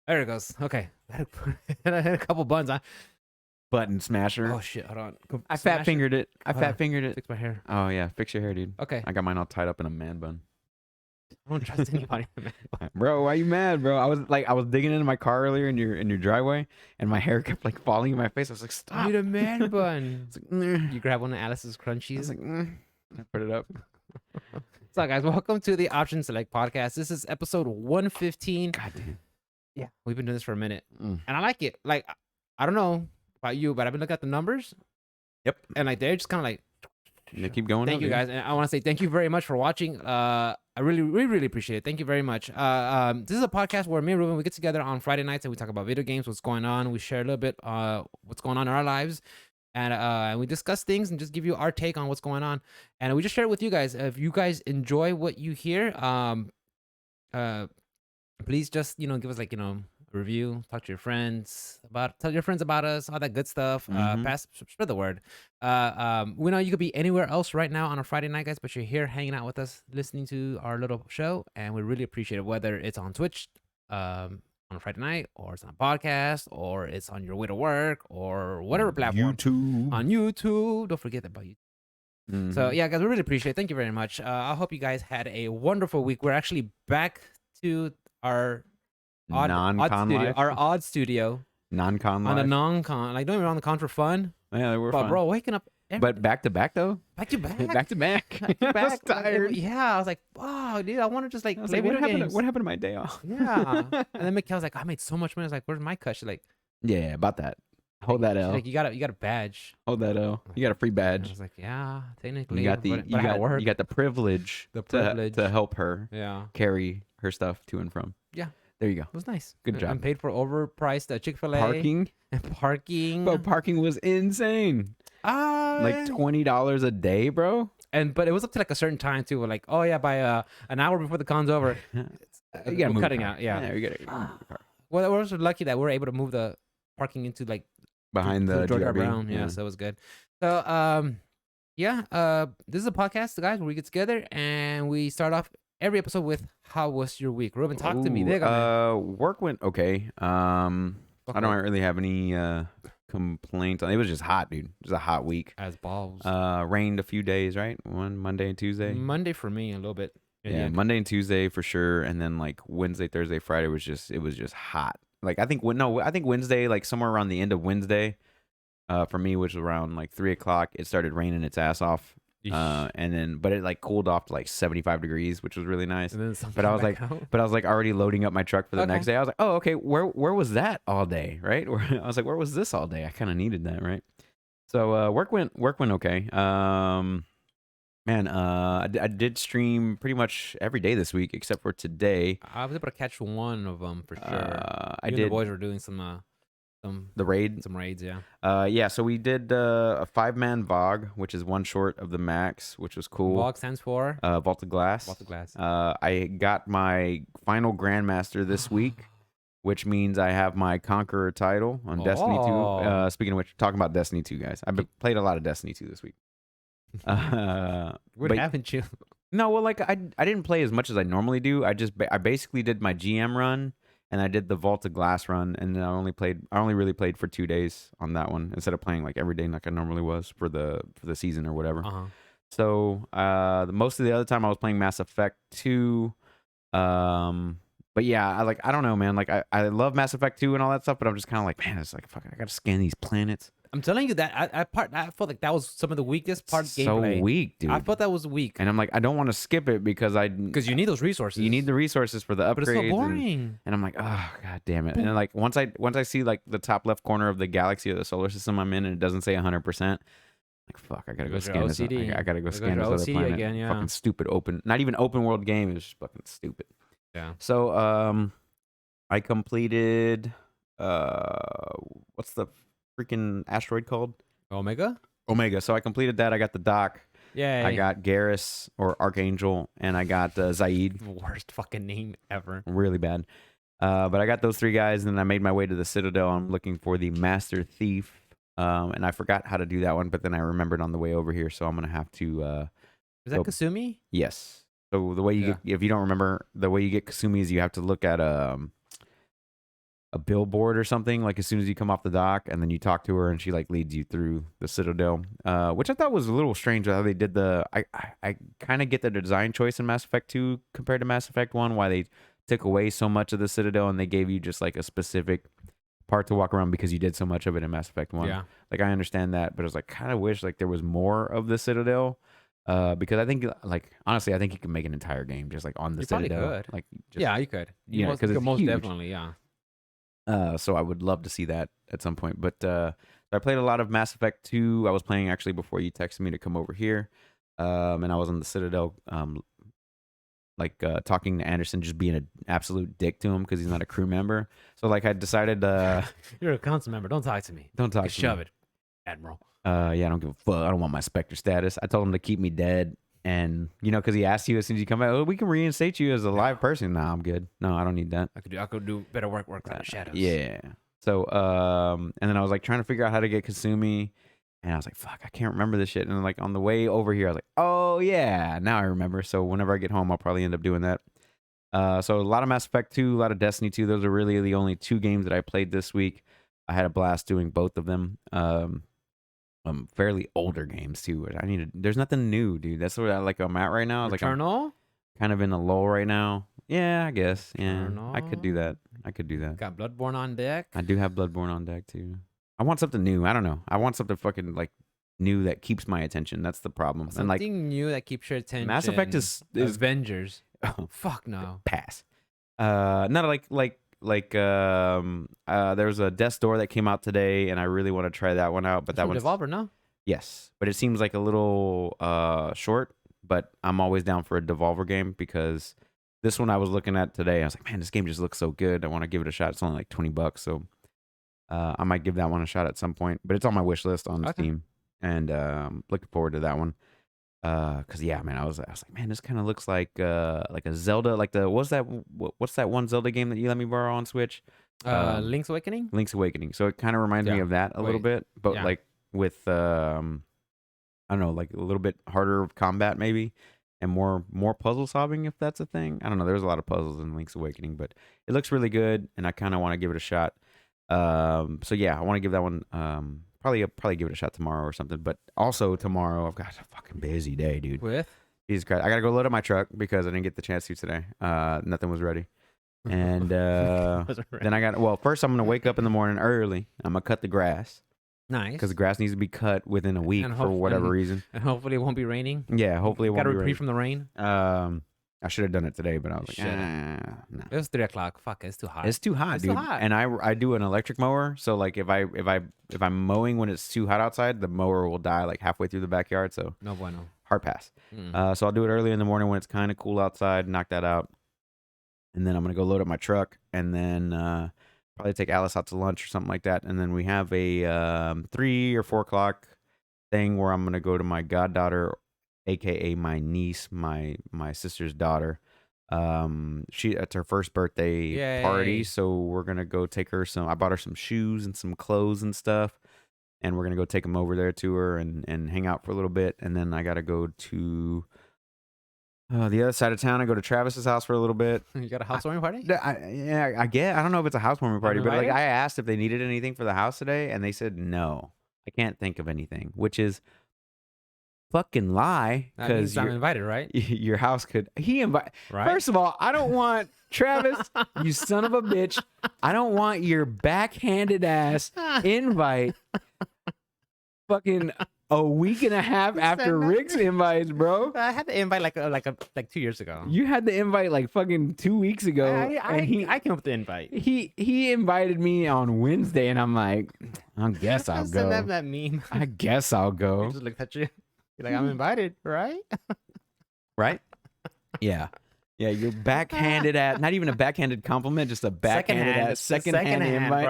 There it goes. Okay. I had a couple buns. Button smasher. Oh shit! Hold on. Go I smash fat fingered it. I Hold on. fat fingered it. Fix my hair. Oh yeah, fix your hair, dude. Okay. I got mine all tied up in a man bun. I don't trust anybody. Man. Bro, why you mad, bro? I was digging into my car earlier in your driveway, and my hair kept like falling in my face. I was like, I stop. need a man bun. It's like, "Nah." You grab one of Alice's I was crunchies. like, I put it up. What's up, guys? Welcome to the Option Select podcast. This is episode 115. God damn. Yeah, we've been doing this for a minute, Mm. and I like it. Like, I don't know about you, but I've been looking at the numbers. Yep. And like they're just kind of like. They keep going. Thank up, you dude. guys, and I want to say thank you very much for watching. I really appreciate it. Thank you very much. This is a podcast where me and Ruben we get together on Friday nights and we talk about video games, what's going on. We share a little bit what's going on in our lives, and we discuss things and just give you our take on what's going on. And we just share it with you guys. If you guys enjoy what you hear, please just give us a review, talk to your friends tell your friends about us, all that good stuff. Mhm. Spread the word. We know you could be anywhere else right now on a Friday night, guys, but you're here hanging out with us, listening to our little show, and we really appreciate it. Whether it's on Twitch, on a Friday night, or it's on a podcast, or it's on your way to work, or whatever platform. YouTube. On YouTube. Don't forget about YouTube. So Mhm. yeah, guys, we really appreciate it. Thank you very much. I hope you guys had a wonderful week. We're actually back to our odd Non-con studio, life. our odd studio Non-con on life. a non-con. Like, don't even on the con for fun. Yeah, we're But fun. bro, waking up But back to back though. back to back, Back to back. back to I was back. Like, tired. yeah, I was like, wow, dude, I want to just like I was play like, video games. what happened to my day off? Yeah. And then Mikhail's like, I made so much money. I was like, where's my cut? She's like, Yeah, about that. Hold that she's L. like, you got a badge. Hold that L. You got a free And I badge. was like, yeah, technically. You got the but I had work. you got the privilege, The privilege. to help her Yeah, carry her stuff to and from. Yeah. There you go. it was nice. Good job. I'm paid for overpriced Chick-fil-A Parking. and parking. But parking was insane. Like $20 a day, bro. but it was up to like a certain time too. We're like, oh yeah, by an hour before the con's over, You we're gotta move the cutting car. out. Yeah. you gotta move the car. Well, we're also lucky that we're able to move the parking into like Behind to the George R. GRB. Brown. Yeah, so it was good. So this is a podcast, guys, where we get together and we start off every episode with how was your week? Ruben, talk to me. Ooh, work went okay. I don't really have any complaints. It was just hot, dude. It was a hot week. as balls. Rained a few days, right? Monday and Tuesday. Monday for me a little bit. Yeah, Monday and Tuesday for sure, and then like Wednesday, Thursday, Friday was just hot. Like I think Wednesday, like somewhere around the end of Wednesday, for me, which was around like 3 o'clock, it started raining its ass off. And then but it like cooled off to like 75 degrees, which was really nice. And then sun But I came was back like, out. but I was like already loading up my truck for the Okay. next day. I was like, oh, okay, where was that all day, right? I was like, where was this all day? I kind of needed that, right? So work went okay. I did stream pretty much every day this week except for today. I was able to catch one of them for sure. I You and did the boys were doing some the raid. raids, yeah. Yeah, so we did a 5-man VOG, which is one short of the max, which was cool. VOG stands for Vault of Glass. Vault of Glass. I got my final Grandmaster this week, which means I have my Conqueror title on Destiny 2. Oh. Speaking of which, talking about Destiny 2, guys. I've played a lot of Destiny 2 this week. What but- haven't you? No, well, like I didn't play as much as I normally do. I basically did my GM run and I did the Vault of Glass run, and then I only really played for 2 days on that one instead of playing like every day like I normally was for the season or whatever. Uh-huh. So most of the other time I was playing Mass Effect 2. But yeah, I don't know, man. Like I love Mass Effect 2 and all that stuff, but I'm just kind of like, man, it's like fuck, I gotta scan these planets. I'm telling you that I felt like that was some of the weakest parts of So gameplay. weak, dude. I felt that was weak And I'm like, I don't want to skip it because because you need those resources. you need the resources for the upgrades. but it's so and- boring. And I'm like, oh god damn it! And then, like once I see like the top left corner of the galaxy or the solar system I'm in, and it doesn't say 100%, like fuck, I gotta go Goes your scan this. OCD. I gotta go Goes scan your this other OCD planet. again, yeah. Fucking stupid not even open world game. It's just fucking stupid. Yeah. So I completed what's the freaking asteroid called? Omega? Omega. So I completed that. I got the dock. Yeah. I got Garrus or Archangel, and I got Zaid. the worst fucking name ever. Really bad. But I got those 3 guys, and then I made my way to the Citadel. I'm looking for the Master Thief, and I forgot how to do that one, but then I remembered on the way over here, so I'm gonna have to. Is that So- Kasumi? Yes. So the way you get, if you don't remember, the way you get Kasumi is you have to look at a billboard or something, like as soon as you come off the dock, and then you talk to her and she like leads you through the Citadel, which I thought was a little strange how they did the. I kind of get the design choice in Mass Effect 2 compared to Mass Effect 1, why they took away so much of the Citadel and they gave you just like a specific part to walk around because you did so much of it in Mass Effect 1. Yeah. Like I understand that, but I was like kind of wish like there was more of the Citadel. Because I think, like, honestly, I think you can make an entire game just like on the You probably Citadel. could. Like, just, Yeah, you could. you know, Most- 'cause you it's could most huge. definitely, yeah. So I would love to see that at some point. But I played a lot of Mass Effect 2. I was playing actually before you texted me to come over here. And I was on the Citadel, talking to Anderson, just being an absolute dick to him because he's not a crew member. So like I decided, You're a council member. Don't talk to me. don't talk Just to shove me. it, Admiral. Yeah, I don't give a fuck. I don't want my Spectre status. I told him to keep me dead. And, you know, because he asked you as soon as you come back, oh, we can reinstate you as a live person. Nah, I'm good. No, I don't need that. I could do better work on the shadows. Yeah. So, and then I was like trying to figure out how to get Kasumi. And I was like, fuck, I can't remember this shit. And like on the way over here, I was like, oh, yeah, now I remember. So whenever I get home, I'll probably end up doing that. So a lot of Mass Effect 2, a lot of Destiny 2. Those are really the only 2 games that I played this week. I had a blast doing both of them. Fairly older games too. There's nothing new, dude. That's what I'm at right now. Like I'm Returnal? kind of in a lull right now. Yeah, I guess. Yeah, Returnal. I could do that. Got Bloodborne on deck. I do have Bloodborne on deck too. I want something new. I don't know. I want something fucking like new that keeps my attention. That's the problem. Something And like new that keeps your attention. Mass Effect is Avengers. oh, Fuck no. pass. Not there was a Death's Door that came out today, and I really want to try that one out. But that one's Devolver, no? yes, but it seems like a little short. But I'm always down for a Devolver game because this one I was looking at today. I was like, man, this game just looks so good. I want to give it a shot. It's only like $20, so I might give that one a shot at some point. But it's on my wish list on Steam, and looking forward to that one. Cause yeah, man, I was like, man, this kind of looks like a Zelda, like what's that one Zelda game that you let me borrow on Switch? Link's Awakening? Link's Awakening. So it kind of reminds me Yeah. of that a little bit, but Yeah. like with I don't know, like a little bit harder of combat maybe, and more puzzle solving if that's a thing. I don't know. There's a lot of puzzles in Link's Awakening, but it looks really good, and I kind of want to give it a shot. So yeah, I want to give that one probably give it a shot tomorrow or something. But also tomorrow I've got a fucking busy day, dude. With? Jesus Christ, I gotta go load up my truck because I didn't get the chance to today. Nothing was ready, and then first I'm gonna wake up in the morning early. I'm gonna cut the grass Nice. because the grass needs to be cut within a week And for whatever reason. And hopefully it won't be raining. Yeah, hopefully it won't Got a be reprieve ready. from the rain. I should have done it today, but I was like, Shoulda. no. It was 3 o'clock. Fuck, it's too hot. It's too hot, It's too dude. hot. And I do an electric mower, so like if I'm mowing when it's too hot outside, the mower will die like halfway through the backyard. So No bueno. hard pass. Mm. So I'll do it early in the morning when it's kind of cool outside, knock that out, and then I'm gonna go load up my truck, and then probably take Alice out to lunch or something like that, and then we have a 3 or 4 o'clock thing where I'm gonna go to my goddaughter, aka my niece, my sister's daughter. It's her first birthday party, Yay. so we're gonna go take her I bought her some shoes and some clothes and stuff, and we're gonna go take them over there to her and hang out for a little bit, and then I gotta go to the other side of town. I go to Travis's house for a little bit. You got a housewarming party? I get. I don't know if it's a housewarming party, but like Uninvited? I asked if they needed anything for the house today, and they said no. I can't think of anything, which is fucking lie That means because I'm invited, right? your house could. He invite. Right. First of all, I don't want Travis, you son of a bitch. I don't want your backhanded ass invite. Fucking a week and a half after Rick's invites, bro. I had the invite like 2 years ago. You had the invite like fucking 2 weeks ago, and I came up with the invite. he invited me on Wednesday, and I'm like, I guess I'll Send them go. that meme. I guess I'll I go. just looked at you. You're like, I'm invited, right? Right? Yeah. Yeah, you're backhanded at not even a backhanded compliment, just a backhanded Secondhand. at It's secondhand secondhand, invite.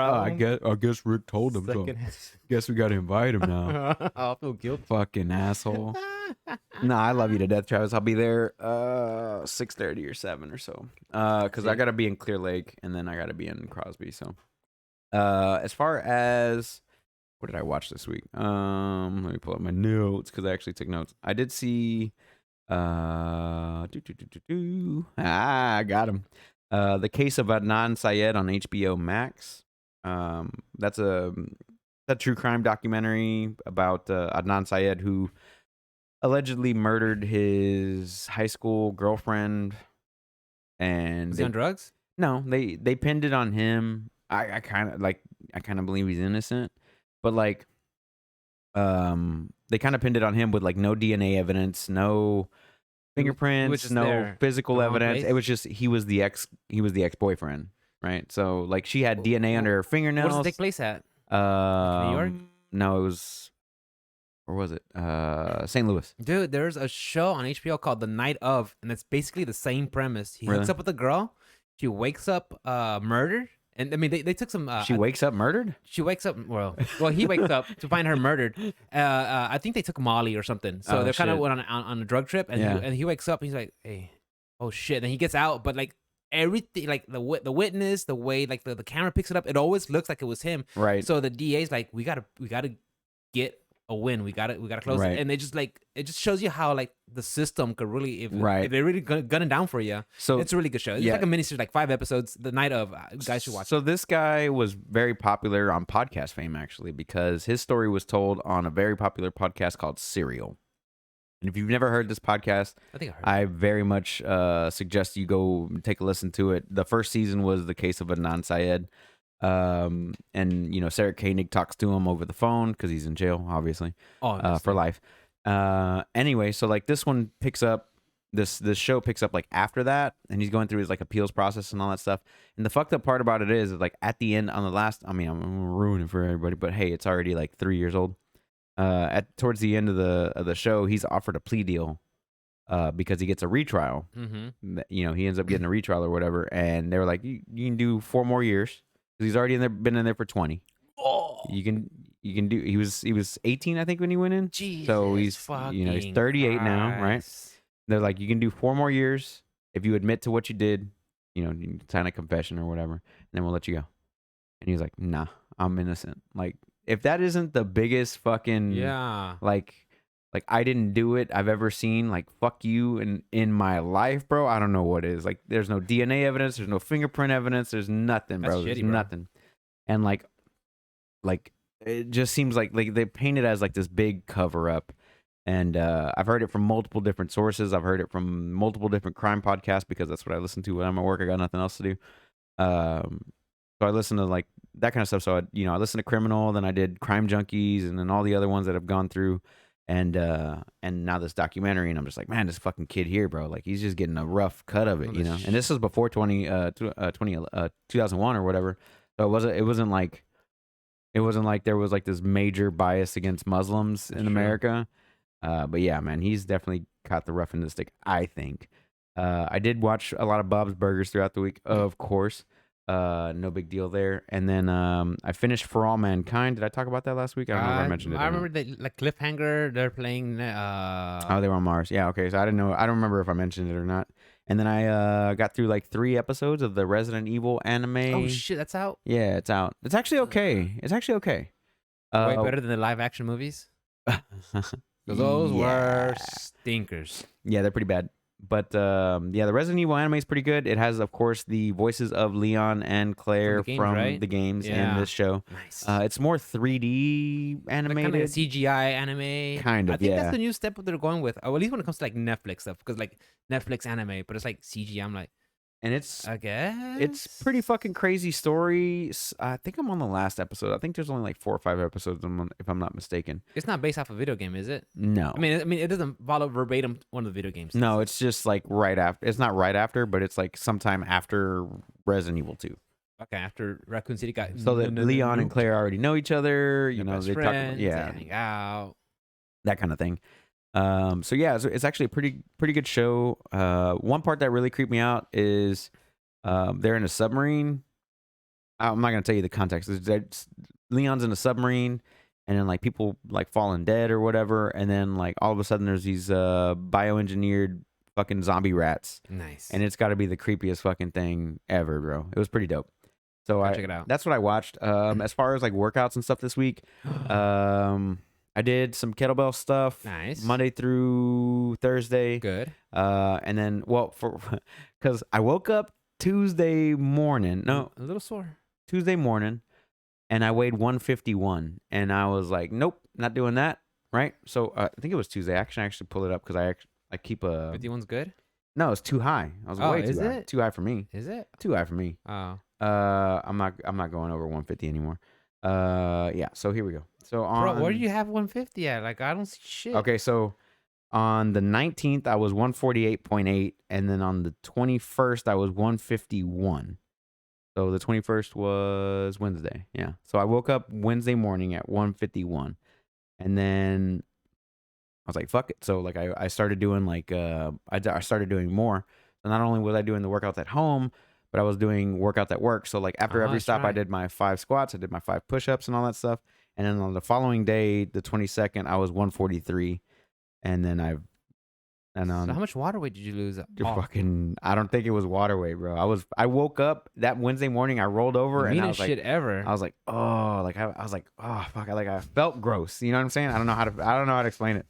bro. I guess Rick told him. So guess we gotta invite him now. I'll feel guilty. Fucking asshole. No, I love you to death, Travis. I'll be there 6:30 or 7 or so. Because I gotta be in Clear Lake and then I gotta be in Crosby. So as far as what did I watch this week? Let me pull up my notes because I actually took notes. I did see I got him. The Case of Adnan Syed on HBO Max. That's a true crime documentary about Adnan Syed, who allegedly murdered his high school girlfriend. And Was he on drugs? no, they pinned it on him. I kind of believe he's innocent, but like they kind of pinned it on him with like no DNA evidence, no He was fingerprints, just no there, physical the wrong evidence. place? It was just he was the ex-boyfriend, right? So like she had DNA under her Where does fingernails. it take place at? New York? No, it was, or was it St. Louis? Dude, there's a show on HBO called The Night of, and it's basically the same premise. He hooks Really? up with a girl, she wakes up murdered, and I mean they took some. She wakes up murdered. She wakes up. Well, he wakes up to find her murdered. I think they took Molly or something. So Oh, they kind of shit. went on a drug trip, and Yeah. he wakes up. And he's like, "Hey, oh shit!" And he gets out, but like everything, like the witness, the way like the camera picks it up, it always looks like it was him. Right. So the DA's like, we gotta get a win. We gotta close Right. it. And it just shows you how like the system could really if they're really gunning down for you. So It's a really good show. It's yeah. like a miniseries, like 5 episodes. The Night of, you guys should watch. So this guy was very popular on podcast fame, actually, because his story was told on a very popular podcast called Serial. And if you've never heard this podcast, I think I heard. I very much suggest you go take a listen to it. The first season was the case of Adnan Syed. And you know, Sarah Koenig talks to him over the phone because he's in jail, obviously, for life. Anyway, so like this one picks up, this show picks up like after that, and he's going through his like appeals process and all that stuff. And the fucked up part about it is like at the end on the last, I mean, I'm gonna ruin it for everybody, but hey, it's already like 3 years old. Towards the end of the show, he's offered a plea deal. Because he gets a retrial. Mm-hmm. You know, he ends up getting a retrial or whatever, and they were like, you can do 4 more years because he's already been in there for 20. Oh, You can do. He was 18, I think, when he went in. Jesus, So he's he's 38 now, right? Christ. They're like, you can do 4 more years if you admit to what you did. You know, you sign a confession or whatever, and then we'll let you go. And he's like, nah, I'm innocent. Like, if that isn't the biggest fucking Yeah. like I didn't do it I've ever seen, like, fuck you in my life, bro. I don't know what is. Like, there's no DNA evidence, there's no fingerprint evidence, there's nothing, bro. That's There's shitty, bro. nothing. And like it just seems like they paint it as like this big cover up. And I've heard it from multiple different sources. I've heard it from multiple different crime podcasts because that's what I listen to when I'm at work. I got nothing else to do. So I listen to like that kind of stuff. So I listened to Criminal, then I did Crime Junkies, and then all the other ones that I've gone through. And now this documentary, and I'm just like, man, this fucking kid here, bro, like he's just getting a rough cut of it, you know. And this was before 2001 or whatever. So it wasn't like there was like this major bias against Muslims in America. But yeah, man, he's definitely caught the rough end of the stick, I think. I did watch a lot of Bob's Burgers throughout the week, of course. No big deal there. And then I finished For All Mankind. Did I talk about that last week? I don't know if I mentioned it. I remember the like cliffhanger. They're playing. Oh, they were on Mars. Yeah, okay. So I didn't know. I don't remember if I mentioned it or not. And then I got through like 3 episodes of the Resident Evil anime. Oh shit, that's out. Yeah, it's out. It's actually okay. It's actually okay. Way better than the live action movies. Those were stinkers. Yeah, they're pretty bad. But yeah, the Resident Evil anime is pretty good. It has, of course, the voices of Leon and Claire from the games in this show. Nice. It's more 3D animated. Kind of CGI anime. Kind of, I think yeah. that's the new step that they're going with. At least when it comes to like Netflix stuff, because like Netflix anime, but it's like CGI. I'm like, And it's I guess it's pretty fucking crazy story. I think I'm on the last episode. I think there's only like 4 or 5 episodes, if I'm not mistaken. It's not based off a video game, is it? No. I mean, it doesn't follow verbatim one of the video games. No, it's just like right after. It's not right after, but it's like sometime after Resident Evil 2. Okay, after Raccoon City got So that Leon and Claire already know each other. You know, they talk. Friends, Yeah, they hang out. that kind of thing. So yeah, it's actually a pretty good show. One part that really creeped me out is they're in a submarine. I'm not gonna tell you the context. Leon's in a submarine, and then like people like falling dead or whatever, and then like all of a sudden there's these bioengineered fucking zombie rats, Nice. and it's got to be the creepiest fucking thing ever, bro. It was pretty dope. So I'll check it out. That's what I watched. As far as like workouts and stuff this week, I did some kettlebell stuff. Nice. Monday through Thursday. Good. And then, well, because I woke up Tuesday morning. No, a little sore. Tuesday morning, and I weighed 151, and I was like, nope, not doing that. Right. So I think it was Tuesday. I actually pull it up because I keep a. 51's good. No, it's too high. I was Oh, way is too high. it? Too high for me. Is it? Too high for me. Oh, I'm not going over 150 anymore. Yeah. So here we go. So on. bro, where do you have 150 at? Like, I don't see shit. Okay, so on the 19th I was 148.8, and then on the 21st I was 151. So the 21st was Wednesday. Yeah. So I woke up Wednesday morning at 151, and then I was like, fuck it. So like I started doing like I started doing more. So not only was I doing the workouts at home, but I was doing workouts at work. So like after every that's stop, I right. did my 5 squats, I did my 5 push-ups and all that stuff. And then on the following day, the 22nd, I was 143. And then So how much water weight did you lose? I don't think it was water weight, bro. I woke up that Wednesday morning, I rolled over The and I meanest was shit like, ever. I was like, oh, like I was like, oh fuck, I felt gross. You know what I'm saying? I don't know how to explain it.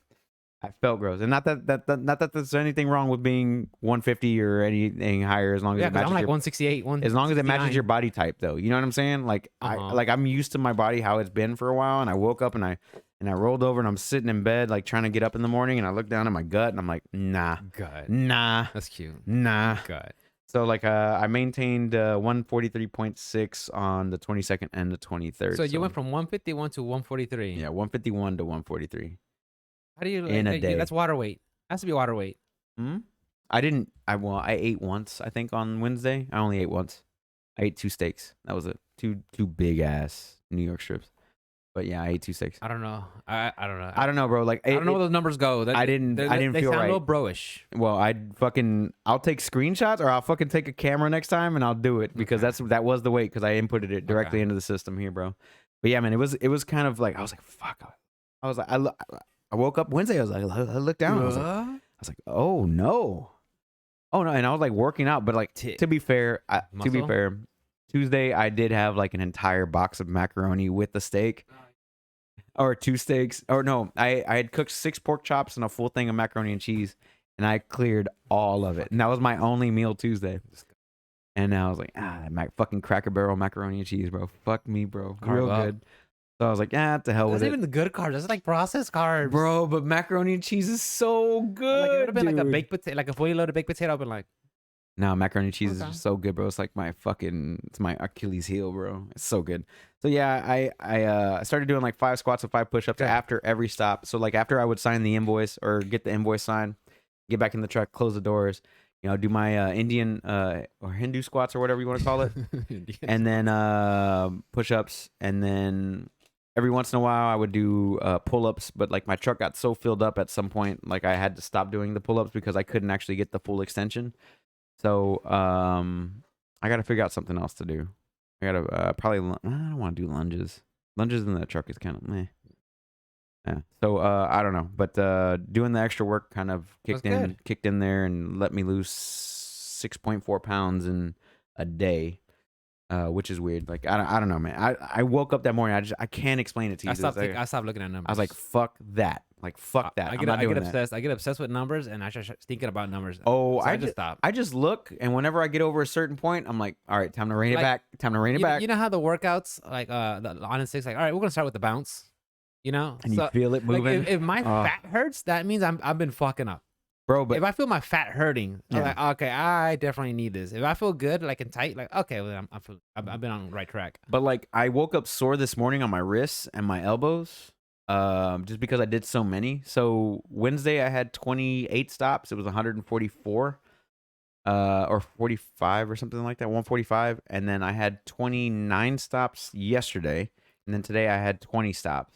I felt gross, and not that there's anything wrong with being 150 or anything higher, as long as Yeah, it because matches I'm like your 168, as long as it matches 169. your body type, though. You know what I'm saying? Like I'm used to my body how it's been for a while, and I woke up and I rolled over and I'm sitting in bed like trying to get up in the morning, and I look down at my gut and I'm like, nah, God. nah, That's cute. nah. God. So like I maintained 143.6 on the 22nd and the 23rd. So you went from 151 to 143. Yeah, 151 to 143 How do you in a day. That's water weight. Has to be water weight. I didn't. I ate once. I think on Wednesday. I only ate once. I ate 2 steaks. That was it. Two big ass New York strips. But yeah, I ate 2 steaks. I don't know. I don't know. I don't know, bro. Like I don't know where those numbers go. I didn't They feel sound right. a little bro-ish. Well, I'll take screenshots, or I'll fucking take a camera next time and I'll do it, because that was the weight, because I inputted it directly into the system here, bro. But yeah, man, it was kind of like, I was like, fuck. I was like, I woke up Wednesday. I was like, I looked down. I was like, oh no. Oh no, and I was like working out, but like to be fair, Tuesday I did have like an entire box of macaroni with the steak, or 2 steaks, or no, I had cooked 6 pork chops and a full thing of macaroni and cheese, and I cleared all of it, and that was my only meal Tuesday. And I was like, that fucking Cracker Barrel macaroni and cheese, bro. Fuck me, bro. Real good. So I was like, to hell with it. That's even the good carbs. That's like processed carbs, bro. But macaroni and cheese is so good. Like it would have been like a baked potato, like a fully loaded baked potato. I've been like, no, macaroni and cheese is just so good, bro. It's like it's my Achilles heel, bro. It's so good. So yeah, I started doing like 5 squats and 5 push-ups after every stop. So like after I would sign the invoice or get the invoice signed, get back in the truck, close the doors, do my Indian or Hindu squats or whatever you want to call it, and then push-ups, and then every once in a while I would do pull-ups. But like my truck got so filled up at some point, like I had to stop doing the pull-ups because I couldn't actually get the full extension. So I got to figure out something else to do. I got to probably, I don't want to do lunges. Lunges in the truck is kind of meh. Yeah. So I don't know, but doing the extra work kind of kicked in there and let me lose 6.4 pounds in a day, which is weird. Like I don't know, man. I woke up that morning. I can't explain it to you. I stopped looking at numbers. I was like, fuck that. Like fuck that. I get obsessed. I get obsessed with numbers, and I start thinking about numbers. Oh, so I just stop. I just look, and whenever I get over a certain point, I'm like, all right, time to rein it back. Time to rein it back. You know how the workouts, like the on and 6, like, all right, we're gonna start with the bounce. And you feel it moving. Like if my fat hurts, that means I've been fucking up, bro. But if I feel my fat hurting, I'm like, okay, I definitely need this. If I feel good, like and tight, like okay, well, I've been on the right track. But like I woke up sore this morning on my wrists and my elbows, just because I did so many. So Wednesday I had 28 stops. It was 144, or 45 or something like that, 145. And then I had 29 stops yesterday, and then today I had 20 stops.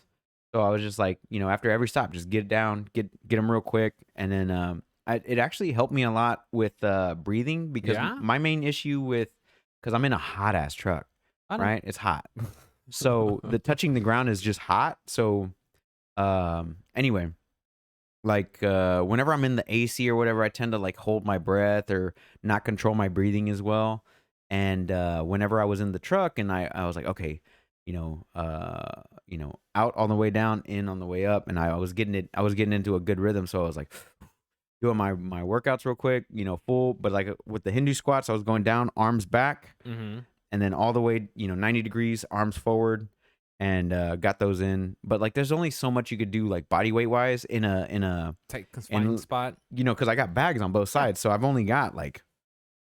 So I was just like, after every stop, just get it down, get them real quick. And then it actually helped me a lot with breathing, because my main issue because I'm in a hot ass truck, right? It's hot. So the touching the ground is just hot. So anyway, like whenever I'm in the AC or whatever, I tend to like hold my breath or not control my breathing as well. And whenever I was in the truck and I was like, okay, out on the way down, in on the way up, and I was getting into a good rhythm. So I was like, doing my workouts real quick, full. But like with the Hindu squats, I was going down, arms back, Mm-hmm. and then all the way, 90 degrees, arms forward, and got those in. But like, there's only so much you could do, like body weight wise, in a Tight confined And- spot. because I got bags on both sides, so I've only got like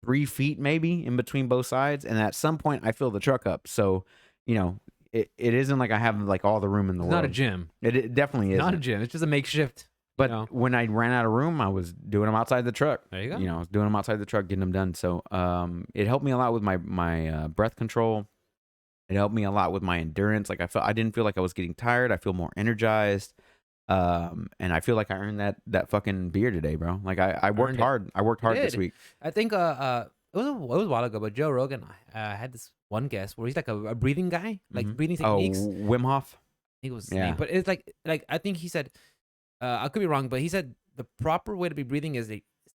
3 feet maybe in between both sides, and at some point I fill the truck up. So, it isn't like I have like all the room in the It's world. not a gym. It definitely It's is. not a gym. It's just a makeshift. But when I ran out of room, I was doing them outside the truck. There you go. I was doing them outside the truck, getting them done. So it helped me a lot with my breath control. It helped me a lot with my endurance. Like I didn't feel like I was getting tired. I feel more energized. And I feel like I earned that fucking beer today, bro. Like I worked Earned it. hard. I worked hard this did. week. I think it was a while ago, but Joe Rogan had this one guest where he's like a breathing guy, like Mhm. breathing techniques. Oh, Wim Hof. He was Yeah. but it's like I think he said, I could be wrong, but he said the proper way to be breathing is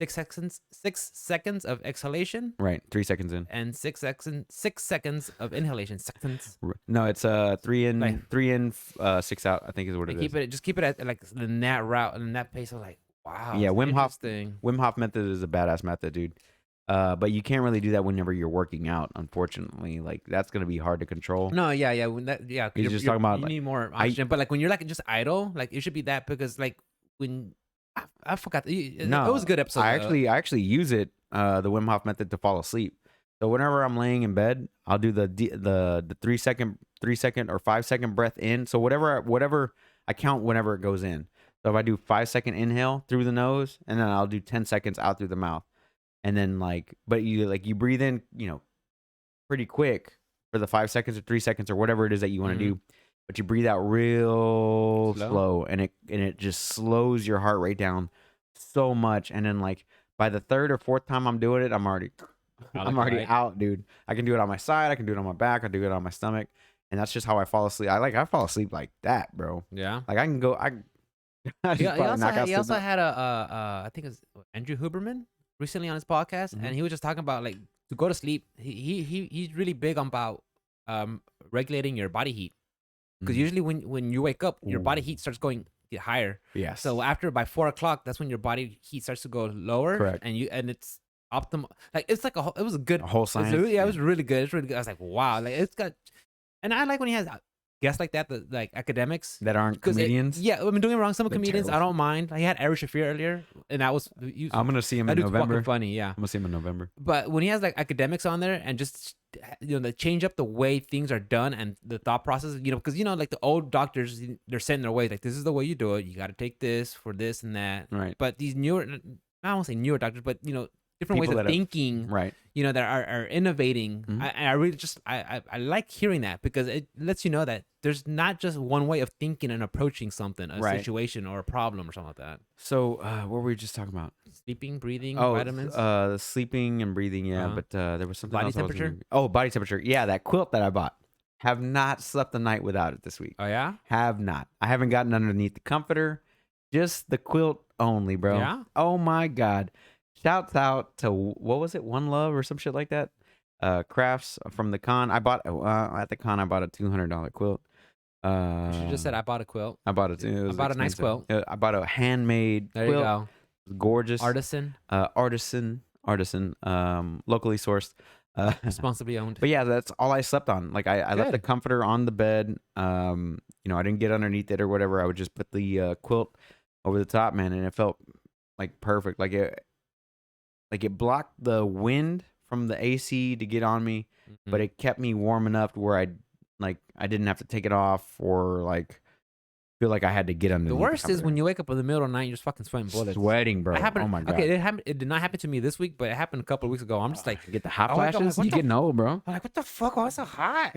6 seconds of exhalation Right. 3 seconds in. and 6 seconds of inhalation. Seconds. No, it's 3 in, Like- 3 in, 6 out. I think is what it is. Just keep it at like in that route and that pace. I'm like, wow. Yeah, it's Wim Hof- interesting. Wim Hof method is a badass method, dude. But you can't really do that whenever you're working out. Unfortunately, like that's gonna be hard to control. No, yeah. When that, 'cause He's just talking about, you like, need more oxygen, but like when you're like just idle, like it should be that because like when I forgot, it was a good episode. I though. actually use it, the Wim Hof method, to fall asleep. So whenever I'm laying in bed, I'll do the 3 second or 5 second breath in. So whatever I count whenever it goes in. So if I do 5 second inhale through the nose, and then I'll do 10 seconds out through the mouth, and then but you breathe in, pretty quick for the 5 seconds or 3 seconds or whatever it is that you want to do. But you breathe out real slow, and it just slows your heart rate down so much. And then like by the 3rd or 4th time I'm doing it, I'm already out, dude. I can do it on my side, I can do it on my back, I do it on my stomach, and that's just how I fall asleep. I fall asleep like that, bro. Yeah. Like I can go, I just He probably knock out he sleep. also had I think it's Andrew Huberman recently on his podcast, Mhm. and he was just talking about like to go to sleep. He's really big about regulating your body heat because Mhm. usually when you wake up, your body Ooh. heat starts get higher. Yes. So after by 4 o'clock, that's when your body heat starts to go lower. Correct. And it's optimal. Like it's like it was a good a whole science. it was really good. It's really good. I was like, wow, like it's got, and I like when he has guests like that, like academics. that aren't 'Cause comedians. Yeah, I mean, don't get me wrong. Some They're comedians, I terrible. don't mind. Like, he had Ari Shafir earlier, and that was I'm gonna see him that in dude's November. fucking funny. Yeah, I'm gonna see him in November. but when he has like academics on there and just they change up the way things are done and the thought process, because like the old doctors, they're setting their way. Like this is the way you do it. You got to take this for this and that. Right. But these newer, I won't say newer doctors, but different ways People of that have- thinking. Right. That are innovating. Mhm. I really just I like hearing that because it lets you know that there's not just one way of thinking and approaching something, a Right. situation or a problem or something like that. So what were we just talking about? Sleeping, breathing, Oh, vitamins. the sleeping and breathing. Yeah, Uh-huh. but there was something Body else I was temperature? gonna- Oh, body temperature. Yeah, that quilt that I bought. Have not slept a night without it this week. Oh yeah, Have not. I haven't gotten underneath the comforter. Just the quilt only, bro. Yeah? Oh my god. Shouts out to what was it? One Love or some shit like that. Crafts from the con. I bought at the con. I bought a $200 quilt. you should just said I bought a quilt. I bought it. It was I bought a nice expensive. quilt. I bought a handmade There quilt. you go, It was gorgeous. artisan, Artisan. Locally sourced. responsibly owned. But yeah, that's all I slept on. Like I left the Good. comforter on the bed. I didn't get underneath it or whatever. I would just put the quilt over the top, man, and it felt like perfect. Like it blocked the wind from the AC to get on me, Mm-hmm. but it kept me warm enough to where I didn't have to take it off or like feel like I had to get underneath. The worst is when you wake up in the middle of the night, you're just fucking sweating bullets. sweating, bro. It happened. Oh my god. Okay, it did not happen to me this week, but it happened a couple of weeks ago. I'm just like, You get the hot I wake up, flashes. like, what You the getting old, bro. I'm like, what the fuck? Why is it so hot?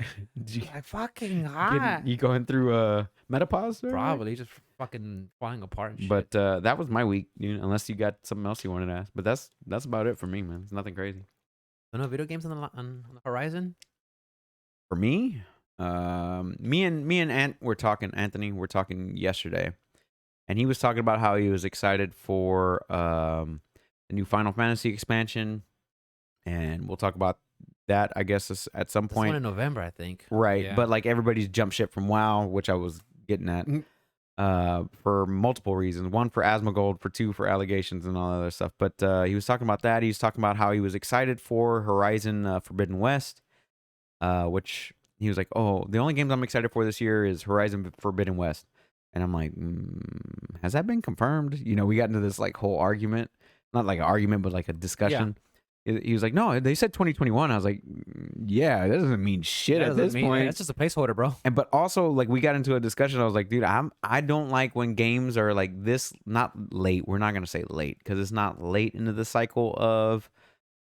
Like fucking hot. You going through menopause? Or Probably just fucking falling apart. And shit. But that was my week, dude. Unless you got something else you wanted to ask, but that's about it for me, man. It's nothing crazy. no video games on the horizon. For me, me and Anthony were talking yesterday, and he was talking about how he was excited for the new Final Fantasy expansion, and we'll talk about that, I guess, at some This one point. in November, I think. Right, Yeah. but like everybody's jump ship from WoW, which I was getting at. Mhm. for multiple reasons. One, for Asmongold, for two, for allegations and all that other stuff. But he was talking about that. He was talking about how he was excited for Horizon Forbidden West, which he was like, oh, the only games I'm excited for this year is Horizon Forbidden West. And I'm like, has that been confirmed? You know, we got into this like whole argument, not like an argument, but like a discussion. He was like, no, they said 2021. I was like, yeah, that doesn't mean shit That at doesn't this mean- point. That's just a placeholder, bro. And but also like we got into a discussion. I was like, dude, I don't like when games are like this, not late. We're not gonna say late because it's not late into the cycle of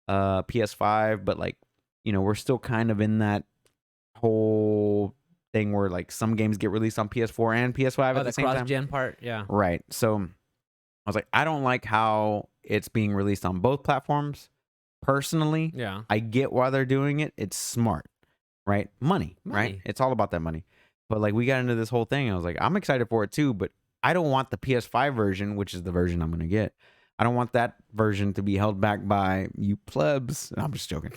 PS5, but like, you know, we're still kind of in that whole thing where like some games get released on PS4 and PS5 at Oh, the the same time. cross-gen part, yeah. Right. So I was like, I don't like how it's being released on both platforms. Personally, Yeah. I get why they're doing it. It's smart, right? Money, right? Money. It's all about that money. But like we got into this whole thing. I was like, I'm excited for it too, but I don't want the PS5 version, which is the version I'm going to get. I don't want that version to be held back by you plebs. I'm just joking.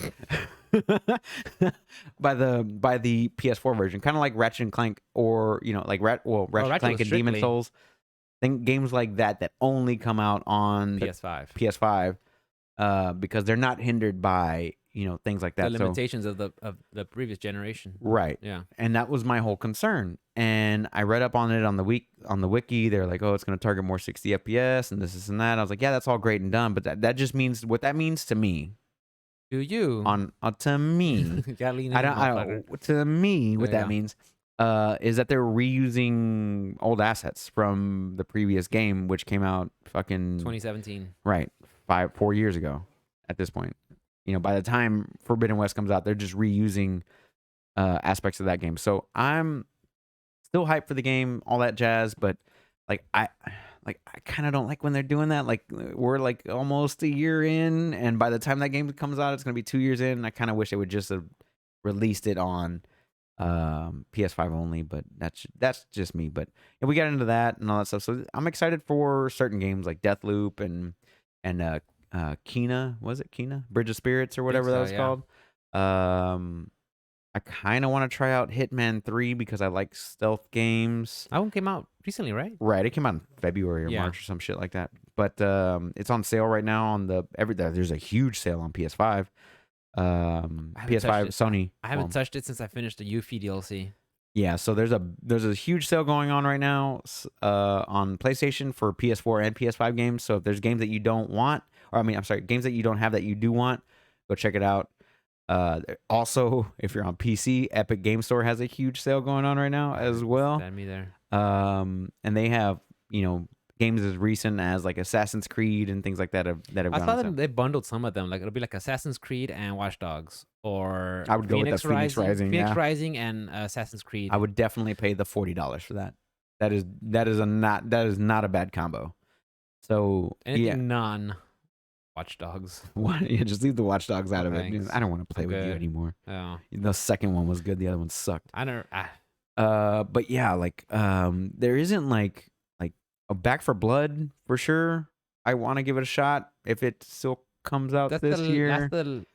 by the PS4 version, kind of like Ratchet and Clank, or you know, like Ratchet Ratchet Clank was and Demon strictly- Souls. Think games like that only come out on the PS5. PS5 because they're not hindered by, you know, things like The that. So limitations of the previous generation. right. Yeah. And that was my whole concern. And I read up on it on the wiki. They're like, oh, it's going to target more 60 FPS and this and that. I was like, yeah, that's all great and done, but that just means what that means to me. Do you? To me, You gotta lean in, I motherfucker. don't. To me, what Yeah. that means is that they're reusing old assets from the previous game, which came out fucking 2017. right 4 years ago. At this point, you know, by the time Forbidden West comes out, they're just reusing aspects of that game. So I'm still hyped for the game, all that jazz. But I kind of don't like when they're doing that. Like we're like almost a year in, and by the time that game comes out, it's gonna be 2 years in. And I kind of wish they would just have released it on PS5 only. But that's just me. But yeah, we got into that and all that stuff. So I'm excited for certain games like Deathloop and Kena, was it Kena? Bridge of Spirits or whatever so, that was yeah. called. I kind of want to try out Hitman 3 because I like stealth games. That one came out recently, right? Right, it came out in February or Yeah. March or some shit like that. But it's on sale right now on there's a huge sale on PS5. haven't PS5 touched it. Sony. I haven't well, touched it since I finished the Yuffie DLC. Yeah, so there's a huge sale going on right now on PlayStation for PS4 and PS5 games. So if there's games that you don't want, or I mean, I'm sorry, games that you don't have that you do want, go check it out. Also, if you're on PC, Epic Game Store has a huge sale going on right now as well. Bad me there. And they have, you know, games as recent as like Assassin's Creed and things like that have I gone saw on them. sale. They bundled some of them. Like it'll be like Assassin's Creed and Watch Dogs, or I would go with the Phoenix Rising, Phoenix yeah. Rising and Assassin's Creed. I would definitely pay the $40 for that. That is not a bad combo. So Anything yeah, non-Watch Dogs. yeah, just leave the Watch Dogs out of it. Thanks. I don't want to play with you good. anymore. Oh, The second one was good. The other one sucked. I don't. But yeah, like there isn't like a Back for Blood for sure. I want to give it a shot if it still comes out That's this year. That's the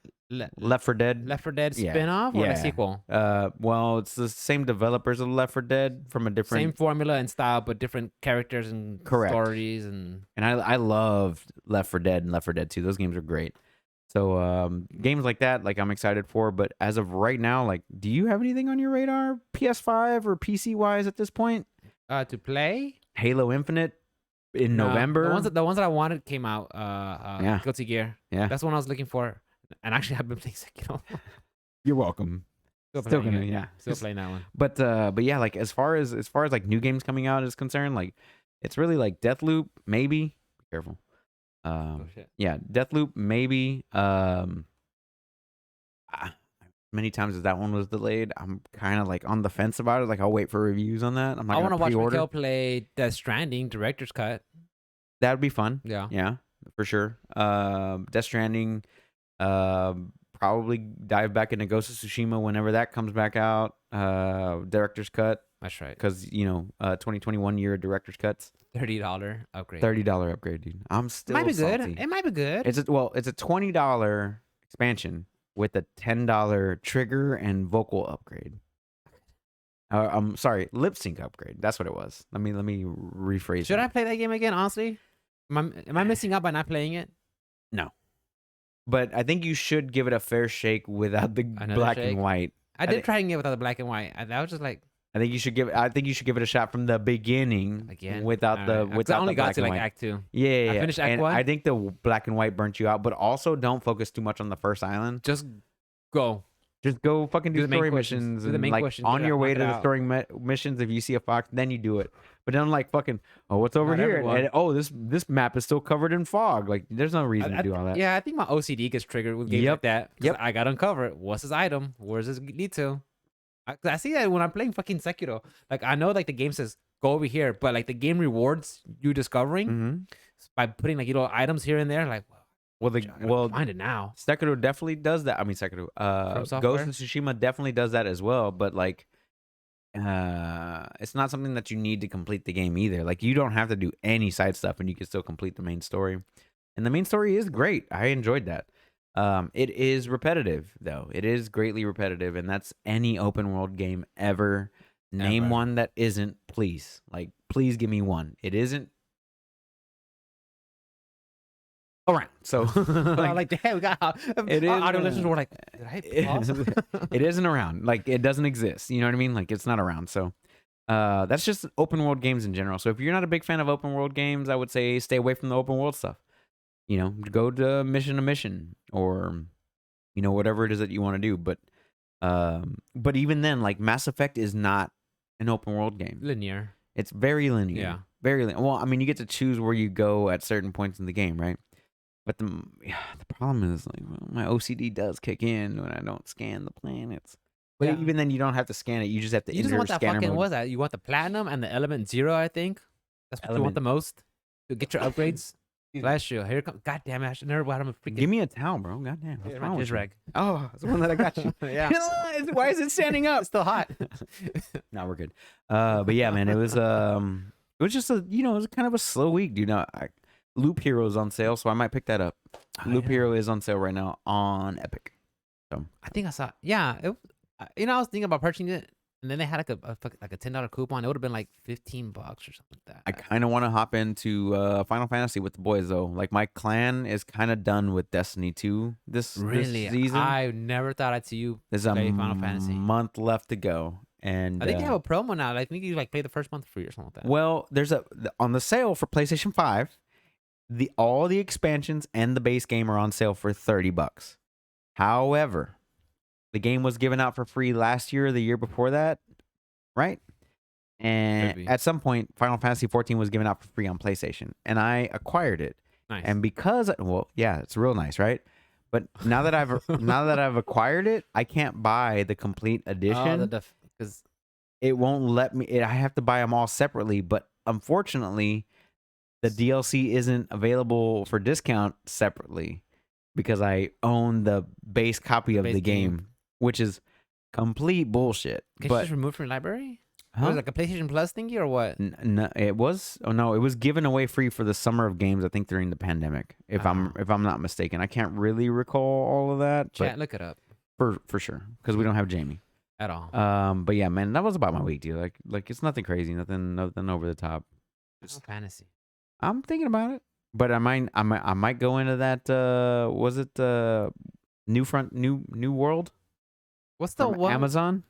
Left 4 Dead. Left 4 Dead Yeah. spin-off or Yeah. a sequel? Well, it's the same developers of Left 4 Dead from a different. Same formula and style, but different characters and Correct. stories and. And I loved Left 4 Dead and Left 4 Dead 2. Those games are great. So games like that, like I'm excited for. But as of right now, like, do you have anything on your radar, PS5 or PC wise at this point? To play Halo Infinite in No, November. The ones that I wanted came out. Yeah. Guilty Gear. Yeah. That's the one I was looking for. And actually, I've been playing Sekiro. You're welcome. Still Still playing gonna, it. yeah. Still playing that one. But yeah, like as far as like new games coming out is concerned, like it's really like Deathloop, maybe. Be careful. Oh shit. Yeah, Deathloop, maybe. Many times as that one was delayed, I'm kind of like on the fence about it. Like I'll wait for reviews on that. I'm not I gonna want to watch pre-order. Mikhail play Death Stranding director's cut. That would be fun. Yeah. Yeah, for sure. Death Stranding. Probably dive back into Ghost of Tsushima whenever that comes back out. Director's cut, That's right. because 2021 year director's cuts. $30 upgrade. $30 upgrade, dude. I'm still Might be good. salty. It might be good. It's a $20 expansion with a $10 trigger and vocal upgrade. I'm sorry, lip sync upgrade. That's what it was. Let me rephrase. Should that. I play that game again? Honestly, am I missing out by not playing it? No, but I think you should give it a fair shake without the Another black shake? and white. I did try and get without the black and white. I was just like, I think you should give. I think you should give it a shot from the beginning again, without the Alright. 'Cause without I only the got black to and like white. Act 2. Yeah, yeah, I yeah. finished Act And 1. I think the black and white burnt you out, but also don't focus too much on the first island. Just go. Just go fucking Do do the main story questions. missions Do the and main like questions, on get it your out, way knock to it the out. story missions. If you see a fox, then you do it. But don't like fucking. Oh, what's over Not here? everyone. And, oh, this map is still covered in fog. Like, there's no reason to do all that. Yeah, I think my OCD gets triggered with games Yep. like that. 'Cause Yep. I gotta uncover it. What's this item? Where does this lead to? I see that when I'm playing fucking Sekiro. Like I know like the game says go over here, but like the game rewards you discovering hmm by putting like items here and there. Like, Well, I gotta well, find it now. Sekiro definitely does that. I mean, Sekiro. From Ghost Software? of Tsushima definitely does that as well. But like, it's not something that you need to complete the game either. Like, you don't have to do any side stuff, and you can still complete the main story. And the main story is great. I enjoyed that. It is repetitive though. It is greatly repetitive, and that's any open world game ever. Name Ever. one that isn't, please. Like, please give me one. It isn't. All right. So, like, damn, we got It is, audio listeners were like, did I pause? it isn't around. Like, it doesn't exist. You know what I mean? Like, it's not around. So, that's just open world games in general. So, if you're not a big fan of open world games, I would say stay away from the open world stuff. You know, go to mission, or whatever it is that you want to do. But even then, like, Mass Effect is not an open world game. Linear. It's very linear. Yeah. Very linear. Well, I mean, you get to choose where you go at certain points in the game, right? But the problem is, like, my OCD does kick in when I don't scan the planets. But Yeah. even then, you don't have to scan it. You just have to You just enter want that scanner fucking mode. what's that? You want the platinum and the element 0, I think. That's what you want Element- the most to get your upgrades. Bless you. Here comes. God damn it! I should never bought him a freaking. Give me a towel, bro. Goddamn. What's wrong with dish you? rag. Oh, it's the one that I got you. Yeah. Why is it standing up? It's still hot. No, we're good. But yeah, man, it was just it was kind of a slow week, dude. Loop Hero is on sale, so I might pick that up. Oh, Loop yeah. Hero is on sale right now on Epic. I think I saw. Yeah. I was thinking about purchasing it, and then they had like a $10 coupon. It would have been like $15 or something like that. I kind of want to hop into Final Fantasy with the boys though. Like, my clan is kind of done with Destiny 2 this season. I never thought I'd see you. There's a play Final Fantasy. month left to go, and I think they have a promo now. I think you like play the first month free or something like that. well, there's on the sale for PlayStation 5. All the expansions and the base game are on sale for $30. However, the game was given out for free last year or the year before that, right? Could And be. at some point, Final Fantasy 14 was given out for free on PlayStation, and I acquired it. Nice. And because, well, yeah, it's real nice, right? But now that I've acquired it, I can't buy the complete edition. Because It won't let me. I have to buy them all separately. But unfortunately, the DLC isn't available for discount separately because I own the base copy of base the game. game, which is complete bullshit. can you But just remove from your library? huh? Was it like a PlayStation Plus thingy or what? No, it was. Oh no, it was given away free for the summer of games. I think during the pandemic, if I'm not mistaken. I can't really recall all of that, Chat, but look it up for sure because we don't have Jamie. at all. But yeah, man, that was about my week, dude. Like it's nothing crazy, nothing over the top. Final Fantasy. I'm thinking about it, but I might go into that. Was it New World What's the from one? Amazon?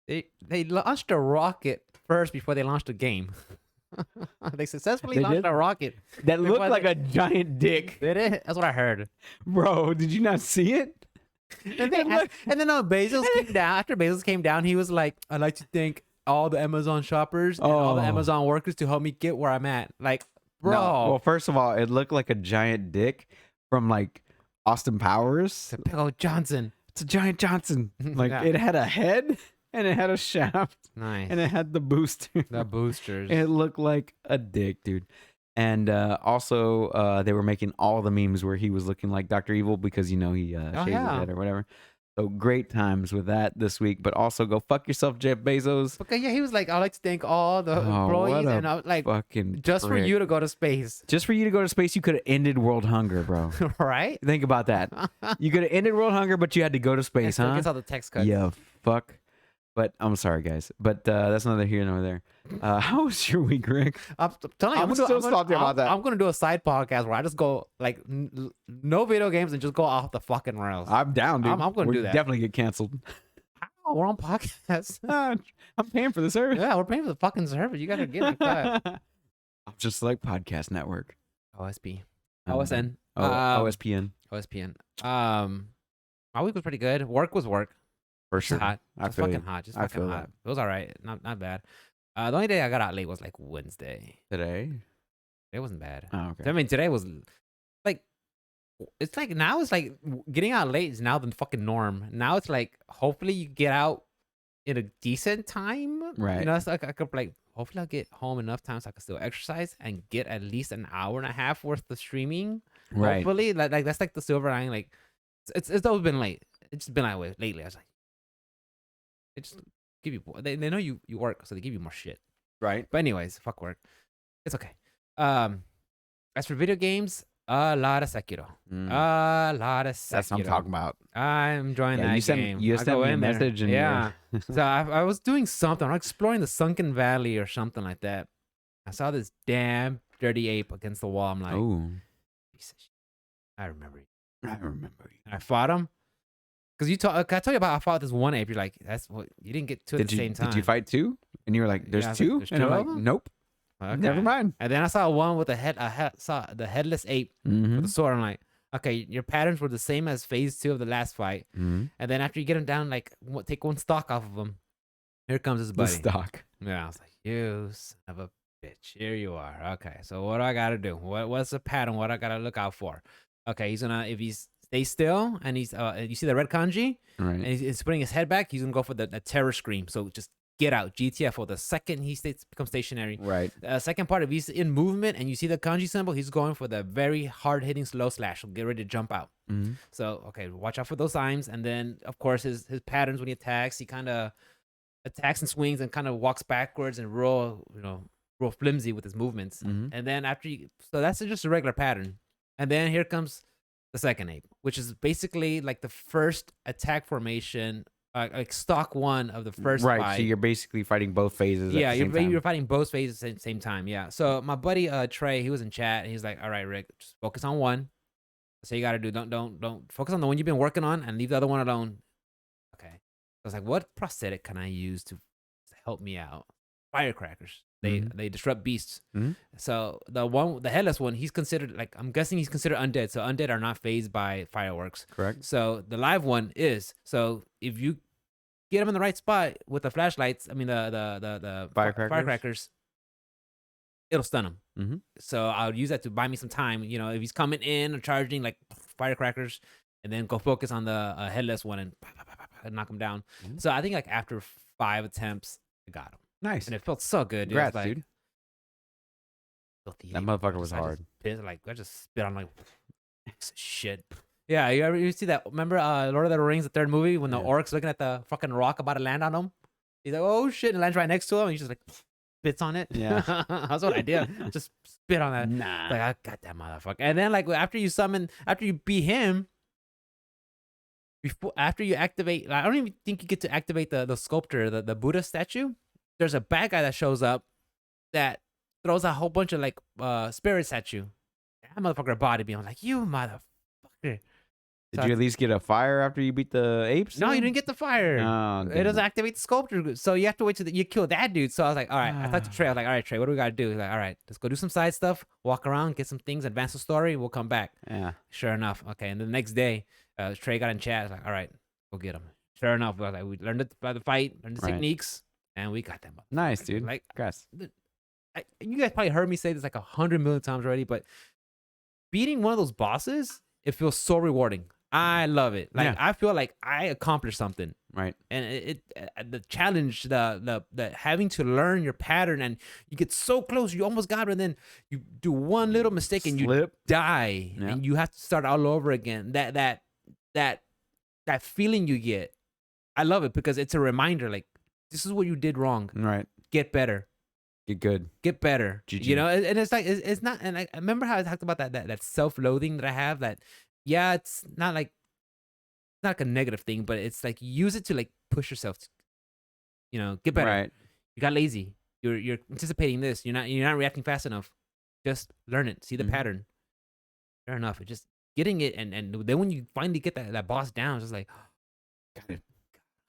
They launched a rocket first before they launched a game. They successfully They launched did? a rocket. That Before looked like they- a giant dick, Did it? That's what I heard. bro. Did you not see it? And then, Bezos came down. After Bezos came down, he was like, "I'd like to thank all the Amazon shoppers and all the Oh. Amazon workers to help me get where I'm at." Like, bro, No. Well, first of all, it looked like a giant dick from like Austin Powers. Pickle Johnson. It's a giant Johnson. Like Yeah. it had a head and it had a shaft Nice. and it had the booster. The boosters. It looked like a dick, dude. And also, they were making all the memes where he was looking like Dr. Evil because he shaves his yeah. head or whatever. So great times with that this week. But also, go fuck yourself, Jeff Bezos. Okay, yeah, he was like, "I'd like to thank all the Oh, employees," what a and I was like, Fucking "Just for prick. you to go to space, Just for you to go to space, you could have ended world hunger, bro. right?" Think about that. You could have ended world hunger, but you had to go to And space, still huh? gets all the text cuts. Yeah, fuck. But I'm sorry, guys. But that's neither here nor there. How was your week, Rick? I'm telling you, I'm still salty about that. I'm gonna do a side podcast where I just go like no video games and just go off the fucking rails. I'm down, dude. I'm gonna do that. Definitely get canceled. Oh, we're on podcast. I'm paying for the service. Yeah, we're paying for the fucking service. You gotta get it. I'm just like podcast network. OSP, Um, OSN, OSPN OSPN. My week was pretty good. Work was work. for Just sure. hot. I Just feel fucking you. hot. Just I fucking feel hot. that. It was all right. Not bad. The only day I got out late was like Wednesday. Today. It wasn't bad. Oh, I okay. mean, today was like, it's like now it's like getting out late is now the fucking norm. Now it's like hopefully you get out in a decent time. Right. You know, it's like I could like hopefully I'll get home enough time so I can still exercise and get at least an hour and a half worth of streaming. Right. Hopefully, like that's like the silver lining. Like it's always been late. It's just been that way lately. I was like, they just give you they know you work, so they give you more shit. Right. But anyways, fuck work. It's okay. As for video games, a lot of Sekiro. A lot of Sekiro. That's what I'm talking about. I'm enjoying Yeah, that you sent game. you I sent go me a in there. message and Yeah. So I was doing something. I'm exploring the Sunken Valley or something like that. I saw this damn dirty ape against the wall. I'm like, oh, piece of shit. I remember you. I remember. And I fought him. Because I told you about I fought this one ape. You're like, that's what you didn't get two at the same time. Did you fight two? And you were like, "There's Yeah, I was two," like, "There's and I'm two like, of 'em?" "Nope, Okay. never mind." And then I saw one with saw the headless ape with the sword. I'm like, okay, your patterns were the same as phase 2 of the last fight. Mm-hmm. And then after you get him down, like take one stock off of him. Here comes his The buddy. stock. Yeah, I was like, you son of a bitch. Here you are. Okay, so what do I gotta do? What's the pattern? What I gotta look out for? Okay, he's gonna if he's stay still and he's you see the red kanji Right. and he's putting his head back. He's gonna go for the terror scream. So just get out, GTFO. The second he becomes stationary. Right. Second part, if he's in movement and you see the kanji symbol, he's going for the very hard hitting slow slash. So get ready to jump out. Mm-hmm. So okay, watch out for those signs. And then of course his patterns when he attacks, he kind of attacks and swings and kind of walks backwards and real flimsy with his movements. Mm-hmm. And then so that's just a regular pattern. And then here comes the second ape, which is basically like the first attack formation, like stock one of the first Right. fight. So you're basically fighting both phases. Yeah, at the same time. you're fighting both phases at the same time. Yeah. So my buddy Trey, he was in chat and he's like, "All right, Rick, just focus on one. That's what you gotta do. Don't focus on the one you've been working on and leave the other one alone." Okay. I was like, "What prosthetic can I use to help me out?" Firecrackers. They disrupt beasts. Mhm. So the headless one, he's considered like I'm guessing he's considered undead. So undead are not phased by fireworks. Correct. So the live one is. So if you get him in the right spot with the flashlights, I mean the firecrackers, it'll stun him. Mm-hmm. So I'll use that to buy me some time. You know, if he's coming in or charging like firecrackers, and then go focus on the headless one and knock him down. Mhm. So I think like after 5 attempts, I got him, Nice. and it felt so good. Congrats, Like, dude. filthy That ape. motherfucker was I just hard. I just spit on like shit. Yeah, you see that? Remember Lord of the Rings, the third movie, when the Yeah. orc's looking at the fucking rock about to land on him? He's like, "Oh shit!" and lands right next to him. And he just like spits on it. Yeah. That's what I did. Just spit on that. Nah. Like I got that motherfucker. And then like after you beat him, after you activate, I don't even think you get to activate the sculptor, the Buddha statue. There's a bad guy that shows up that throws a whole bunch of like spirits at you. That motherfucker bodied me. I'm like, you motherfucker. Did you at least get a fire after you beat the apes? No, you didn't get the fire. Oh, It doesn't activate the sculptor. So you have to wait till you kill that dude. So I was like, all right. I talked to Trey. I was like, all right, Trey, what do we got to do? He's like, all right, let's go do some side stuff, walk around, get some things, advance the story. We'll come back. Yeah. Sure enough. Okay. And the next day, Trey got in chat. I was like, all right, go get him. Sure enough, we learned it by the fight, learned the Right. techniques, and we got them. Nice, dude. Like, Congrats. you guys probably heard me say this like 100 million times already, but beating one of those bosses, it feels so rewarding. I love it. Like Yeah. I feel like I accomplished something. Right. And the challenge, the having to learn your pattern, and you get so close, you almost got it, and then you do one little mistake and you Slip. die, Yeah. and you have to start all over again. That feeling you get, I love it because it's a reminder. Like this is what you did wrong. Right. Get better. Get good. Get better. GG. You know, and it's like it's not. And I remember how I talked about that self-loathing that I have. That yeah, it's not like a negative thing, but it's like use it to like push yourself get better. Right. You got lazy. You're anticipating this. You're not reacting fast enough. Just learn it. See the Mhm. pattern. Fair enough. It just getting it, and then when you finally get that boss down, it's just like,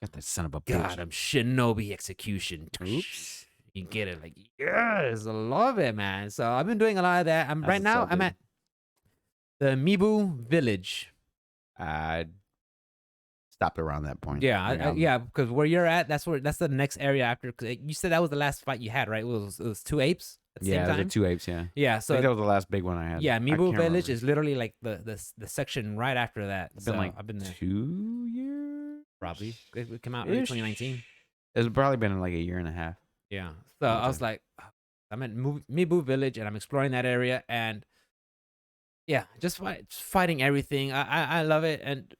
Got that son of a bitch. got him, Shinobi execution. Oops. You get it, like, yes, I love it, man. So I've been doing a lot of that. That's Right now. what's up, I'm dude. at the Mibu Village. I stopped around that point. Yeah, Like, I'm- yeah, because where you're at, that's the next area after. 'Cause you said that was the last fight you had, right? It was two apes at the Yeah, same those are time. 2 apes. Yeah. Yeah, I think so that was the last big one I had. yeah, I Mibu can't Village remember. is literally like the section right after that. It's been So like I've been there 2 years. probably. It came out early Ish. 2019. It's probably been like a year and a half. Yeah. So I was Okay. like, I'm at Mibu Village and I'm exploring that area, and yeah, just fighting everything. I love it, and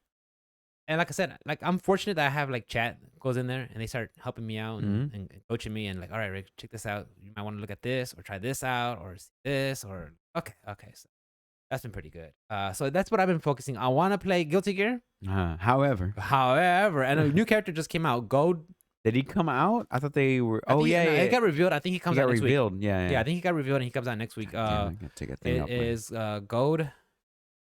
like I said, like I'm fortunate that I have like chat goes in there and they start helping me out and, Mhm. and coaching me and like, all right, Rick, check this out. You might want to look at this or try this out or see this or okay. So that's been pretty good. So that's what I've been focusing. I want to play Guilty Gear. However, However, and a new character just came out. Gold. did he come out? I thought they were. I Oh think yeah, no, yeah. it got revealed. I think he He comes got out next week. revealed. Yeah, Yeah, I think he got revealed and he comes out next week. Damn, I gotta take a thing up. It is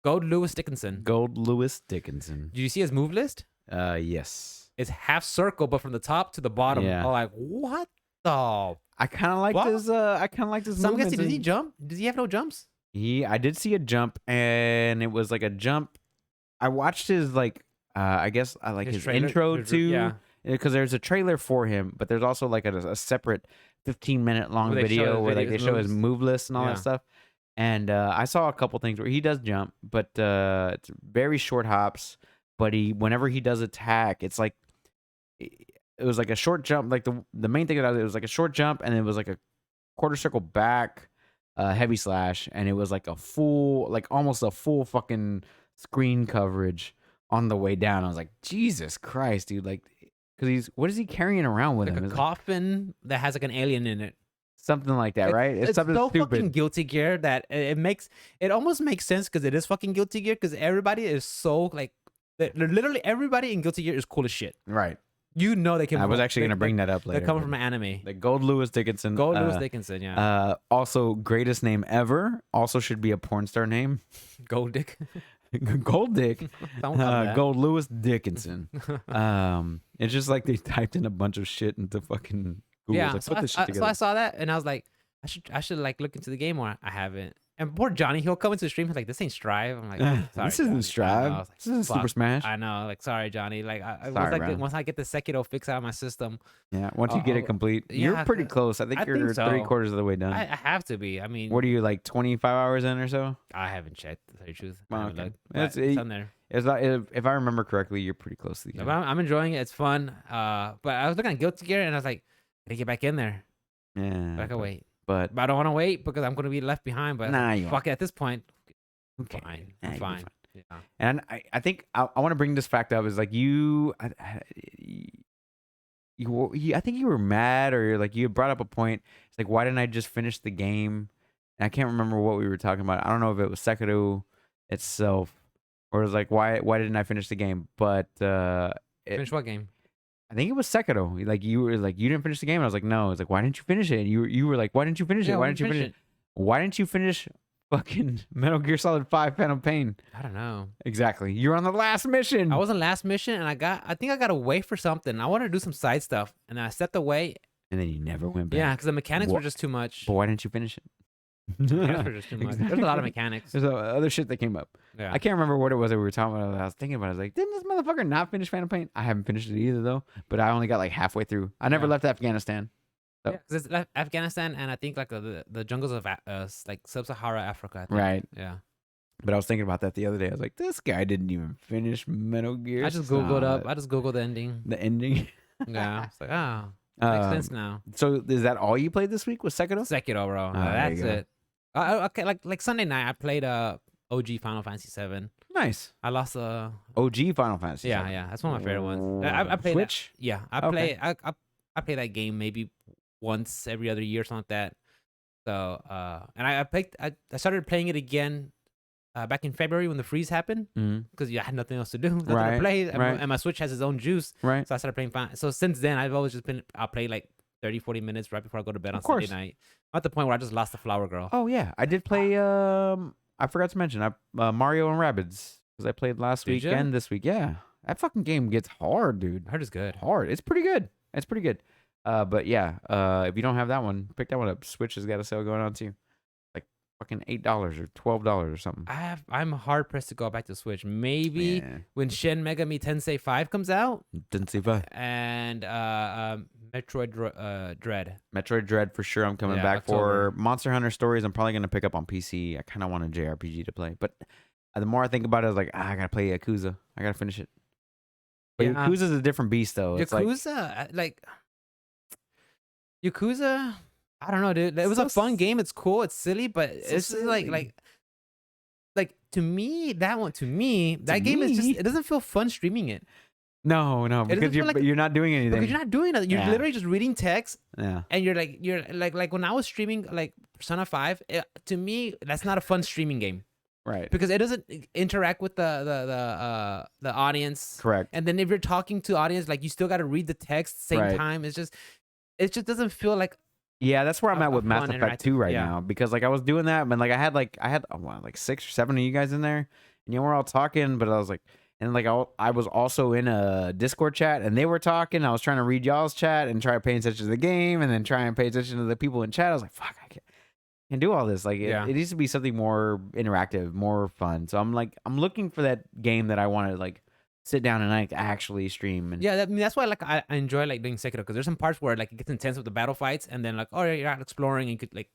Gold Lewis Dickinson. Gold Lewis Dickinson. Do you see his move list? Yes. It's half circle, but from the top to the bottom. Yeah. I'm like, what the? I kind of like What? this. I kind of like this. So I'm guessing, movement did he in- jump? Does he have no jumps? I did see a jump, and it was like a jump. I watched his like. I guess I like his trailer- intro his- to. yeah. Because there's a trailer for him, but there's also like a separate 15-minute long Where they show video his where like they videos, show his moves. move list and all Yeah. that stuff. And I saw a couple things where he does jump, but it's very short hops. But whenever he does attack, it's like it was like a short jump. Like the main thing about it was like a short jump, and it was like a quarter circle back, heavy slash, and it was like a full, like almost a full fucking screen coverage on the way down. I was like, Jesus Christ, dude! Like, because what is he carrying around with Like him? a It's coffin that has like an alien in it. something like that, right? It's something so stupid. fucking Guilty Gear that it almost makes sense because it is fucking Guilty Gear because everybody is so like literally everybody in Guilty Gear is cool as shit. Right. You know they can. I was actually gonna bring that up later. They're coming but from an anime. the Gold Lewis Dickinson. Gold Lewis Dickinson, yeah. Also, greatest name ever. Also, should be a porn star name. Gold Dick. Gold Dick. Someone called that. Gold Lewis Dickinson. It's just like they typed in a bunch of shit into fucking Google. Yeah, Like, so put this shit I together. saw that and I was like, I should like look into the game more. I haven't. And poor Johnny, he'll come into the stream. He's like, "This ain't Strive." I'm like, "Sorry, This Johnny." isn't I Strive. know. I was like, This isn't Super "Fuck." Smash. I know, like, sorry, Johnny. Like, Sorry, bro. once I get the Sekiro fix out of my system, Yeah, once you get it complete, you're yeah, pretty close. I think I you're think so. 3/4 of the way done. I have to be. I mean, What are you like 25 hours in or so? I haven't checked. To tell you the truth, Well, I haven't okay. looked, That's but it's it. on there. It's not, if I remember correctly, you're pretty close to the But end. I'm enjoying it. It's fun. But I was looking at Guilty Gear and I was like, gotta get back in there. Yeah, But I can wait. but But I don't want to wait because I'm gonna be left behind. But Nah, you fuck it. At this point, okay. fine. Nah, I'm you'll be fine. Yeah. And I think I want to bring this fact up is like I think you were mad or like you brought up a point. It's like, why didn't I just finish the game? And I can't remember what we were talking about. I don't know if it was Sekiro itself or it was like, why didn't I finish the game? But Finish what game? I think it was Sekiro. Like you were like, you didn't finish the game. And I was like, no. It's like, why didn't you finish it? And you were like, why didn't you finish it? Why didn't you finish it? Why didn't you finish fucking Metal Gear Solid 5 Phantom Pain? I don't know. Exactly. You're on the last mission. I was on last mission and I think I got away for something. I wanted to do some side stuff and I stepped away. And then you never went back. Yeah, because the mechanics Wha- were just too much. But why didn't you finish it? Mechanics were just too much. There's a lot of mechanics. There's other shit that came up. Yeah. I can't remember what it was that we were talking about. I was thinking about it. I was like, didn't this motherfucker not finish Phantom Pain? I haven't finished it either, though. But I only got like halfway through. I never Yeah. left Afghanistan. Yeah, 'cause it's Afghanistan and I think like the jungles of like sub-Sahara Africa. I think. Right. Yeah. But I was thinking about that the other day. I was like, this guy didn't even finish Metal Gear. I just googled up. Solid. I just googled the ending. The ending. Yeah. It's like, makes Um, sense now. So is that all you played this week? Was Sekiro? Sekiro, bro. there That's you go. it. Okay, like Sunday night, I played OG Final Fantasy 7. Nice. I lost OG Final Fantasy. yeah, VII. yeah. That's one of my favorite ones. I played that. Switch. Yeah, I Okay. play. I play that game maybe once every other year, something like that. So, and I started playing it again back in February when the freeze happened Mhm. because I had nothing else to do, nothing to Right, play, and, right. and my Switch has its own juice. Right. So I started playing fine. So since then, I've always just been, I'll play like 30, 40 minutes right before I go to bed on Of course. Sunday night. I'm at the point where I just lost the flower girl. Oh yeah, I did play. I forgot to mention Mario and Rabbids because I played last Did week ya? and this week. Yeah, that fucking game gets hard, dude. I heard it's good. Hard. It's pretty good. It's pretty good. But yeah, if you don't have that one, pick that one up. Switch has got a sale going on too. Like fucking $8 or $12 or something. I'm hard pressed to go back to Switch. Maybe Yeah. when Shin Megami Tensei 5 comes out Didn't see if and Metroid Dread. Metroid Dread for sure. I'm coming Yeah, back October. for Monster Hunter Stories. I'm probably gonna pick up on PC. I kind of want a JRPG to play, but the more I think about it, I was like, I gotta play Yakuza. I gotta finish it. But Yeah. Yakuza's a different beast, though. It's Yakuza, Yakuza, I don't know, dude. It was a So fun s- game. It's cool. It's silly, but So it's just like silly. to me, that game is just, me? it doesn't feel fun streaming it no, doesn't because feel like- you're not doing anything. because you're not doing that. You're Yeah. literally just reading text, Yeah, and you're like when I was streaming like Persona 5, to me that's not a fun streaming game right. because it doesn't interact with the audience. Correct. And then if you're talking to audience, like you still got to read the text same Right. time. It just doesn't feel like Yeah, that's where I'm a at with Mass fun Effect interactive- 2 right yeah. now because like I was doing that, but like I had like 6 or 7 of you guys in there, and you know, we're all talking, but I was like, and like I was also in a Discord chat, and they were talking. I was trying to read y'all's chat and try paying attention to the game, and then try and pay attention to the people in chat. I was like, fuck, I can't do all this. Like Yeah. it needs to be something more interactive, more fun. So I'm looking for that game that I want to like sit down and like actually stream. And yeah. That's why like I enjoy like doing Sekiro because there's some parts where like it gets intense with the battle fights, and then like you're out exploring and you could like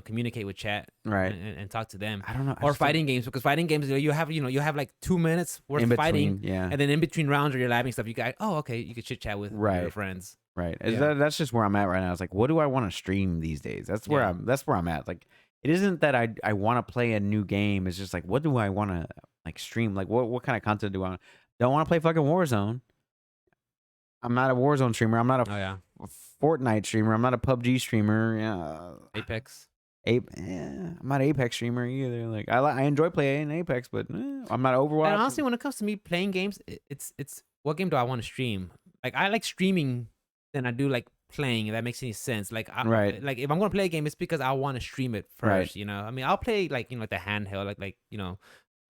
communicate with chat right. and talk to them. I don't know. I Or just don't- fighting games because fighting games you have like 2 minutes worth in of between. fighting, Yeah. and then in between rounds or you're labbing stuff, you got okay, you could chit chat with your Right. friends. Right. Yeah. That's just where I'm at right now. It's like, what do I want to stream these days? That's where Yeah. that's where I'm at. Like, it isn't that I want to play a new game. It's just like, what do I want to like stream? Like, what kind of content do I want? Don't want to play fucking Warzone. I'm not a Warzone streamer. I'm not a Oh yeah, Fortnite streamer. I'm not a PUBG streamer. Yeah. Apex. I'm not an Apex streamer either. Like, I enjoy playing Apex, but I'm not Overwatch. And honestly, when it comes to me playing games, it's what game do I want to stream? Like I like streaming than I do like playing. If that makes any sense. Like Right. like if I'm gonna play a game, it's because I want to stream it first. Right. You know, I mean, I'll play like like the handheld, like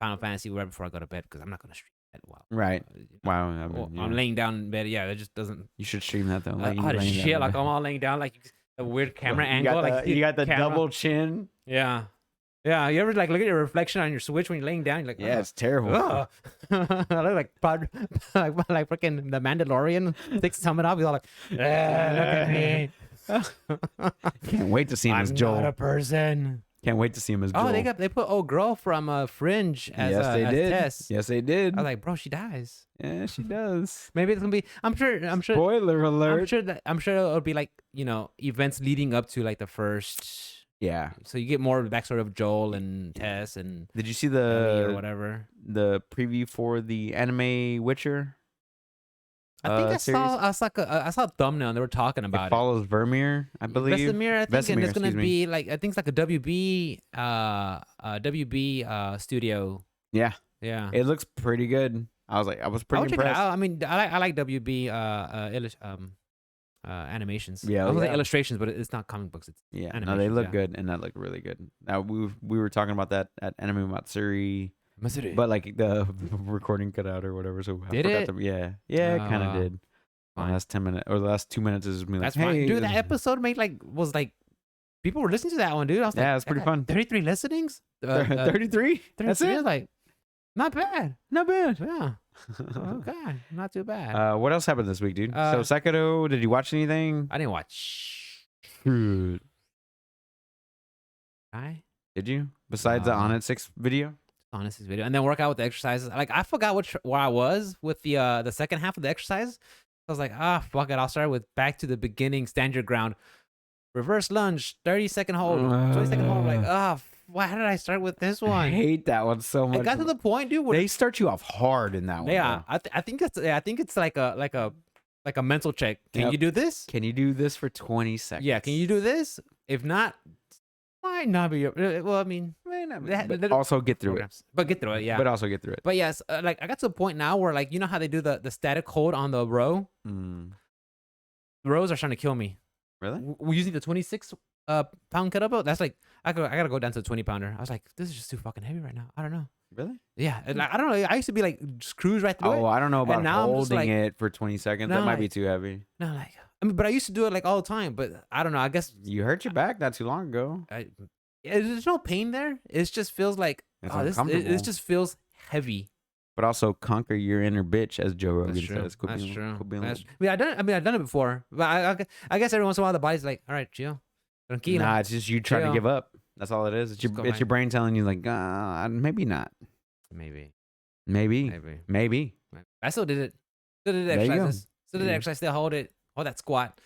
Final Fantasy right before I go to bed because I'm not gonna stream it while Right. Wow. I Or mean, I'm yeah. laying down in bed. Yeah, it just doesn't. You should stream that though. Oh Like, you the laying down shit! in Like bed. I'm all laying down, like a weird camera You angle. got Like the, you got the camera- double chin. Yeah, yeah. You ever like look at your reflection on your Switch when you're laying down? You're like, Yeah, "Ugh." it's terrible. Ugh. I look like like freaking the Mandalorian takes his helmet off. He's all like, look at me. Can't wait to see him I'm as not Joel. a person. Can't wait to see him as Joel. Oh, they put old girl from Fringe as yes, they as did. Tess. Yes, they did. I was like, bro, she dies. Yeah, she does. Maybe it's gonna be. I'm sure. Spoiler alert. I'm sure it'll be like events leading up to like the first. Yeah. So you get more of the backstory of Joel and Tess and Did you see Ellie or the whatever. preview for the anime Witcher? I think series? I saw a thumbnail and they were talking It about it. follows Vermeer, I believe. Vesemir, I think, and Vesemir, it's gonna excuse me. be like I think it's like a WB studio. Yeah, Yeah, it looks pretty good. I was I pretty would check it impressed. out. I mean, I like WB animations. Yeah, I was like yeah. illustrations, but it's not comic books. It's Yeah, no, they animations, look yeah. good, and that looked really good. Now we were talking about that at Anime Matsuri, Matsuri. but like the recording cut out or whatever. So I Did forgot it? to, yeah, it kind of Oh, did. The fine. last 10 minutes or the last 2 minutes is me like, That's hey, fine, dude. That episode was like people were listening to that one, dude. I was like, Yeah, it's that pretty got fun. 33 listenings. 33. That's 33 it. is like not bad. Not bad. Yeah. Okay, not too bad. What else happened this week, dude? So Sekiro, did you watch anything? I didn't watch. Did I you? Besides the Uh, On It 6 video? honest this video and then work out with the exercises. Like I forgot where I was with the second half of the exercise. I was like, fuck it. I'll start with back to the beginning, stand your ground, reverse lunge, 30-second hold, 20-second hold. Like, why did I start with this I one? hate that one so much. It got to the point, dude. Where They start you off hard in that one. yeah, bro. I think it's like a mental check. Can Yep. you do this? Can you do this for 20 seconds? Yeah, can you do this? If not, Might not be. Well, I mean, May not be, They had- but they- also get through programs, but get through it. Yeah. it. But also get through it. But yes, like I got to a point now where like you know how they do the static hold on the row. Mm. The rows are trying to kill me. Really? We're using the 26 pound kettlebell. That's like I gotta go down to a 20 pounder. I was like, this is just too fucking heavy right now. I don't know. Really? Yeah, and, like, I don't know. I used to be like just cruise right through Oh, it. I don't know about now I'm just holding like- it for 20 seconds. now That might be like- too heavy. No, like I mean, but I used to do it like all the time. But I don't know. I guess You hurt your back not too long ago. there's no pain there. It just feels like It's this uncomfortable. just feels heavy. But also conquer your inner bitch, as Joe Rogan That's true. says. Quit That's being- true. quit being That's, little- I mean, I've done it before, but I guess every once in a while the body's like, all right, chill, tranquilo. Nah, it's just you trying to Chill. give up. That's all it is. It's Just go your back. brain telling you like, maybe not. Maybe. Maybe. Maybe. I still did it. Still did the There you go. exercises. Still did the Yeah. exercise. Still hold that squat.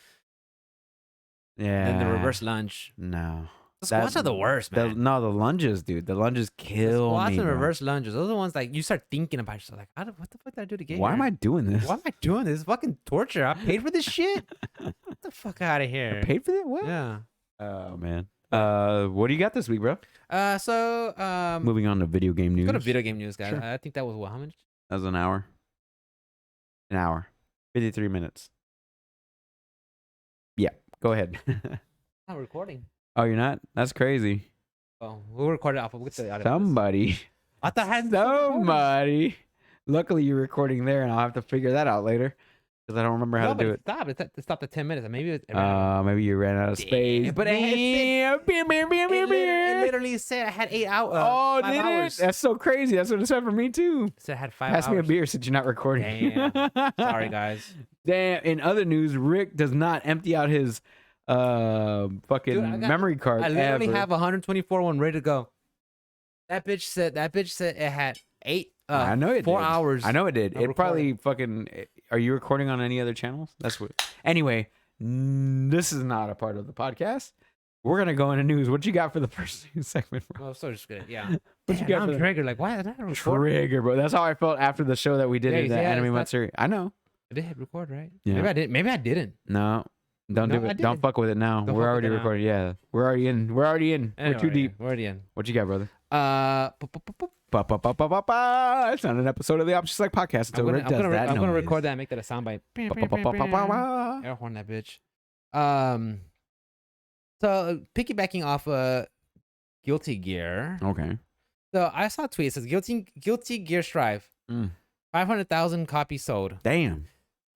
Yeah. Then the reverse lunge. No. The squats are the worst, The, man. no, the lunges, dude. The lunges The kill squats me. and bro. reverse lunges. Those are the ones like you start thinking about yourself. Like, what the fuck did I do to get Why am here? I doing this? Why am I doing this? Fucking torture. I paid for this shit. Get the fuck out of here. I paid for that? What? Yeah. Oh man. What do you got this week, bro? So Moving on to video game news. go to video game news, guys. Sure. I think that was how much? That was an hour. An hour. 53 minutes. Yeah. Go ahead. Not recording. Oh, you're not? That's crazy. Oh, we'll record it off. We'll get the audio. Somebody. I thought I had Somebody. Luckily, you're recording there, and I'll have to figure that out later because I don't remember how No, to but do it it. stopped. It stopped at 10 minutes. Maybe it ran out. Maybe you ran out of space. But it had it it literally said I had 8 hours. Oh, 5 did hours. it? That's so crazy. That's what it said for me too. It said I had 5 Pass me a hours. beer since you're not recording. Damn. Sorry, guys. Damn. In other news, Rick does not empty out his fucking Dude, I got- memory card. I literally ever. have 124 one ready to go. That bitch said it had 8 I know it 4 did. hours. I know it did. of It probably fucking. Are you recording on any other channels? That's what. Anyway, this is not a part of the podcast. We're gonna go into news. What you got for the first segment, bro? Oh, so just good. Yeah. What you Damn, got I'm for the triggered. Like, why is that recording? trigger, bro? That's how I felt after the show that we did Yeah, in the yeah, Anime it's not- Matsuri. I know. Did it hit record, right? Yeah. Maybe I did. Maybe I didn't. No, don't No, do I it. Don't did. fuck with it now. Don't We're fuck with already it now. recording. Yeah, we're already in. We're Anyway, too deep. We're already in. What you got, brother? Pu- pu- pu- pu- Ba-ba-ba-ba-ba-ba. It's not an episode of the Option Select podcast until Rick does that. I'm gonna noise. record that and make that a soundbite. Ba-ba-ba-ba-ba-ba. Air horn that bitch. So piggybacking off Guilty Gear. Okay. So I saw a tweet. It says Guilty Gear Strive. Mm. 500,000 copies sold. Damn.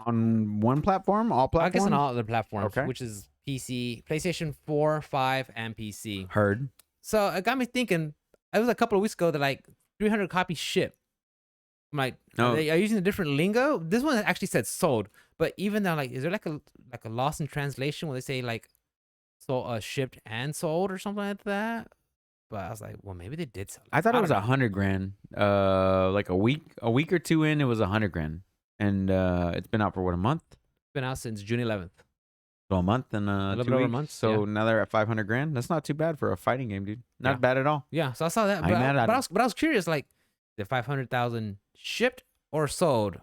On one platform, all I platforms. guess on all other platforms, Okay. which is PC, PlayStation 4, 5, and PC. Heard. So it got me thinking. It was a couple of weeks ago that like 300 copies shipped. I'm like, No. are they using a different lingo? This one actually said sold, but even though like, is there like a loss in translation when they say like, shipped and sold or something like that? But I was like, well, maybe they did sell. I thought it was don't know. $100,000. Like a week or two in, it was $100,000, and it's been out for what, a month? It's been out since June 11th. So a month and little 2 bit over a weeks. month, So yeah. now they're at $500,000. That's not too bad for a fighting game, dude. Not Yeah. bad at all. Yeah, so I saw that, I ain't but mad at I was curious, like, did 500,000 shipped or sold?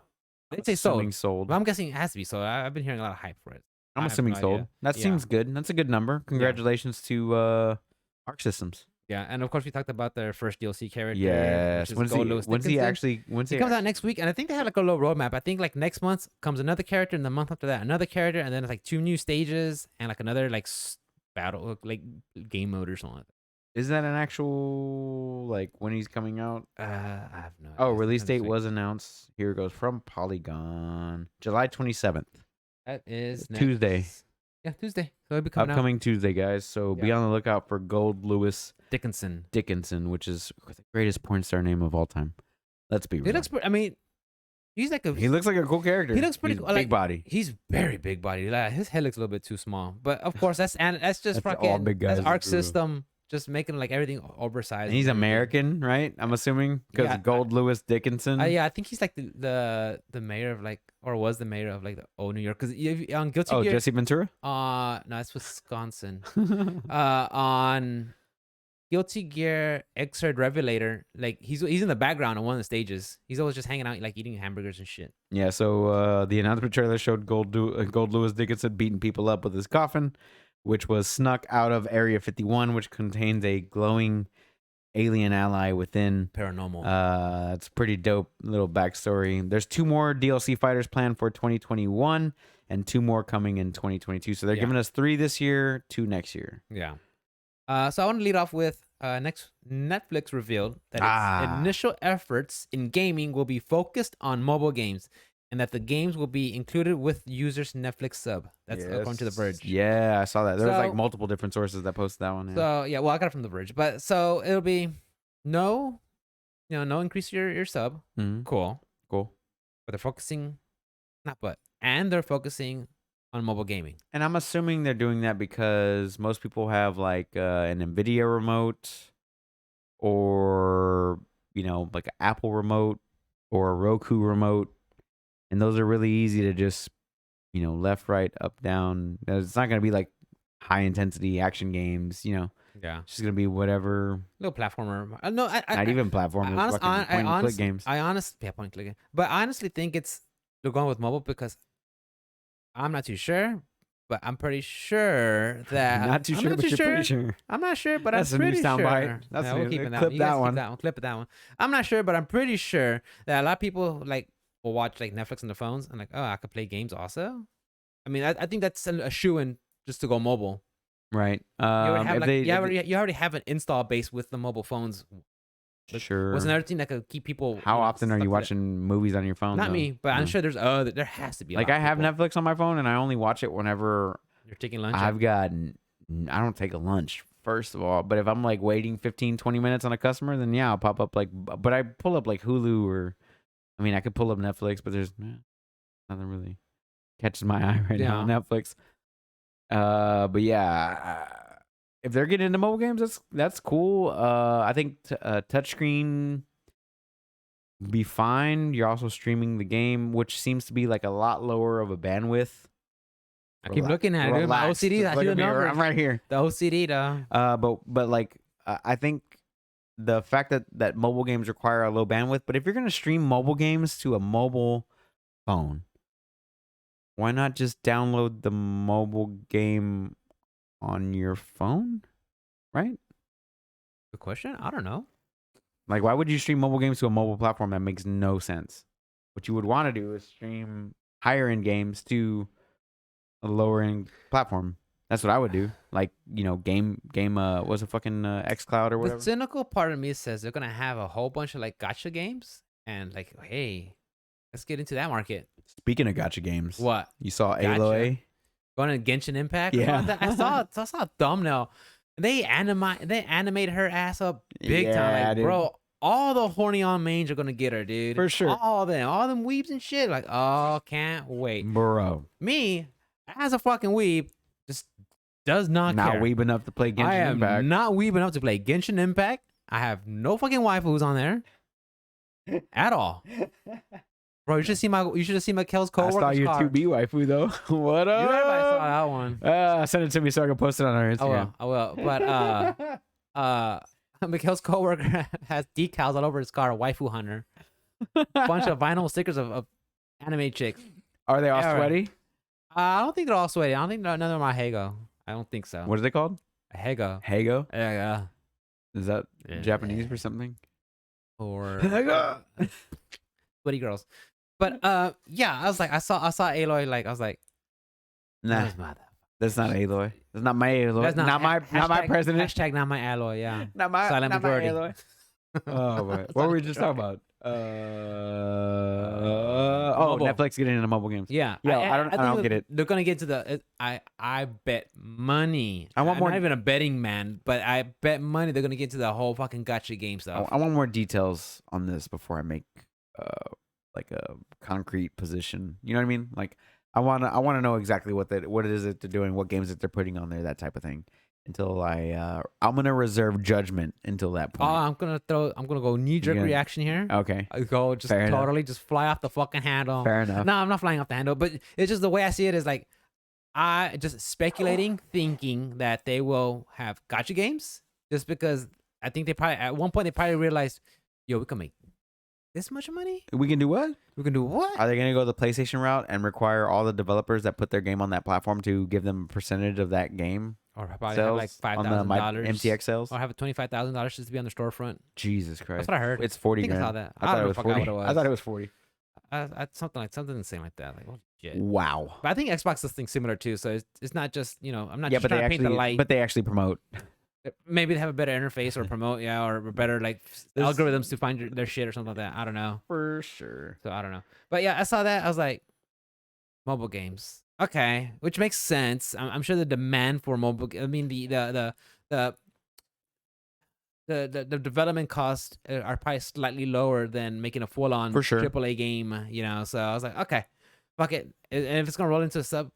They say Assuming sold. sold. But I'm guessing it has to be sold. I've been hearing a lot of hype for it. I I'm have assuming no sold. idea. That Yeah. seems good. That's a good number. Congratulations to Arc Systems. Yeah, and of course we talked about their first DLC character. Yes. When's When's he actually? When's He he? comes out next week, and I think they had like a little roadmap. I think like next month comes another character, and the month after that another character, and then it's like 2 new stages and like another like battle like game mode or something like Is that an actual like when he's coming out? that. I have no. Oh, idea. release Sometime date this week. was announced. Here it goes from Polygon, July 27th, That is It's Tuesday. Yeah, Tuesday. So it'll be coming out. upcoming Tuesday, guys. So be Yeah. on the lookout for Gold Lewis Dickinson. Dickinson, which is the greatest porn star name of all time. Let's be He real. looks. I mean, he's like a. He looks like a cool character. He looks pretty He's cool, big like- body. He's very big body. Like, his head looks a little bit too small, but of course that's just That's all fucking big that's guys Arc do. System just making like everything oversized. And he's and everything. American, right? I'm assuming because Yeah, Gold Lewis Dickinson. Yeah, I think he's like the mayor of like, or was the mayor of like the old New York. Because on Guilty Oh, Gear, Jesse Ventura. no, it's Wisconsin. On Guilty Gear Xrd Revelator, like he's in the background on one of the stages. He's always just hanging out, like eating hamburgers and shit. Yeah, so the announcement trailer showed Gold Lewis Dickinson beating people up with his coffin. which was snuck out of Area 51, which contains a glowing alien ally within. Paranormal. It's a pretty dope little backstory. There's 2 more DLC fighters planned for 2021 and 2 more coming in 2022. So they're Yeah. giving us 3 this year, 2 next year. Yeah. So I want to lead off with next Netflix revealed that its initial efforts in gaming will be focused on mobile games, and that the games will be included with users' Netflix sub. That's according to The Verge. Yeah, I saw that. There was like So- multiple different sources that posted that one. Yeah. So yeah, well, I got it from The Verge, but so it'll be no increase your sub. Mhm. Cool, Cool. but they're focusing, and they're focusing on mobile gaming. And I'm assuming they're doing that because most people have like an NVIDIA remote or, like an Apple remote or a Roku remote. And those are really easy to just, left, right, up, down. It's not going to be like high intensity action games, Yeah, It's just going to be whatever, little platformer. No, not even platform. honest- Fucking point and click games. I honestly, point and click. But I honestly think they're going with mobile because I'm not too sure, but I'm pretty sure that Not too I'm sure, not but too you're pretty sure. I'm not sure, but That's a I'm new pretty sure. soundbite. That's Yeah, new. we'll keep it that Clip one. You that guys one. Keep that one. Clip it that one. I'm not sure, but I'm pretty sure that a lot of people like will watch like Netflix on their phones and like, oh, I could play games also. I mean, I think that's a shoe-in just to go mobile. Right. You already have if like they- you already have an install base with the mobile phones. Sure. What's another thing that could keep people? How often are stuck you to it? watching movies on your phone? Not though? me, but I'm No. sure there's there has to be. A Like lot I of have people. Netflix on my phone, and I only watch it whenever You're taking lunch. I've got. I don't take a lunch first of all, but if I'm like waiting 15, 20 minutes on a customer, then yeah, I'll pop up like. But I pull up like Hulu or, I mean, I could pull up Netflix, but there's nothing really catches my eye right now on Netflix. But yeah, if they're getting into mobile games, that's cool. I think touchscreen be fine. You're also streaming the game, which seems to be like a lot lower of a bandwidth. I keep looking at it. Dude. My Relax. OCD. Just I look see the at me. numbers. I'm right here. The OCD, though. But like I think the fact that mobile games require a low bandwidth, but if you're gonna stream mobile games to a mobile phone, why not just download the mobile game on your phone? Right? Good question. I don't know. Like, why would you stream mobile games to a mobile platform? That makes no sense. What you would want to do is stream higher end games to a lower end platform. That's what I would do. Like, game. What's a fucking xCloud or whatever? The cynical part of me says they're gonna have a whole bunch of like gotcha games and like, hey, let's get into that market. Speaking of gotcha games, What? you saw Gotcha. Aloy? Going to Genshin Impact? Yeah. I saw a thumbnail. They animate her ass up big Yeah, time. Like, dude. bro, all the horny on mains are gonna get her, dude. For sure. All them weebs and shit. Like, oh, can't wait. Bro, Me, as a fucking weeb, just does not not care. weebing up to play Genshin I am Impact. not weebing up to play Genshin Impact. I have no fucking waifus on there at all. Bro, you should see Kel's I coworker's saw your car. 2B waifu though. What up? Everybody saw that one. Send it to me so I can post it on our Instagram. I will. But Mikhail's coworker has decals all over his car, waifu hunter. Bunch of vinyl stickers of anime chicks. Are they all Yeah, right. sweaty? I don't think they're all sweaty. I don't think none of them are Hago. I don't think so. What are they called? Hago. Hago? Yeah. Is that Yeah. Japanese for something? Or Hago. sweaty girls. But yeah, I was like, I saw Aloy, like I was like, Nah, "This mother-" that's not Aloy. That's not my Aloy. That's not my hashtag- president. Hashtag not my alloy. Yeah. Not my Silent not my majority. Aloy. Oh, boy. What were we just talking about? Mobile. Netflix getting into mobile games. Yeah. Yeah, I don't think get it. They're gonna get to the. I bet money. I want I'm more- not even a betting man, but I bet money they're gonna get to the whole fucking gotcha game stuff. I want more details on this before I make like a concrete position. You know what I mean? Like I want to know exactly what it is that they're doing, what games that they're putting on there, that type of thing. Until I'm gonna reserve judgment until that Oh, point. I'm gonna go knee jerk You're gonna- reaction here. Okay, I go just Fair enough. totally just fly off the fucking handle. fair enough. No, I'm not flying off the handle, but it's just the way I see it is like I just speculating, thinking that they will have gotcha games, just because I think they probably at one point they probably realized, yo, we can make this much money? We can do what? We can do what? Are they going to go the PlayStation route and require all the developers that put their game on that platform to give them a percentage of that game Or probably have sales like on the $5,000. MTX sales? Or have $25,000 just to be on the storefront. Jesus Christ. That's what I heard. It's 40 I think I grand. saw that. I thought it was 40. What it was. I thought it was 40. Something insane like that. Like, oh shit. Wow. But I think Xbox does things similar too. So it's not just I'm not Yeah, just but they trying to paint the actually light. but they actually promote. Maybe they have a better interface or promote, or better like There's- algorithms to find their shit or something like that. I don't know. For sure. So I don't know. But yeah, I saw that. I was like, mobile games, okay, which makes sense. I'm sure the demand for mobile. I mean, the development costs are probably slightly lower than making a full on For sure. AAA game. So I was like, okay, fuck it. And if it's gonna roll into a sub,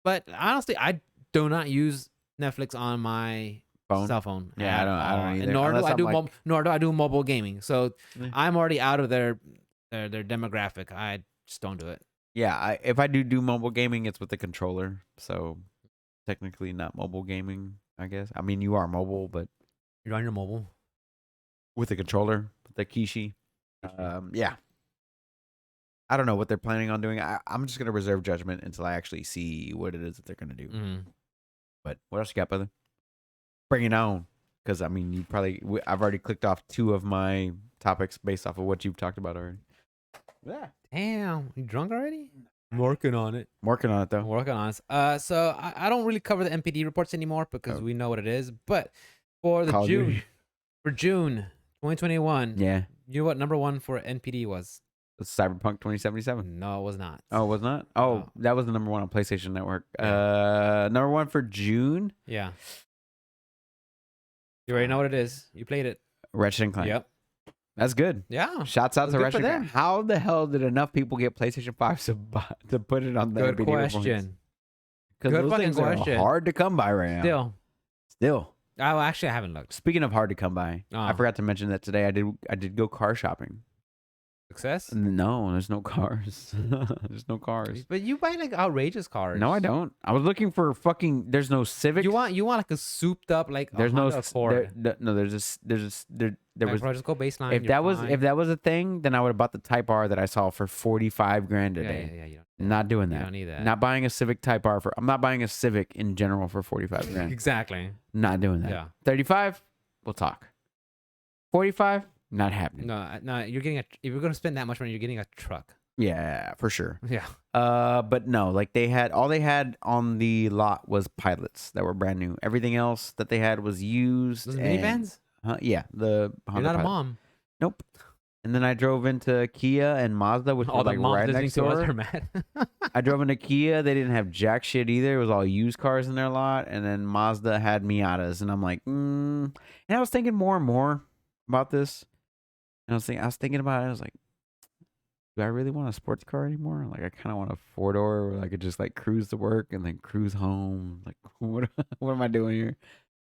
but honestly, I do not use Netflix on my Phone? cell phone. Yeah, I don't at either. all. Nor do Unless I I'm do like- nor do I do mobile gaming. So Yeah. I'm already out of their demographic. I just don't do it. Yeah, if I do mobile gaming, it's with the controller. So technically not mobile gaming, I guess. I mean, you are mobile, but You're on your mobile. with the controller, with the Kishi. Yeah. I don't know what they're planning on doing. I'm just going to reserve judgment until I actually see what it is that they're going to do. Mm-hmm. But what else you got, brother? Bring it on. Because, I mean, I've already clicked off 2 of my topics based off of what you've talked about already. Yeah. Damn, you drunk already? I'm working on it. I'm working on it, I'm though. working on it. So I don't really cover the MPD reports anymore because we know what it is. But for the Call of Duty. June 2021, Yeah. you know what number 1 for NPD was? It's Cyberpunk 2077. No, it was not. Oh, it was not? Oh, No. that was the number 1 on PlayStation Network. Yeah. Number 1 for June, Yeah. You already know what it is. You played it. Ratchet and Clank. Yep. That's good. Yeah. Shouts out That's to good for Ratchet and Clank. them. How the hell did enough people get PlayStation 5 to put it on the Good NPD reports? question. Because Good those fucking things are question. hard to come by right now. Still. Oh, actually, I haven't looked. Speaking of hard to come by, I Oh. forgot to mention that today I did go car shopping. Success? No, there's no cars. There's no cars. But you buy like outrageous cars. No, I don't. I was looking for fucking. There's no Civic. You want like a souped up like There's a no. Honda Accord. No. There's a. There Like, was. bro, just go baseline. If you're that was fine. a thing, then I would have bought the Type R that I saw for 45 grand a yeah, day. yeah, you Not doing don't that. don't need that. Not buying a Civic Type R for. I'm not buying a Civic in general for 45 grand. exactly. Not doing that. Yeah. 35, we'll talk. 45, not happening. No. You're getting if you're gonna spend that much money, you're getting a truck. Yeah, for sure. Yeah. But no, like they had on the lot was pilots that were brand new. Everything else that they had was used. Those and- minivans. Yeah, the You're Honda not a Pilot. mom. Nope. And then I drove into Kia and Mazda, which All was the like moms right listening next to us door. are mad. I drove into Kia. They didn't have jack shit either. It was all used cars in their lot. And then Mazda had Miatas. And I'm like, And I was thinking more and more about this. And I was thinking about it. I was like, do I really want a sports car anymore? Like, I kind of want a 4-door where I could just like cruise to work and then cruise home. Like, what am I doing here?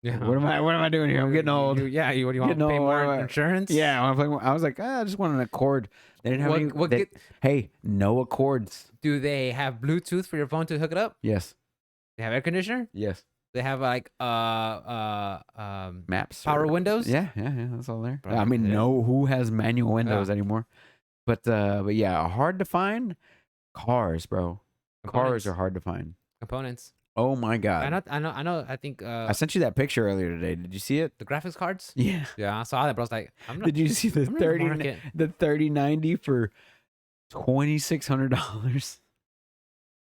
yeah. What am I doing here? I'm getting old. What do you want to Getting pay old, more what am I- insurance? Yeah, I was like, I just want an Accord. They didn't have any. Hey, no Accords. Do they have Bluetooth for your phone to hook it up? Yes. They have air conditioner. Yes. They have like Maps. power or- windows. Yeah. That's all there. Bro, I mean, yeah. no, who has manual windows Yeah. anymore? But yeah, hard to find. Cars, bro. Components. Cars are hard to find. Components. Oh my god. I know. I think I sent you that picture earlier today. Did you see it? the graphics cards. Yeah. Yeah, I saw that, but I was like, I'm not. Did you see the I'm not in the 30 market. the 3090 for $2,600?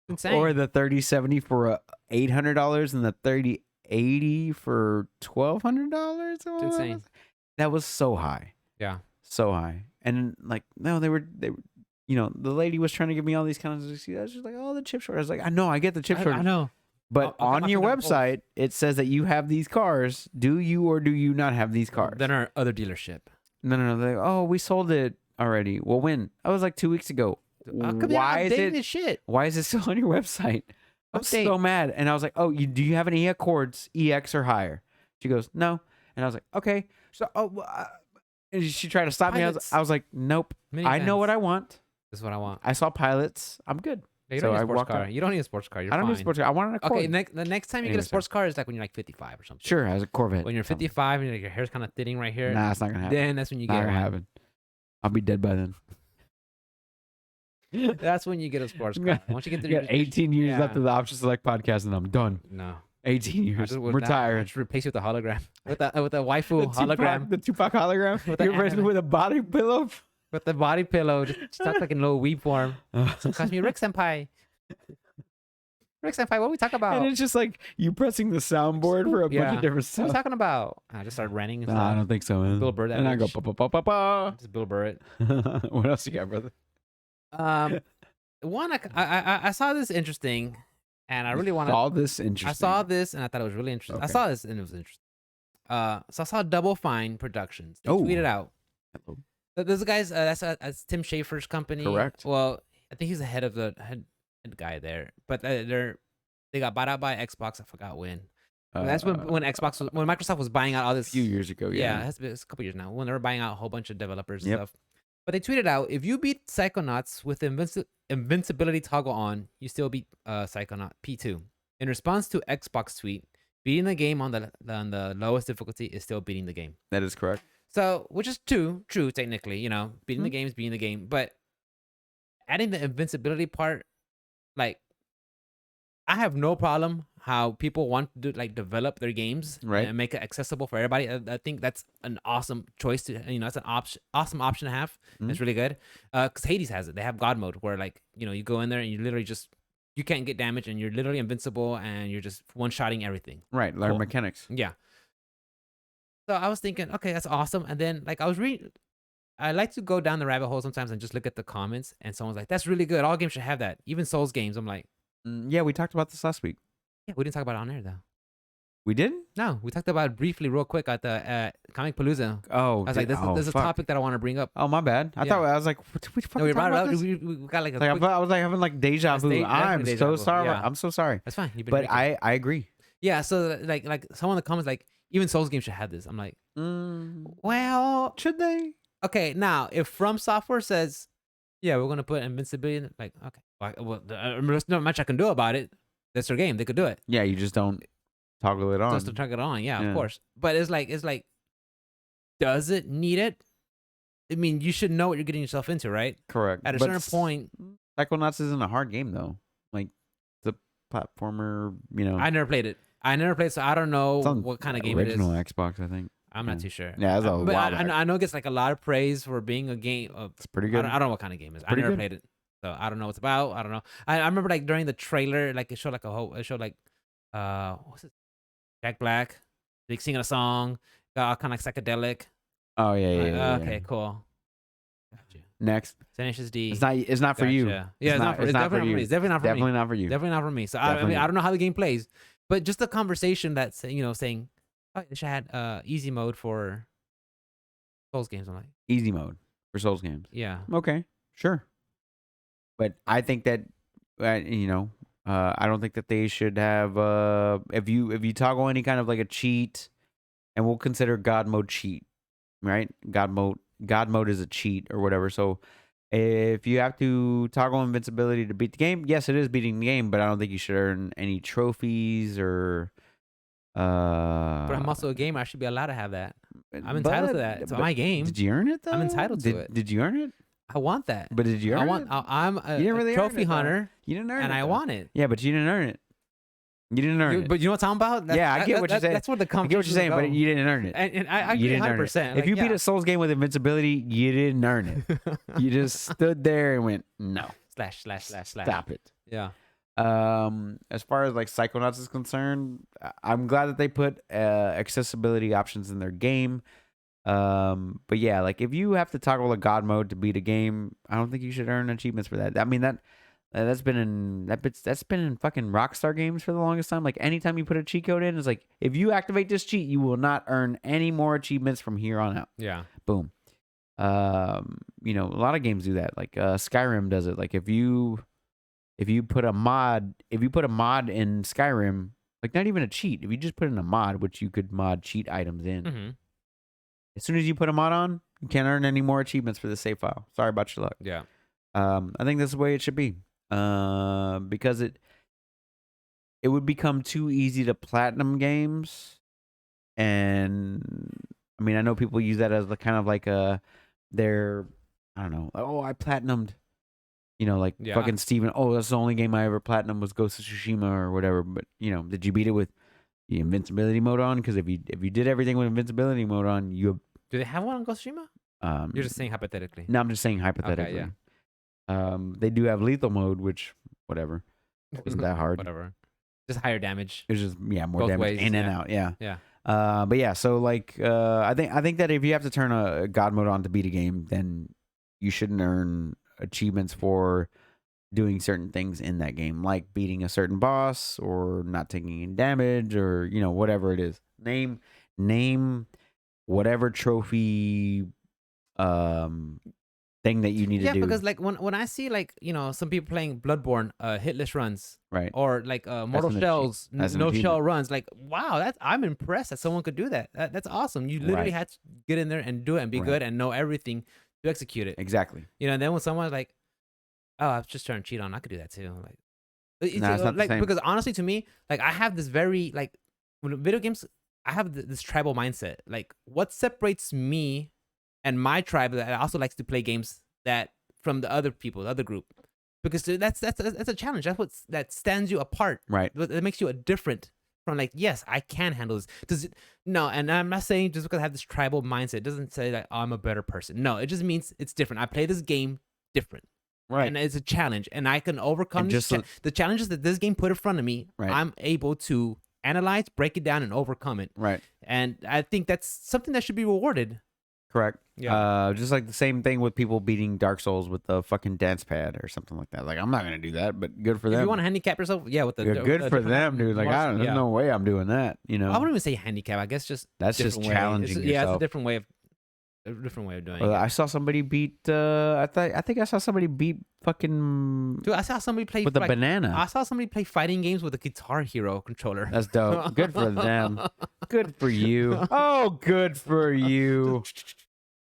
Insane. Or the 3070 for $800 and the 3080 for $1,200? It's insane. That was so high. Yeah. So high. And like, no, they were, the lady was trying to give me all these kinds of, she's like, oh, the chip shortage. I was like, I know, I get the chip shortage. I know. But I'll on your connect both. website, it says that you have these cars. Do you or do you not have these cars? Then our other delership. No. They're like, oh, we sold it already. Well, when? I was like 2 weeks ago. Why is it? this shit? Why is it still on your website? I'm Update. so mad. And I was like, oh, do you have any Accords EX or higher? She goes, no. And I was like, okay. So, and she tried to stop me. Pilots. I was like, nope. I know Minivans. what I want. This is what I want. I saw pilots. I'm good. You So don't need I a sports walked car. out. You don't need a sports car. You're I don't fine. need a sports car. I want an Accord. Okay, the next time you get Anyway, a sports car is like when you're like 55 or something. Sure, as a Corvette. When you're Something. 55 and your hair's kind of thinning right here, Nah, it's not gonna happen. then that's when you Not get gonna one. happen. I'll be dead by then. That's when you get a sports card. Once you get You got 18 years left of the option select podcast, and I'm done. No. 18 I years. just would Retired. just replace it with a hologram. With a waifu hologram. The Tupac hologram. With the You're anime. with a body pillow. With the body pillow. Just stuck like in little weeb form. So it calls me Rick Senpai. Rick Senpai, what we talk about? And it's just like you pressing the soundboard for a bunch Yeah. of different What are stuff. we talking about? I just started ranting and Nah, I stuff. don't think so, man. Bill Burr that And I go, bitch. pa pa pa pa pa. Just Bill Burr it. What else you got, brother? One I saw this interesting, and I really want to. Saw this interesting. I saw this and I thought it was really interesting. I Okay. saw this and it was interesting. So I saw Double Fine Productions. They Oh. tweeted out. Hello. Those guys. That's Tim Schafer's company. Correct. Well, I think he's the head of the head guy there. But they got bought out by Xbox. I forgot when. That's when Xbox when Microsoft was buying out all a this. few years ago. Yeah, it's a couple years now. When they were buying out a whole bunch of developers and Yep. stuff. But they tweeted out, if you beat Psychonauts with the invincibility toggle on, you still beat Psychonaut P2. In response to Xbox tweet, beating the game on the lowest difficulty is still beating the game. That is correct. So, which is true technically, beating the game is beating the game. But adding the invincibility part, like, I have no problem how people want to develop their games Right. and make it accessible for everybody. I think that's an awesome choice to it's an awesome option to have. It's really good. Because Hades has it. They have God mode where you go in there and you literally you can't get damaged and you're literally invincible and you're just one-shotting everything. Right. Learn Cool. mechanics. Yeah. So I was thinking, okay, that's awesome. And then I was reading. I like to go down the rabbit hole sometimes and just look at the comments. And someone's like, "That's really good. All games should have that. Even Souls games." I'm like, Yeah, we talked about this last week. "Yeah, we didn't talk about it on air though." We didn't? No, we talked about it briefly, real quick at the Comic Palooza. Oh, I was like, "This is a topic that I want to bring up." Oh, my bad. I Yeah. thought I was like, what we No, fucking we talking brought it about up. this? We got like a Like, quick. I was like having like deja It's vu. definitely I'm deja so vu, sorry. yeah. I'm so sorry. That's fine. You've been But drinking. I agree. Yeah. So like someone in the comments like, even Souls games should have this. I'm like, well, Should they? okay. Now, if From Software says, yeah, we're gonna put invincibility, in, like, okay, well, there's not much I can do about it. That's their game. They could do it. Yeah, you just don't toggle it on. Just to turn it on. Yeah, Yeah. of course. But it's like, does it need it? I mean, you should know what you're getting yourself into, right? Correct. At a But certain point, Psychonauts isn't a hard game though. Like the platformer, I never played it. So I don't know it's on what kind of game it is. original Xbox, I think. I'm yeah. not too sure. Yeah, it's a But while I back. know it gets like a lot of praise for being a game. It's pretty I good. don't know what kind of game it is. I Pretty never good. played it, so I don't know what it's about. I don't know. I remember like during the trailer, like it showed like it showed like what's it? Jack Black, like singing a song, kind of like psychedelic. Oh yeah, yeah, Like, yeah, okay, yeah. cool. Gotcha. Next, Tenacious D. it's not for you. Gotcha. Yeah, it's not- not for it's it's not definitely for not for you. me. It's definitely not for Definitely me. not for you. Definitely not for me. So I Definitely mean, I not. don't know how the game plays, but just the conversation that's saying, oh, they should have easy mode for Souls games. I'm like, Easy mode for Souls games. yeah. Okay, sure. But I think that I don't think that they should have if you toggle any kind of like a cheat, and we'll consider God mode cheat, right? God mode is a cheat or whatever. So if you have to toggle invincibility to beat the game, yes, it is beating the game, but I don't think you should earn any trophies or But I'm also a gamer. I should be allowed to have that. I'm entitled to that. It's but my game. Did you earn it though? I'm entitled to Did, it. Did you earn it? I want that. But did you earn I want. it? I'm a, You didn't really a earn trophy it, though. hunter, You didn't earn and it. I though. want it. Yeah, but you didn't earn it. You didn't earn it. But you know what I'm talking about? Yeah, I get what you're saying. That's where the I conversation get what you're saying, but you didn't earn it. And I You agree didn't earn it. 100%. If you beat a Souls game with invincibility, you didn't earn it. You just stood there and went, no, slash. stop it. Yeah. As far as like Psychonauts is concerned, I'm glad that they put accessibility options in their game. But yeah, like if you have to toggle a God mode to beat a game, I don't think you should earn achievements for that. I mean that's been in fucking Rockstar games for the longest time. Like anytime you put a cheat code in, it's like if you activate this cheat, you will not earn any more achievements from here on out. Yeah. Boom. A lot of games do that. Like Skyrim does it. Like if you put a mod in Skyrim, like not even a cheat, if you just put in a mod, which you could mod cheat items in, Mm-hmm. as soon as you put a mod on, you can't earn any more achievements for the save file. Sorry about your luck. Yeah. I think that's the way it should be. Because it would become too easy to platinum games, and I mean I know people use that as the kind of like their I don't know. Oh, I platinumed. Like Yeah. fucking Steven. Oh, that's the only game I ever platinum was Ghost of Tsushima or whatever. But did you beat it with the invincibility mode on? Because if you did everything with invincibility mode on, you Do they have one on Ghost of Tsushima? You're just saying hypothetically. No, I'm just saying hypothetically. They do have lethal mode, which whatever isn't that hard. Whatever. Just higher damage. It's just more Both damage ways, in and yeah. out. Yeah. Yeah. But yeah, so like I think that if you have to turn a god mode on to beat a game, then you shouldn't earn achievements for doing certain things in that game, like beating a certain boss or not taking any damage or whatever it is. Name whatever trophy thing that you need to do. Yeah, because like when I see like some people playing Bloodborne hitless runs, right, or like Mortal an Shells that's an no achievement. shell runs, like wow, I'm impressed that someone could do that. That's awesome. You literally Right. had to get in there and do it and be Right. good and know everything to execute it. Exactly. And then when someone's like, oh, I was just trying to cheat on, I could do that too. Like, it's not the like same. because honestly, to me, like I have this very like when video games, I have this tribal mindset. Like, what separates me and my tribe that also likes to play games that from the other people, the other group, because that's a challenge. That's that stands you apart. Right. That makes you a different from like, yes, I can handle this. No, and I'm not saying just because I have this tribal mindset, it doesn't say that I'm a better person. No, it just means it's different. I play this game different. Right. And it's a challenge, and I can overcome And just the challenges that this game put in front of me. Right. I'm able to analyze, break it down, and overcome it. Right. And I think that's something that should be rewarded. Correct. Yeah. Just like the same thing with people beating Dark Souls with the fucking dance pad or something like that. Like, I'm not gonna do that, but good for If them. you want to handicap yourself, yeah, with the Yeah, good for different them, dude. Like, there's no way I'm doing that. I wouldn't even say handicap. I guess just That's just different way. challenging Yeah, it's a yourself. different way of doing Well, it. I saw somebody beat. I think I saw somebody beat fucking Dude, I saw somebody play with a like, banana. I saw somebody play fighting games with a Guitar Hero controller. That's dope. Good for them. Good for you. Oh, good for you.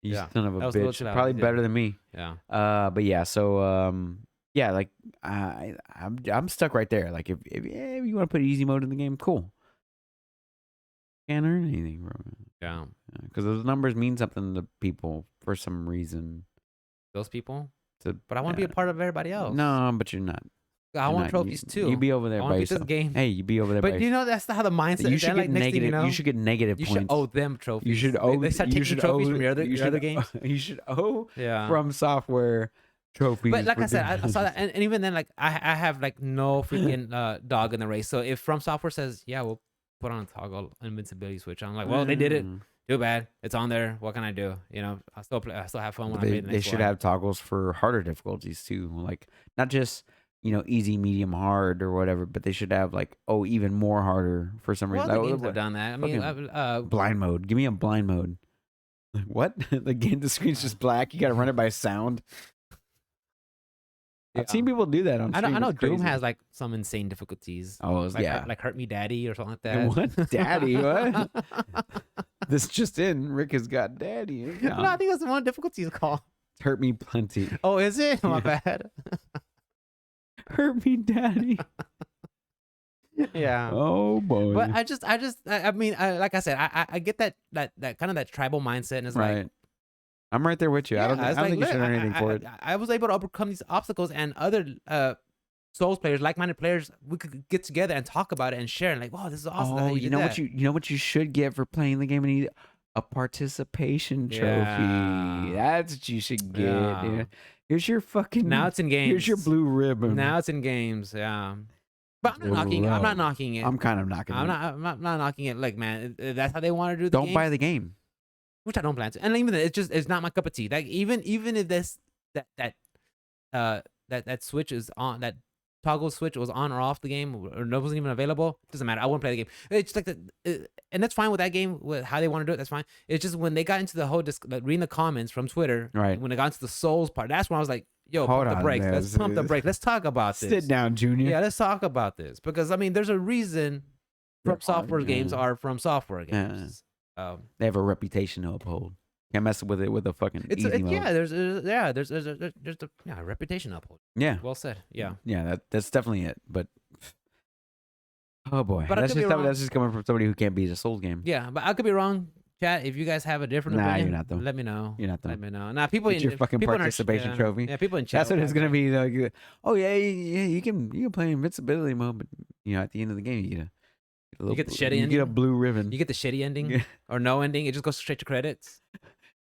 You Yeah, son of a that was a little bitch. too loud, Probably yeah. better than me. Yeah. But yeah. So yeah. Like I'm stuck right there. Like if you want to put easy mode in the game, cool. Can't earn anything, bro. Yeah. Because those numbers mean something to people for some reason. Those people. To, But I want to be a part of everybody else. No, but you're not. I You're want not. trophies too. You be over there I by want to beat this yourself. game. Hey, you be over there. But that's not how the mindset. you should then, get like, next thing negative. you know, You should get negative you points. should owe them trophies. You should owe. They start you taking should trophies owe, from your other games. You should owe Yeah. from software trophies. But like for I said, I doing- saw that, and even then, like I have like no freaking dog in the race. So if From Software says, yeah, we'll put on a toggle invincibility switch, I'm like, well, they did it. Mm. Too bad. It's on there. What can I do? I still play. I still have fun when I play the They next should one. have toggles for harder difficulties too. Like not just easy, medium, hard or whatever, but they should have like even more harder for some Well, reason. other games have done that. I mean, Blind mode. Give me a blind mode. What? The screen's just black. You got to run it by sound. I've seen people do that on I stream. know It's Doom crazy. has like some insane difficulties. Oh, Like, yeah. like Hurt Me Daddy or something like that. What? Daddy? What? This just in. Rick has got daddy. No, I think that's one of the difficulties called. Hurt me plenty. Oh, is it? My Yeah. bad. Hurt me, daddy. Yeah. Oh boy. But I mean, like I said, I get that kind of that tribal mindset, and it's right. like, I'm right there with you. I don't, it's think you look, should earn anything for it. I was able to overcome these obstacles, and other Souls players, like-minded players, we could get together and talk about it and share, and like, wow, this is awesome. Oh, you know what you should get for playing the game? And need a participation trophy. Yeah. That's what you should get. Yeah. Dude. Here's your fucking. Now it's in games. Here's your blue ribbon. Now it's in games. Yeah. But I'm not knocking. I'm Love. not knocking it. I'm kind of knocking. I'm it. not. I'm not knocking it. Like, man, if that's how they want to do the Don't game, buy the game. which I don't plan to. And even then, it's not my cup of tea. Like even if this that switch is on, that toggle switch was on or off the game, or it wasn't even available, doesn't matter. I wouldn't play the game. It's just like and that's fine with that game, with how they want to do it. That's fine. It's just when they got into the whole reading the comments from Twitter, Right. when they got into the Souls part, that's when I was like, yo, Hold pump the on, brakes. man. Let's pump the brakes. Let's talk about this. Sit down, Junior. Yeah, let's talk about this, because I mean, there's a reason From Software games are From Software games. They have a reputation to uphold. Can't mess with it with a fucking easy mode. Yeah, there's a reputation uphold. Yeah. Well said. Yeah. Yeah, that's definitely it. But oh boy, But I that's could be just wrong. that's just coming from somebody who can't beat a Souls game. Yeah, but I could be wrong. Chat, if you guys have a different Nah, opinion, you're not, though. let me know. You're not, though. Let me know. Nah, people Get in your fucking people in our participation yeah, trophy. Yeah, people in chat. That's what will it's have gonna it. be. Like, oh yeah, you can play invincibility mode, but at the end of the game, you get the shitty you get a ending? blue ribbon. You get the shitty ending Yeah. or no ending. It just goes straight to credits.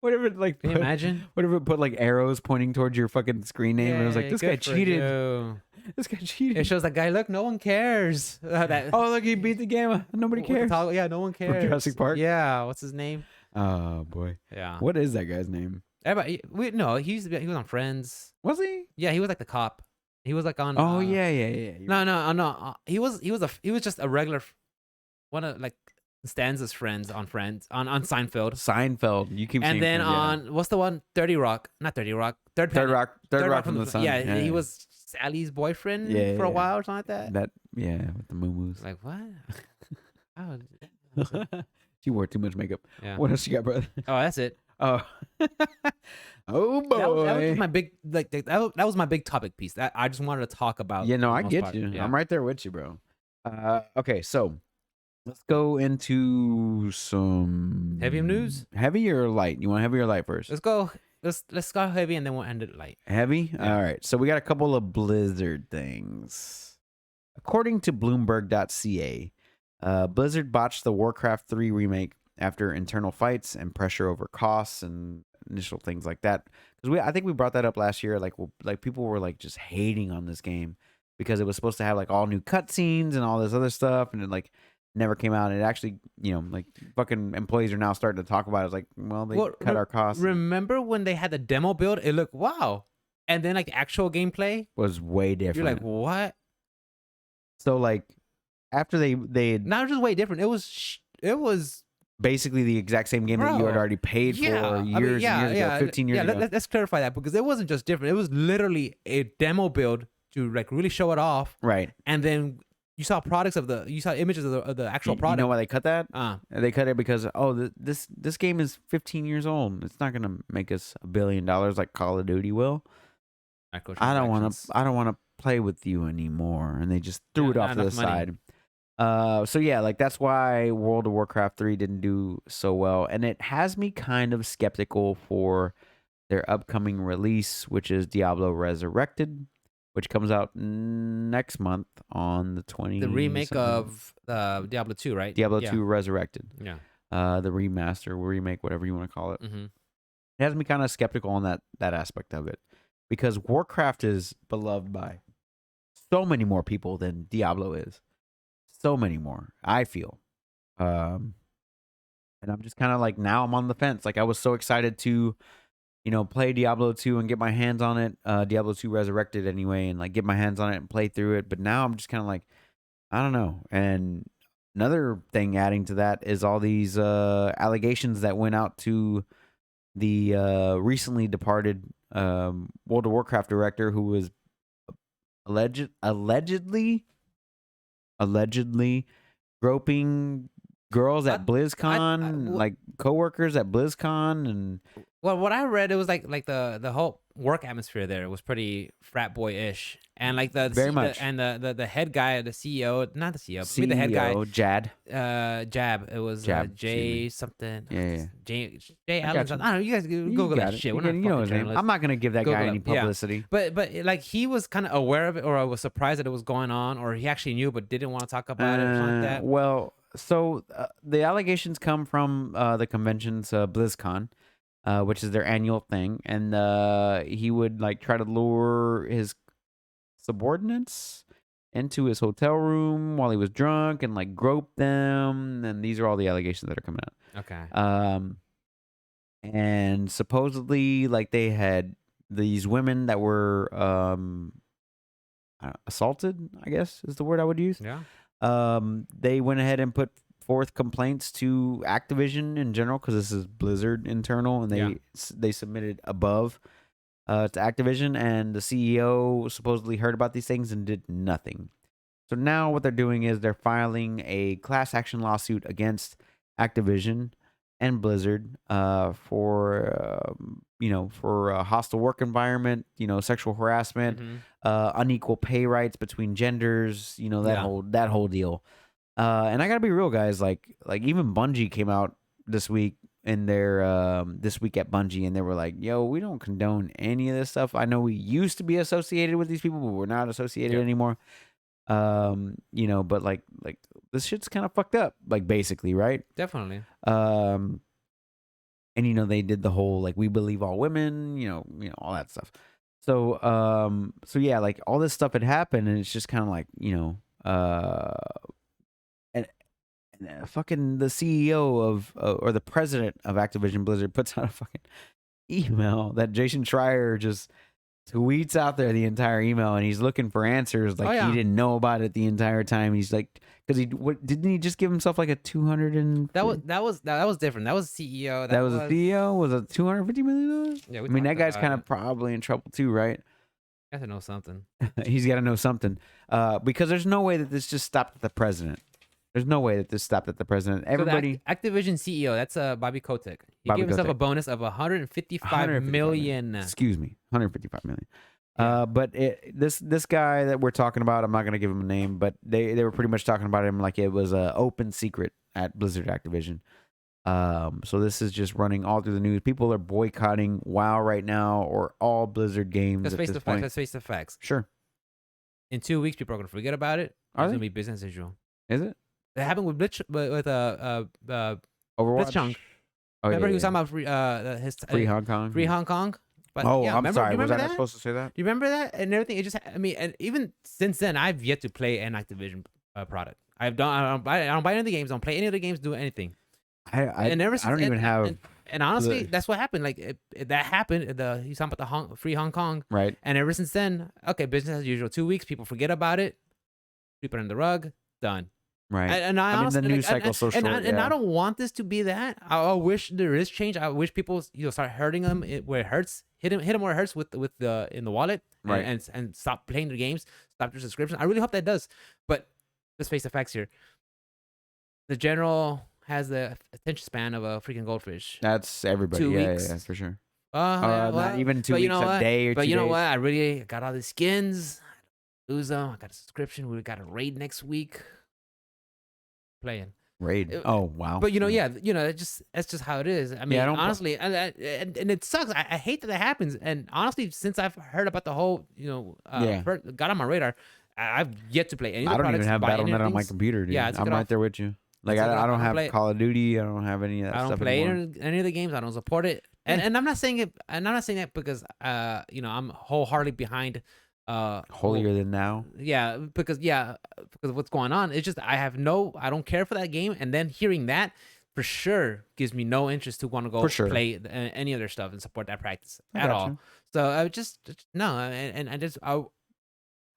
Whatever, like Can you imagine? whatever, put like arrows pointing towards your fucking screen name, and it was like, Yay, this guy good for cheated. you. This guy cheated. It shows that guy. Look, no one cares. That Oh look, he beat the game. Nobody with the cares. yeah, no one cares. Jurassic Park? Yeah, what's his name? Oh boy, Yeah. what is that guy's name? Everybody, no, he was on Friends. Was he? Yeah, he was like the cop. He was like on. Oh yeah. No. He was just a regular one of like Stanza's friends on Friends on Seinfeld. Seinfeld. You keep And saying then Friends, yeah. on what's the one? 30 Rock. Not 30 Rock. Third Rock from the Sun. Yeah, he was Sally's boyfriend Yeah, for a yeah. while or something like that. that. Yeah, with the moo It's like what? Oh, She wore too much makeup. yeah. What else you got, brother? Oh, that's it. Oh, oh boy. That was my big that was my big topic piece. That I just wanted to talk about. Yeah, no, for the I most get part. you. Yeah. I'm right there with you, bro. Okay, so let's go into some Heavy news? Heavy or light? You want heavy or light first? Let's go. Let's go heavy and then we'll end it light. Heavy? Yeah. All right. So we got a couple of Blizzard things. According to Bloomberg.ca, Blizzard botched the Warcraft 3 remake after internal fights and pressure over costs and initial things like that. Because I think we brought that up last year. Like people were like just hating on this game because it was supposed to have like all new cutscenes and all this other stuff, and it like never came out. And it actually, like fucking employees are now starting to talk about it. It's like, well, they cut our costs. Remember when they had the demo build? It looked wow, and then like actual gameplay Was way different. You're like, what? So like after they had Not just way different. It was basically the exact same game that you had Bro, already paid for years and years ago, 15 years ago. Let's clarify that because it wasn't just different. It was literally a demo build to like really show it off, Right. and then you saw images of the actual You product. know why they cut that? Uh, They cut it because this game is 15 years old. It's not gonna make us $1 billion like Call of Duty will. I don't want to play with you anymore, and they just threw it Yeah, off not to the enough money. side. So yeah, like that's why World of Warcraft 3 didn't do so well, and it has me kind of skeptical for their upcoming release, which is Diablo Resurrected, which comes out next month on the 20th. The remake of Diablo 2, right? Diablo Yeah. 2 Resurrected. Yeah. The remaster, remake, whatever you want to call it. Mm-hmm. It has me kind of skeptical on that aspect of it, because Warcraft is beloved by so many more people than Diablo is. So many more, I feel. And I'm just kind of like, now I'm on the fence. Like I was so excited to, play Diablo 2 and get my hands on it. Diablo 2 Resurrected anyway, and like get my hands on it and play through it. But now I'm just kind of like, I don't know. And another thing adding to that is all these allegations that went out to the recently departed World of Warcraft director, who was allegedly groping girls at BlizzCon, like coworkers at BlizzCon, and Well, what I read, it was like the whole work atmosphere there was pretty frat boy-ish, and like Very much. and the head guy, the CEO, not the CEO, but the head guy, Jad. Jab. It was Jab, Jay something. Yeah. Jay I Allen. got Something. I don't know. You guys You Google got that it. shit. You We're can- not you know fucking his name. journalists. I'm not gonna give that Google guy it. any Yeah. publicity. But like he was kind of aware of it, or was surprised that it was going on, or he actually knew but didn't want to talk about it, or something like that. Well, so the allegations come from the convention's BlizzCon, which is their annual thing, and he would like try to lure his subordinates into his hotel room while he was drunk and like grope them, and these are all the allegations that are coming out. Okay. And supposedly like they had these women that were assaulted, I guess is the word I would use. Yeah. They went ahead and put forth complaints to Activision in general, because this is Blizzard internal, and they submitted above to Activision, and the CEO supposedly heard about these things and did nothing. So now what they're doing is they're filing a class action lawsuit against Activision and Blizzard for a hostile work environment, sexual harassment, Mhm. Unequal pay rights between genders, that Yeah. whole deal. And I gotta be real, guys. Like even Bungie came out this week in their this week at Bungie, and they were like, "Yo, we don't condone any of this stuff. I know we used to be associated with these people, but we're not associated Yep. anymore. But like this shit's kind of fucked up, like basically, right? Definitely. And they did the whole like we believe all women, all that stuff. So yeah, like all this stuff had happened, and it's just kind of like and fucking the CEO of or the president of Activision Blizzard puts out a fucking email that Jason Schreier just tweets out there the entire email, and he's looking for answers like yeah. he didn't know about it the entire time. He's like, because didn't he just give himself like a 200 and That was different. That was CEO. that was a CEO was a $250 million. Yeah, I mean that guy's kind of probably in trouble too, right? I have to know something. He's got to know something, because there's no way that this just stopped at the president. There's no way that this stopped at the president. Everybody, so Activision CEO, that's Bobby Kotick. He Bobby gave himself Kotick. a bonus of 155 million. Excuse me, 155 million. Yeah. But this guy that we're talking about, I'm not gonna give him a name, but they were pretty much talking about him like it was an open secret at Blizzard Activision. So this is just running all through the news. People are boycotting WoW right now, or all Blizzard games. Let's at face this the point. facts. Let's face the facts. Sure. In 2 weeks, people are gonna forget about it. Are It's they? gonna be business as usual. Is it It happened with Overwatch? Blitzchung. Oh, Remember yeah, he was yeah. talking about Free Hong Kong. Free Hong Kong. But Oh, yeah, I'm remember, sorry. Do you Was remember I not that? supposed to say that? Do you remember that and everything? It just, I mean, and even since then, I've yet to play an Activision product. I don't buy any of the games. I don't play any of the games. Do anything. I And ever I since, don't even have And honestly, the- that's what happened. Like that happened. He's talking about the Free Hong Kong. right. And ever since then, okay, business as usual. 2 weeks, people forget about it. Sweep it in the rug. Done. Right. And I I mean, honestly, the news cycle's so short. and I don't want this to be that. I wish there is change. I wish people start hurting them where it hurts. Hit them where it hurts with the in the wallet. Right. And stop playing their games. Stop their subscription. I really hope that does. But let's face the facts here. The general has the attention span of a freaking goldfish. That's everybody. 2 Yeah, weeks. yeah, for sure. Well, Not even 2 but you weeks, know a what? day or 2 But you know days. what? I really got all the skins. Lose them. I got a subscription. We got a raid next week. Playing. Raid. It- Oh, wow. But that's just how it is. I mean, I don't pl- honestly, and it sucks. I hate that happens. And honestly, since I've heard about the whole, Yeah. got on my radar, I've yet to play any. Of the I don't products, even have buy any of Battle.net on my things. computer, dude. Yeah, I took I'm it right off. there with you. Like, took it off. I I don't don't have play it. Call of Duty. I don't have any of that I don't stuff play anymore. any of the games. I don't support it. And I'm not saying it. And I'm not saying that because I'm wholeheartedly behind. Holier than now. Yeah, because of what's going on. It's just I don't care for that game, and then hearing that for sure gives me no interest to want to go For sure. play any other stuff and support that practice I at got all. you. So I just no, and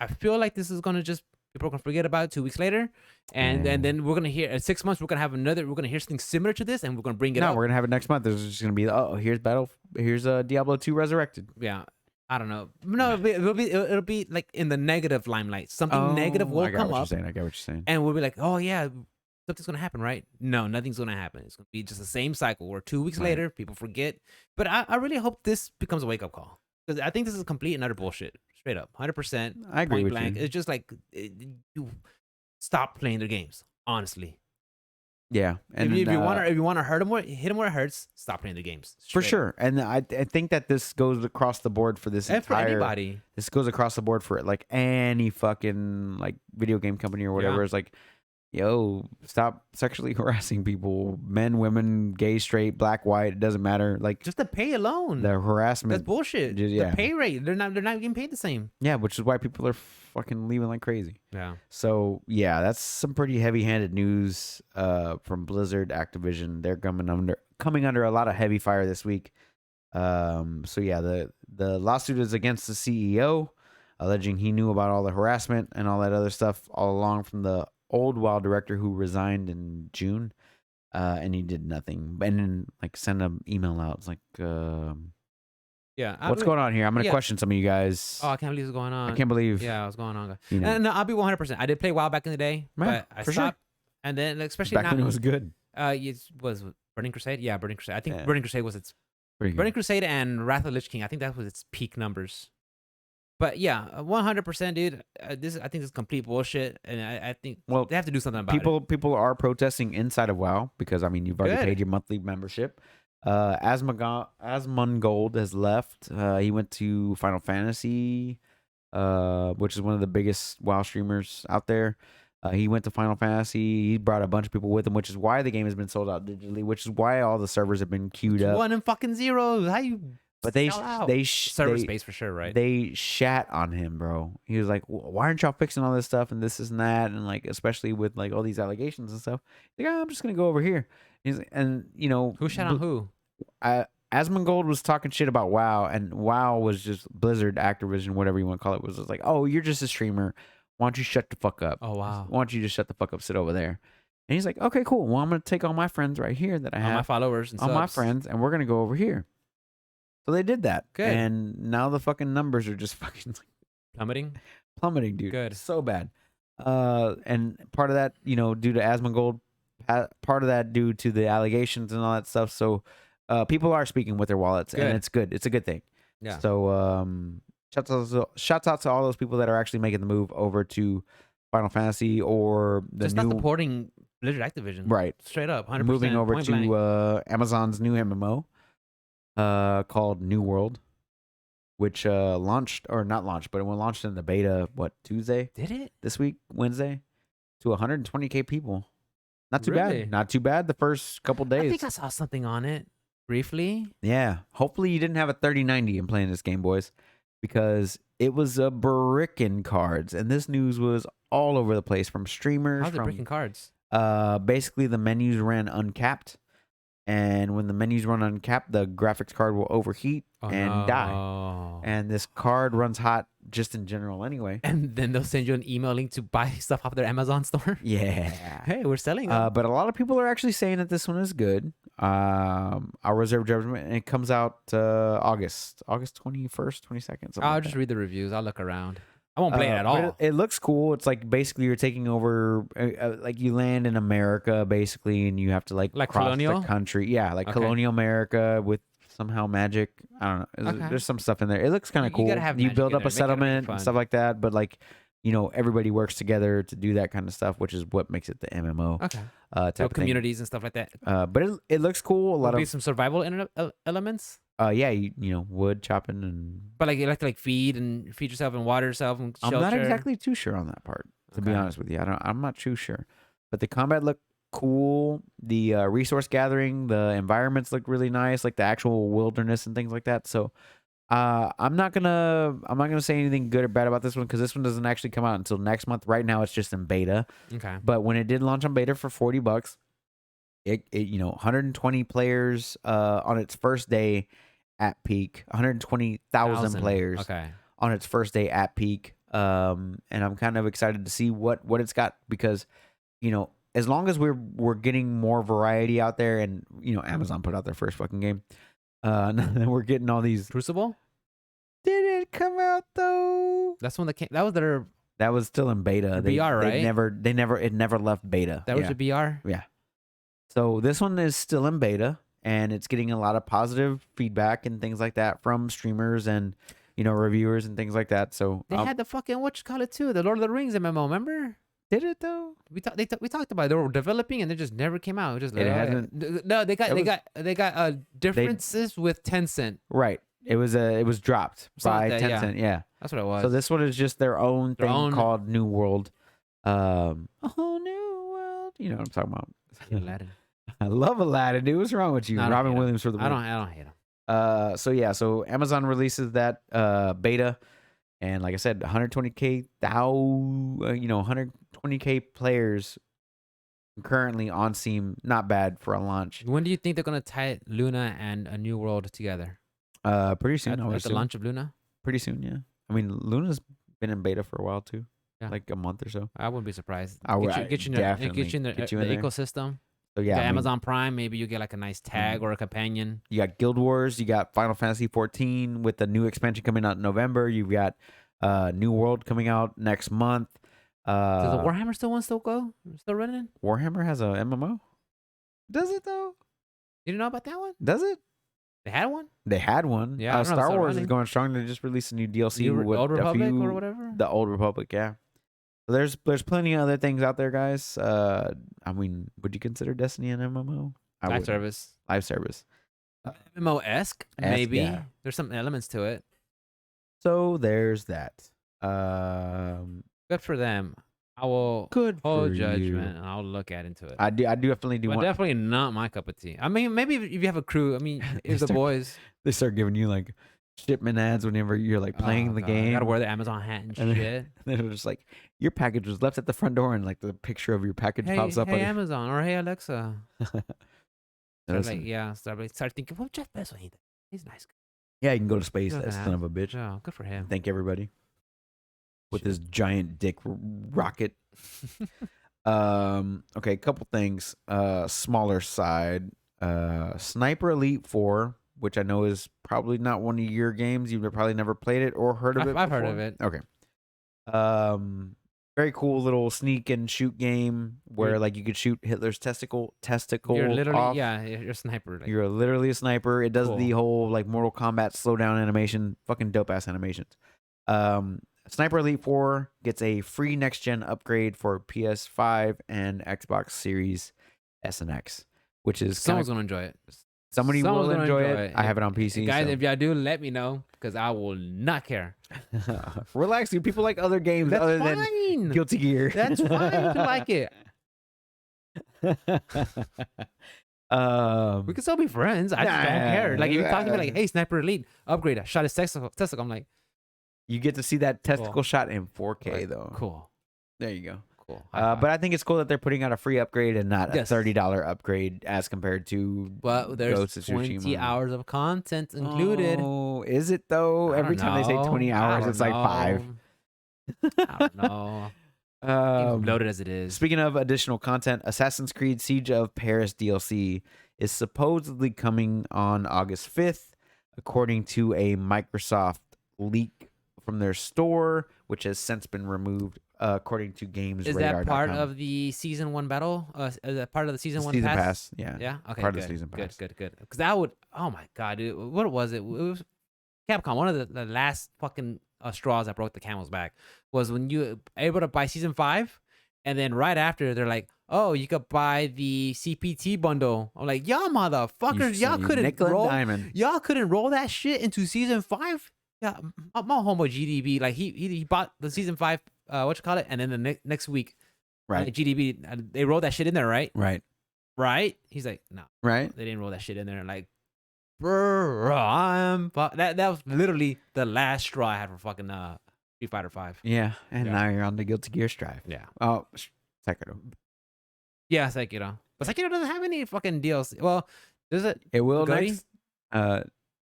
I feel like this is gonna just people are gonna forget about it 2 weeks later, and Yeah. then we're gonna hear in 6 months we're gonna hear something similar to this, and we're gonna bring it No, up. we're gonna have it next month. There's just gonna be here's Diablo 2 Resurrected. Yeah. I don't know. No, it'll be like in the negative limelight. Something negative will I got come what up. you're saying. I get what you're saying. And we'll be like, oh yeah, something's gonna happen, right? No, nothing's gonna happen. It's gonna be just the same cycle where 2 weeks Right. later, people forget. But I really hope this becomes a wake up call because I think this is complete and utter bullshit, straight up, 100%. I agree Point with blank. you. It's just like you stop playing their games. Honestly, Yeah, and if you then, want to hit them where it hurts, stop playing their games. for Straight up. sure. And I think that this goes across the board for this And for entire. anybody. This goes across the board for like any fucking like video game company or whatever. Yeah. It's like, yo, stop sexually harassing people, men, women, gay, straight, black, white. It doesn't matter. Like Just the pay alone. the That's harassment. bullshit. Yeah. The pay rate. They're not getting paid the same. Yeah, which is why people are fucking leaving like crazy. Yeah. So yeah, that's some pretty heavy-handed news from Blizzard, Activision. They're coming under a lot of heavy fire this week. So yeah, the lawsuit is against the CEO, alleging he knew about all the harassment and all that other stuff all along from the old WoW director who resigned in June, and he did nothing. And then like send an email out. It's like, Yeah. what's going on here? I'm gonna yeah. question some of you guys. Oh, I can't believe this is going on. I can't believe. Yeah, what's going on? You know, No, I'll be 100%. I did play WoW back in the day, Yeah, but I for sure. stopped. And then, especially back not, when it was good. it was Burning Crusade. Yeah, Burning Crusade. I think Yeah. Burning Crusade was its Pretty good. Burning Crusade and Wrath of the Lich King. I think that was its peak numbers. But yeah, 100%, dude. I think this is complete bullshit, and I think Well, they have to do something about it. people are protesting inside of WoW because I mean you've already paid Good. your monthly membership. Asmongold has left. He went to Final Fantasy, which is one of the biggest WoW streamers out there. He went to Final Fantasy. He brought a bunch of people with him, which is why the game has been sold out digitally. Which is why all the servers have been queued up. One and fucking zeros. How you But they sell out? they Server they, space for sure, right? they shat on him, bro. He was like, "Why aren't y'all fixing all this stuff and this and that?" And like, especially with like all these allegations and stuff. Like, "Oh, I'm just gonna go over here." And you know, Who shot on who? Asmongold was talking shit about WoW, and WoW was just Blizzard, Activision, whatever you want to call it, was just like, "Oh, you're just a streamer. Why don't you shut the fuck up? Oh wow. Why don't you just shut the fuck up? Sit over there." And he's like, "Okay, cool. Well, I'm gonna take all my friends right here that I All my have, followers and all my subs. friends, and we're gonna go over here." So they did that. Good. And now the fucking numbers are just fucking Plummeting. plummeting, dude. Good. So bad. And part of that, you know, due to Asmongold, part of that due to the allegations and all that stuff. So people are speaking with their wallets, Good. and it's good. It's a good thing. Yeah. So shouts out to all those people that are actually making the move over to Final Fantasy or the Just new not supporting Blizzard Activision. right. Straight up. 100%. Moving over point to blank. Amazon's new MMO called New World, which launched or not launched, but it launched in the beta Tuesday Did it? this week, Wednesday, to 120K people. Not too Really? bad. Not too bad the first couple I days. think I saw something on it briefly. Yeah. Hopefully you didn't have a 3090 in playing this game, boys, because it was a brickin' cards, and this news was all over the place from streamers. How's it breaking cards? Basically the menus ran uncapped, and when the menus run uncapped, the graphics card will overheat and die. And this card runs hot just in general anyway. And then they'll send you an email link to buy stuff off their Amazon store. Yeah. Hey, we're selling them. But a lot of people are actually saying that this one is good. I'll reserve judgment, and it comes out August 21st, 22nd. I'll just read the reviews. I'll look around. I won't play it at all. It looks cool. It's like basically you're taking over, like you land in America basically, and you have to like cross colonial? the country. Yeah, like Okay. colonial America with somehow magic. I don't know. Okay. There's some stuff in there. It looks kind of You cool. gotta have You magic build in up a there. Make it settlement fun. and stuff like that, but like, you know, everybody works together to do that kind of stuff, which is what makes it the MMO Okay. type So of thing. communities and stuff like that. But it looks cool. A lot There'll be of some survival elements. yeah, you know, wood chopping and. But like you like to feed yourself and water yourself and I'm shelter. not exactly too sure on that part, to be Okay. honest with you. I'm not too sure, but the combat looked cool. The resource gathering, the environments look really nice, like the actual wilderness and things like that. So, I'm not gonna say anything good or bad about this one because this one doesn't actually come out until next month. Right now, it's just in beta. Okay. But when it did launch on beta for $40, it you know 120 players on its first day at peak, 120,000 players Okay. on its first day at peak. And I'm kind of excited to see what it's got because, you know, as long as we're getting more variety out there, and you know, Amazon put out their first fucking game, then we're getting all these. Crucible? Did it come out though? That's one that came. That was their. That was still in beta. The BR, right? It never left beta. That was the BR. So this one is still in beta, and it's getting a lot of positive feedback and things like that from streamers and, you know, reviewers and things like that. So They had the fucking what you call it too, the Lord of the Rings MMO. Remember? did it though? We talked about it. They were developing and they just never came out. It just It like, hasn't- no, they it was- got differences with Tencent. Right. It was dropped Something by like that, yeah. Tencent. Yeah. That's what it was. So this one is just their own Their thing own- called New World. A whole new world. You know what I'm talking about. Aladdin. I love Aladdin, dude. What's wrong with you? No, I don't Robin hate him. Williams for the I win. don't hate him. So yeah, so Amazon releases that beta, and like I said, 120K 120K players currently on Steam. Not bad for a launch. When do you think they're gonna tie Luna and a New World together? Pretty soon. I would At the assume. launch of Luna? Pretty soon, yeah. I mean, Luna's been in beta for a while too. Yeah. Like a month or so. I wouldn't be surprised. I would- Get you in definitely get you in the, get you in there. ecosystem. So Yeah, yeah, I mean, Amazon Prime. Maybe you get like a nice tag or a companion. you got Guild Wars, you got Final Fantasy 14 with the new expansion coming out in November. You've got New World coming out next month. Does the Warhammer still go? Still running? Warhammer has a MMO? Does it though? You didn't know about that one? Does it? They had one. They had one. Yeah, I don't know if it's Star still Wars is running. going strong. They just released a new DLC with Old a Republic few, or whatever. the Old Republic. Yeah. So there's plenty of other things out there, guys. I mean, would you consider Destiny an MMO? I Live wouldn't. service. Live service. MMO-esque, maybe. yeah. There's some elements to it. So there's that. Good for them. I will Good hold for judgment you. and I'll look into it. I definitely do But want. definitely not my cup of tea. I mean, maybe if you have a crew. I mean, if the start- boys They start giving you like shipment ads whenever you're like playing Oh, the God, game. gotta wear the Amazon hat and And shit. They're just like, your package was left at the front door, and like the picture of your package Hey, pops up. hey on your- Amazon or hey Alexa. Start Listen, like, yeah, start thinking, well, Jeff Bezos, he's a nice guy. yeah, you can go to space. Look at That that. son of a bitch. Oh, good for him. Thank everybody with Shit. his giant dick rocket. Okay, a couple things. Smaller side. Sniper Elite 4, which I know is probably not one of your games. You've probably never played it or heard of it. I've heard of before? it. Okay. Very cool little sneak and shoot game where You're- like you could shoot Hitler's testicle You're literally, off. yeah, you're a sniper. Like, You're literally a sniper. It does the Cool. whole like Mortal Kombat slowdown animation. Fucking dope ass animations. Sniper Elite 4 gets a free next gen upgrade for PS5 and Xbox Series S and X, which is someone's gonna enjoy it. somebody someone's will gonna enjoy enjoy it. it. I have it on PC. Guys, so. if y'all do, let me know because I will not care. Relax, dude. People like other games That's other than fine. Guilty Gear. That's fine if you like it. We can still be friends. I just don't care. Like if you talk to me like, "Hey, Sniper Elite, upgrade. I shot his testicle." I'm like, You get to see that testicle Cool. shot in 4K like, though. cool, There you go. cool. But I think it's cool that they're putting out a free upgrade and not Yes. a $30 upgrade as compared to. but there's Ghost of 20 Tsushima. hours of content included. Oh, is it though? I Every don't time they say know. 20 I hours, don't it's like 5. know. I don't know. Game's loaded as it is. Speaking of additional content, Assassin's Creed Siege of Paris DLC is supposedly coming on August 5th, according to a Microsoft leak from their store, which has since been removed, according to GamesRadar.com. Is that part of the season 1 battle? Is that part of the season 1 season pass? pass? Yeah. Yeah. Okay. Part good, of the season pass. Good. Because that would. Oh my god, dude. What was it? It was Capcom. One of the last fucking straws that broke the camel's back was when you able to buy season 5, and then right after they're like, "Oh, you could buy the CPT bundle." I'm like, "Y'all motherfuckers, y'all couldn't nickel and roll. diamond. Y'all couldn't roll that shit into season 5." Yeah, my homeboy GDB, like he bought the season 5, and then the next week, Right. GDB, they rolled that shit in there, right? Right. Right? He's like, no, Right. they didn't roll that shit in there. Like, bro, that was literally the last straw I had for fucking Street Fighter 5. Yeah. And Yeah. now you're on the Guilty Gear Strive. Yeah, Oh, Sekiro. yeah, Sekiro, but Sekiro doesn't have any fucking DLC. Well, does it? It will Goaty? next.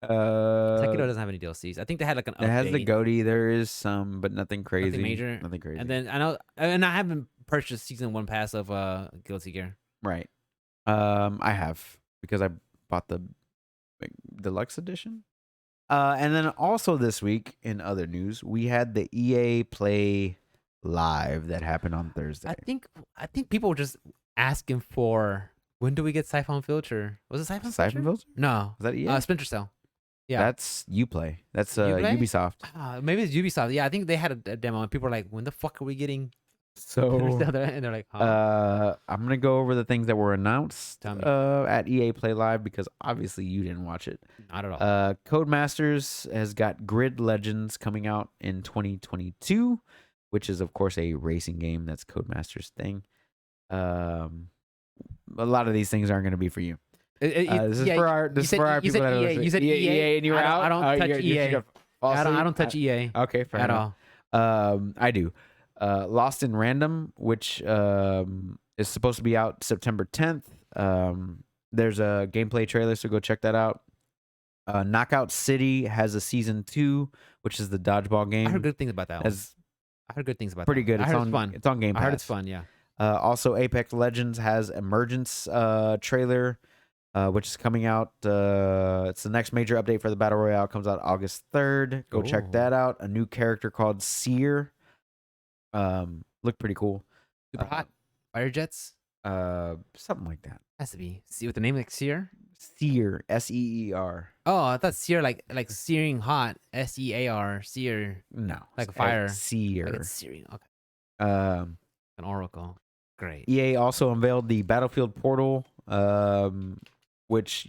Sekiro doesn't have any DLCs. I think they had like an update. It has the goatee. There is some, but nothing crazy. major. Nothing crazy. And then I know, and I haven't purchased season 1 pass of Guilty Gear. right. I have because I bought the deluxe edition. And then also this week in other news, we had the EA Play Live that happened on Thursday. I think people were just asking for when do we get Siphon Filter? Was it Siphon Filter? Siphon Filter? No, Is that EA? Splinter Cell. Yeah. That's Uplay. That's Uplay? Ubisoft. Maybe it's Ubisoft. Yeah, I think they had a demo, and people were like, "When the fuck are we getting?" So and they're like, huh? I'm gonna go over the things that were announced Tell me. at EA Play Live because obviously you didn't watch it. Not at all. Codemasters has got Grid Legends coming out in 2022, which is of course a racing game. That's Codemasters' thing. A lot of these things aren't going to be for you. This is for our people that are EA. listening. You said EA, and you were out. I don't touch EA. I don't touch EA Okay, fair at enough. all. I do. Lost in Random, which is supposed to be out September 10th. There's a gameplay trailer, so go check that out. Knockout City has a season 2, which is the dodgeball game. I heard good things about that one. That's I heard good things about pretty that good. one. I It's heard on it's fun. It's on Game Pass. I heard it's fun. Yeah. Also, Apex Legends has Emergence trailer, which is coming out. It's the next major update for the Battle Royale. Comes out August 3rd. Go check Ooh. that out. A new character called Seer. Looked pretty cool. Super hot. Fire jets. Something like that. Has to be. See with the name like Sear. Sear, Seer. Oh, I thought sear like searing hot. Sear. Sear. No, Like a fire. Like Sear. it's searing. Okay. Um, An oracle. Great. EA also unveiled the Battlefield Portal, which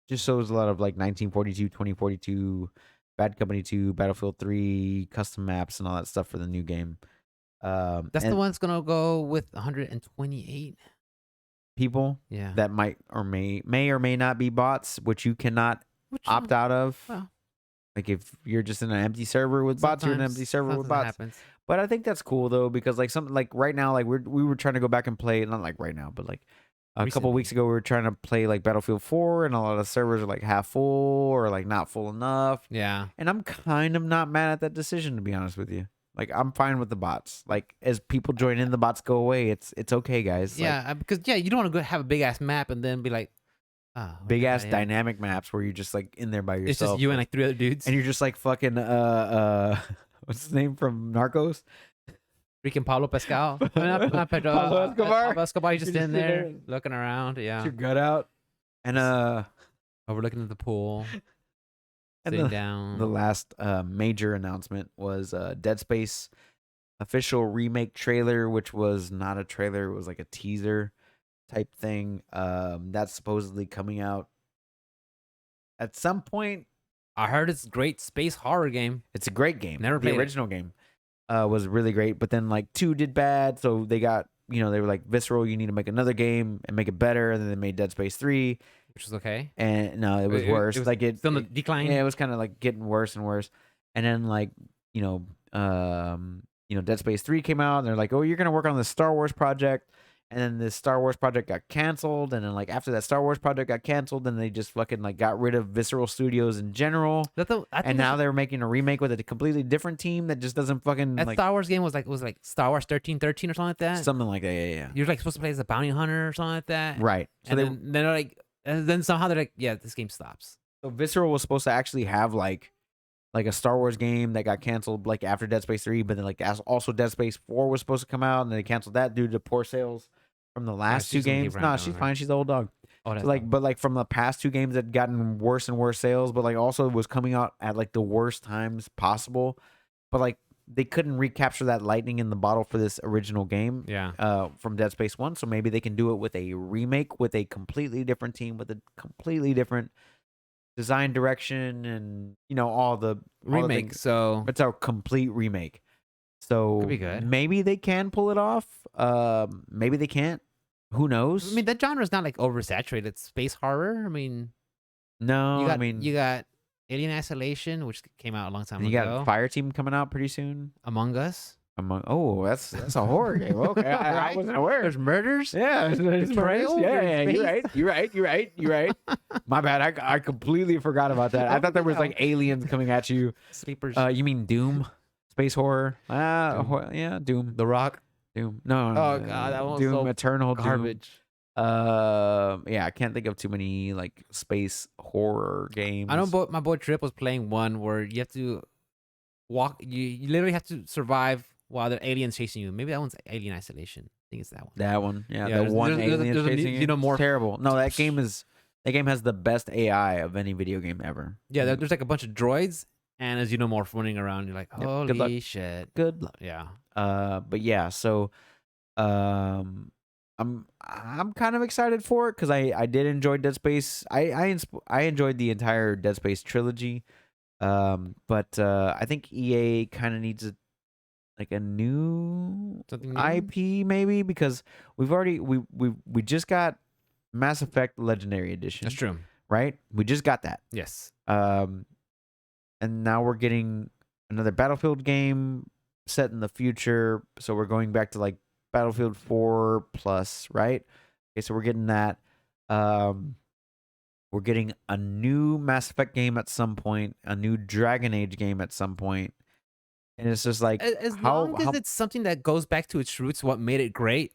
just shows a lot of like 1942, 2042, Bad Company 2, Battlefield 3, custom maps, and all that stuff for the new game. That's the and one that's gonna go with 128. people Yeah. that might or may or may not be bots, which you cannot Which opt out of. well, Like if you're just in an empty server with bots, you're in an empty server with bots. Happens. But I think that's cool though, because like something like right now, like we were trying to go back and play, not like right now, but like a couple weeks ago, we were trying to play like Battlefield 4, and a lot of servers are like half full or like not full enough. Yeah. And I'm kind of not mad at that decision, to be honest with you. Like I'm fine with the bots. Like as people join in, the bots go away. It's okay, guys. Yeah, because you don't want to go have a big ass map and then be like, Big ass dynamic maps where you're just like in there by yourself. It's just you and like 3 other dudes. And you're just like fucking what's his name from Narcos? Freaking Pablo Pascal. I mean, not Pedro. Pablo Escobar. Pablo Escobar. He's just You're in just there sitting looking around. Get Yeah. your gut out. And Overlooking at the pool. and Sitting down. the last major announcement was Dead Space official remake trailer, which was not a trailer, it was like a teaser type thing. That's supposedly coming out at some point. I heard it's a great space horror game. It's a great game. Never the played it. original game was really great, but then like 2 did bad, so they got, they were like, Visceral, you need to make another game and make it better, and then they made Dead Space 3, which was okay. and no, it was worse. It was like it still in the decline. Yeah, it was kind of like getting worse and worse. And then like, Dead Space 3 came out, and they're like, "Oh, you're gonna work on the Star Wars project." And then this Star Wars project got canceled, and then like after that Star Wars project got canceled, then they just fucking like got rid of Visceral Studios in general. And now they're making a remake with a completely different team that just doesn't fucking that like Star Wars game was like Star Wars 1313 or something like that. something like that. Yeah. You're like supposed to play as a bounty hunter or something like that. Right. So And then they're like, and then somehow they're like, yeah, this game stops. so Visceral was supposed to actually have like a Star Wars game that got canceled like after Dead Space 3, but then like also Dead Space 4 was supposed to come out, and they canceled that due to poor sales from the last 2 games. No, she's fine. She's the old dog. Oh, that's So but like from the past 2 games that had gotten worse and worse sales, but like also was coming out at like the worst times possible. But like they couldn't recapture that lightning in the bottle for this original game. Yeah. From Dead Space 1. So maybe they can do it with a remake with a completely different team, with a completely different design direction, and all the Remake. So it's a complete remake. So could be good. Maybe they can pull it off. Maybe they can't. Who knows? I mean, that genre is not like oversaturated. Space horror. I mean, no. you got Alien Isolation, which came out a long time you ago. got Fireteam coming out pretty soon. Among Us. That's a horror game. Okay, I wasn't aware. There's murders. Yeah, Betrayal? Yeah, Space? you're right. My bad. I completely forgot about that. I thought there was like aliens coming at you. Sleepers. You mean Doom? Space horror? Yeah, Doom. The Rock. Doom. No. Oh god, that was Doom. so Eternal garbage. Doom. Yeah, I can't think of too many like space horror games. I know my boy Trip was playing one where you have to walk. You literally have to survive while the aliens chasing you. Maybe that one's Alien Isolation. I think it's that one. That one. Yeah, Yeah, the there's- one there's a alien chasing you. xenomorph. It's terrible. No, that game has the best AI of any video game ever. Yeah, there's like a bunch of droids and a xenomorph running around. You're like, Yep, good luck. holy shit. Good luck. Yeah. But yeah, so I'm kind of excited for it because I did enjoy Dead Space. I enjoyed the entire Dead Space trilogy. But I think EA kind of needs a new Something new? IP maybe, because we just got Mass Effect Legendary Edition. That's true. Right? We just got that. Yes. And now we're getting another Battlefield game set in the future. So we're going back to like Battlefield 4 plus, right? Okay, so we're getting that. We're getting a new Mass Effect game at some point, a new Dragon Age game at some point. And it's just like As long as it's something that goes back to its roots, what made it great,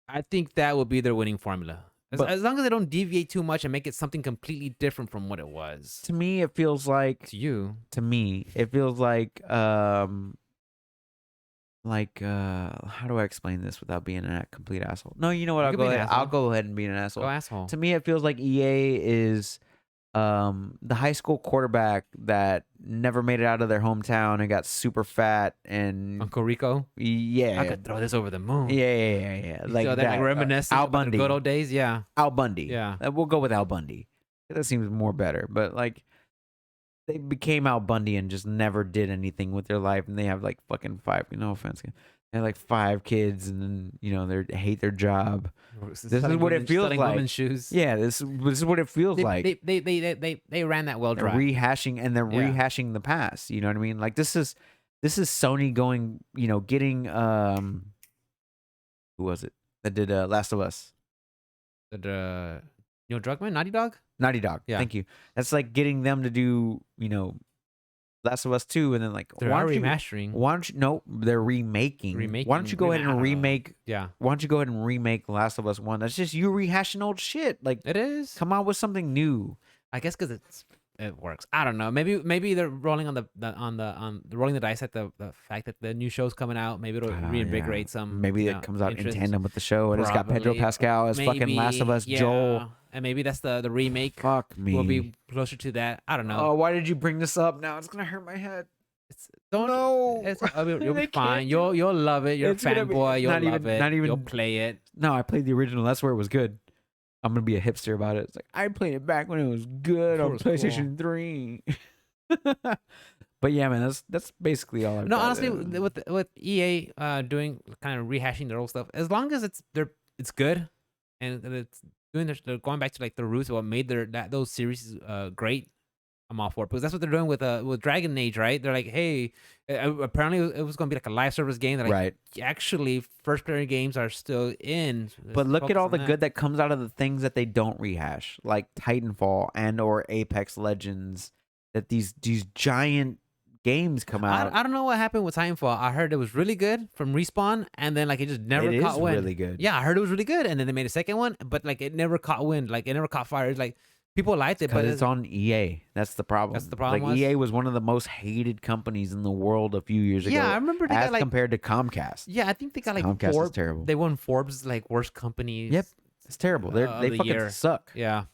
I think that would be their winning formula. As long as they don't deviate too much and make it something completely different from what it was. to me it feels like To you. to me it feels like how do I explain this without being a complete asshole? No, you know what? You I'll could go be an ahead. I'll asshole. go ahead and be an Go asshole. asshole. To me, it feels like EA is the high school quarterback that never made it out of their hometown and got super fat and Uncle Rico. I yeah, could throw this over the moon. yeah. You Like feel that, like that. reminiscent Al about the good Bundy. old days. Yeah. Al Bundy. Yeah. We'll go with Al Bundy. That seems more better. But like they became Al Bundy and just never did anything with their life, and they have like fucking five. No offense, they have like 5 kids, and then they hate their job. This is what it feels selling like. women's shoes. Yeah, this is what it feels like. They ran that well They're dry. rehashing and they're Yeah. rehashing the past. You know what I mean? Like this is Sony going. Getting who was it that did Last of Us? The Neil Druckmann, Naughty Dog. Naughty Dog. Yeah. Thank you. That's like getting them to do Last of Us 2, and then like They're why don't you remastering. why don't you no they're remaking. Why don't you go ahead I and don't know. remake? Yeah, Why don't you go ahead and remake Last of Us 1? That's just you rehashing old shit. Like it is. come out with something new. I guess because it works. I don't know. Maybe they're rolling on rolling the dice at the fact that the new show's coming out. Maybe it'll reinvigorate some. Maybe it comes out in interest. tandem with the show, and it's got Pedro Probably. Pascal as fucking Last of Us Yeah. Joel. And maybe that's the remake. Fuck me. Will be closer to that. I don't know. Oh, why did you bring this up? Now it's gonna hurt my head. Don't. No. You'll I be can't fine. do You'll love it. You're a It's gonna be- fanboy. You'll not love even- it. not even- You'll play it. No, I played the original. That's where it was good. I'm gonna be a hipster about it. It's like I played it back when it was good It on was cool. PlayStation 3. But yeah, man, that's basically all I've No, got. honestly, with EA doing kind of rehashing their old stuff, as long as it's good, and it's they're going back to like the roots of what made those series great. I'm all for it because that's what they're doing with Dragon Age, right? They're like, hey, apparently it was going to be like a live service game. They're like, right. actually, first player games are still in. But look at all the good good that comes out of the things that they don't rehash, like Titanfall and or Apex Legends. That these giant games come out. I don't know what happened with Titanfall. I heard it was really good from Respawn, and then like it just never It caught is wind. really good. Yeah, I heard it was really good, and then they made a second one, but like it never caught wind. Like it never caught fire. It's like people liked it, but Because it's on EA. That's the problem. That's the problem Like was? EA was one of the most hated companies in the world a few years ago. yeah, I remember they as got like compared to Comcast. yeah, I think they got like Comcast is Forbes. terrible. They won Forbes like worst companies. Yep. It's terrible. They of the fucking year. suck. Yeah.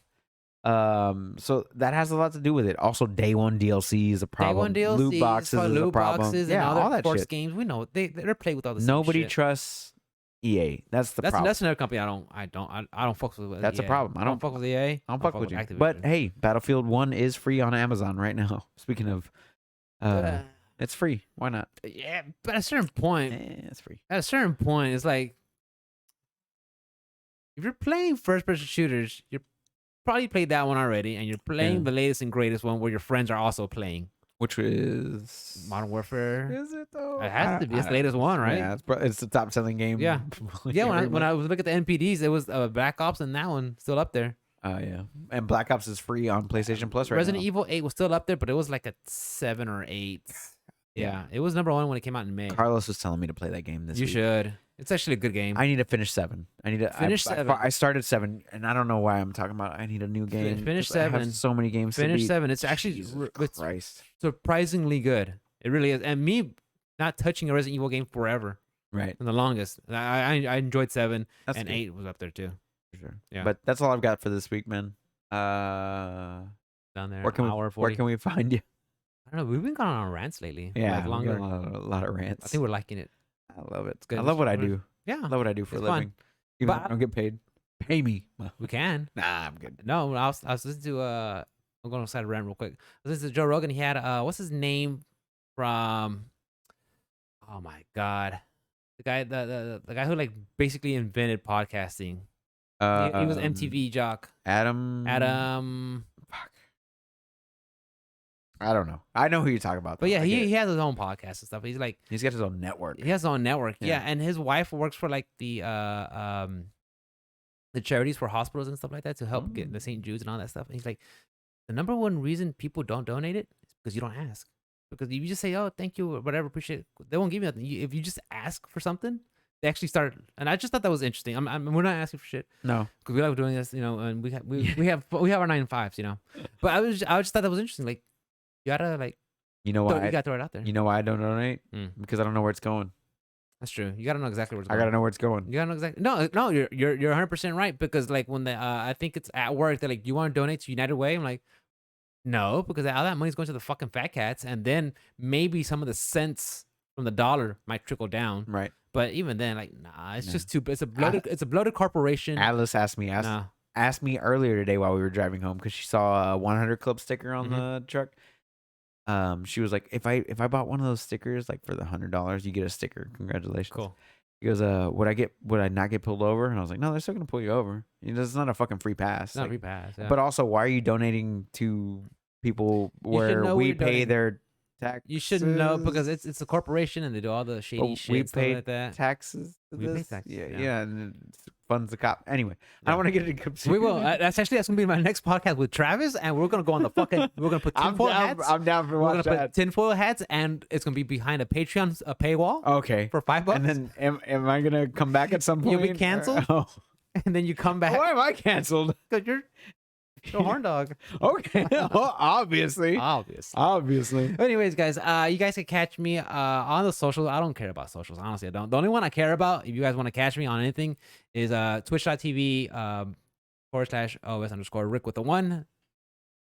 So that has a lot to do with it. Also, day one DLC is a problem. Day one DLC, Loot boxes is a loot problem. boxes, Yeah, and all other that sports shit. games. We know they're playing with all this. Nobody shit. trusts EA. That's the problem. That's another company I don't fuck with. That's a EA. problem. I don't fuck with EA. I don't fuck with you. Activision. But hey, Battlefield 1 is free on Amazon right now. Speaking of, it's free. Why not? yeah, but at a certain point, It's free. it's like if you're playing first person shooters, you're probably played that one already, and you're playing Yeah. the latest and greatest one where your friends are also playing. Which is Modern Warfare. Is it though? It has to be. It's the latest one, right? Yeah, it's the top selling game. Yeah. Yeah, when every I month. was looking at the NPDs, it was Black Ops and that one still up there. Oh yeah, and Black Ops is free on PlayStation Plus right Resident now. Evil 8 was still up there, but it was like a 7 or 8. Yeah, it was number 1 when it came out in May. Carlos was telling me to play that game this You week. should. It's actually a good game. I need to finish 7. I need to Finish I 7. I started 7, and I don't know why I'm talking about. I need a new game. Finish 'cause I have 7. so many games. Finish to beat. 7. It's actually Jesus it's Christ. surprisingly good. It really is. And me not touching a Resident Evil game forever, Right. and the longest. I enjoyed 7, That's and good, 8 was up there too. for sure. Yeah. But that's all I've got for this week, man. Down there, Where can hour we 40. where can we find you? I don't know. We've been going on rants lately. Yeah, like we longer. got a lot of rants. I think we're liking it. I love it. good. I love what I It's- do. Yeah, I love what I do for a It's fun. living. Even But though I don't get paid. Pay me. we can. Nah, I'm good. No, I was listening to I'm going to rant real quick. I was listening to Joe Rogan. He had what's his name from? Oh my god, the guy the guy who like basically invented podcasting. He was MTV jock. Adam. Fuck. I don't know. I know who you're talking about. But though. yeah, I get he it. has his own podcast and stuff. He's like He's got his own network. he has his own network. Yeah. Yeah, and his wife works for like the charities for hospitals and stuff like that to help get the St. Jude's and all that stuff. And he's like, the number one reason people don't donate it is because you don't ask. Because if you just say, "Oh, thank you," or whatever, appreciate it, they won't give you nothing. If you just ask for something, they actually start. And I just thought that was interesting. We're not asking for shit No. because we like doing this, and we have our 9 to 5s, But I just thought that was interesting. Like, you gotta like, You know you why? gotta throw it out there. You know why I don't donate? Mm. Because I don't know where it's going. That's true. You gotta know exactly where it's I going. gotta know where it's going. You gotta know exactly. No, you're 100% right because like when I think it's at work, they're like, "You want to donate to United Way?" I'm like, "No," because all that money's going to the fucking fat cats, and then maybe some of the cents from the dollar might trickle down. Right. But even then, like, nah, it's No. just too. It's a bloated corporation. Alice asked Nah. me earlier today while we were driving home because she saw a 100 Club sticker on the truck. She was like, if I bought one of those stickers, like for the $100, you get a sticker. Congratulations. Cool. He goes, would I not get pulled over? And I was like, no, they're still gonna pull you over. It's not a fucking free pass. It's not Like, free pass. Yeah. but also, why are you donating to people where know what we you're pay donating. their taxes? You should know because it's a corporation and they do all the shady But shit we and stuff pay like that. taxes. To We pay this? taxes, Yeah, yeah. yeah, and it funds the cop. Anyway, I Yeah. don't want to get into. We will. That's gonna be my next podcast with Travis, and we're gonna go on the fucking. We're gonna put tinfoil hats. I'm down for We're gonna watching put that. tinfoil hats, and it's gonna be behind a Patreon paywall Okay. for $5. And then am I gonna come back at some point? You'll be canceled? Oh. and then you come back Why am I canceled? because you're a horn dog. Okay. Well, obviously. Obviously. Anyways, guys, you guys can catch me on the socials. I don't care about socials, honestly. I don't. The only one I care about, if you guys want to catch me on anything, is twitch.tv /OS_Rick with the 1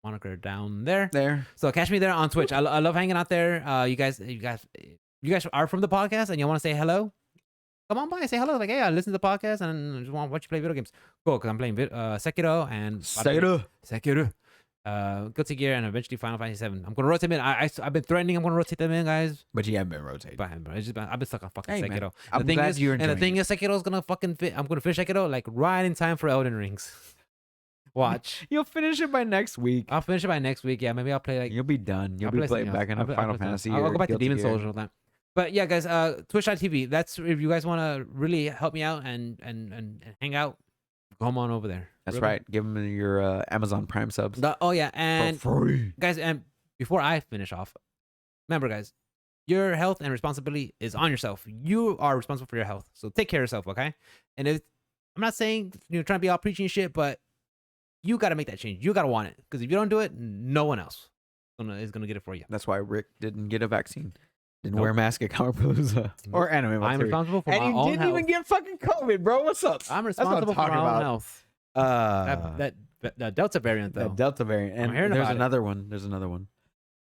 moniker down there. There. So catch me there on Twitch. I love hanging out there. You guys are from the podcast and you want to say hello? Come on by, say hello. Like, hey, I listen to the podcast and I just want to watch you play video games. Cool, because I'm playing Sekiro and Sekiro. Guilty Gear and eventually Final Fantasy 7. I'm gonna rotate them in. I've been threatening I'm gonna rotate them in, guys. But you haven't been rotated. But I've been stuck on fucking Hey, man. Sekiro. I'm the thing glad is, you're and the enjoying thing is, Sekiro's gonna fucking fit. I'm gonna finish Sekiro like right in time for Elden Rings. Watch. You'll finish it by next week. I'll finish it by next week. Yeah, maybe I'll play like You'll be done. You'll I'll be play playing something back else. in a Final Fantasy. I'll or go back to Guilty Demon Gear. Souls and all that. But yeah, guys, twitch.tv. That's if you guys want to really help me out and hang out, come on over there. That's Really. right. Give them your Amazon Prime subs. Oh yeah, and for free. guys, and before I finish off, remember, guys, your health and responsibility is on yourself. You are responsible for your health, so take care of yourself, okay? And if I'm not saying trying to be all preaching shit, but you got to make that change. You got to want it, because if you don't do it, no one else is gonna get it for you. That's why Rick didn't get a vaccine. Didn't Nope. wear a mask at Cowerpalooza or Anime. I'm responsible for and my you own didn't health. even get fucking COVID, bro. What's up? I'm That's what responsible for talking my own about. health. That That Delta variant, though. Delta variant. I'm And hearing there's about it. another one. There's another one.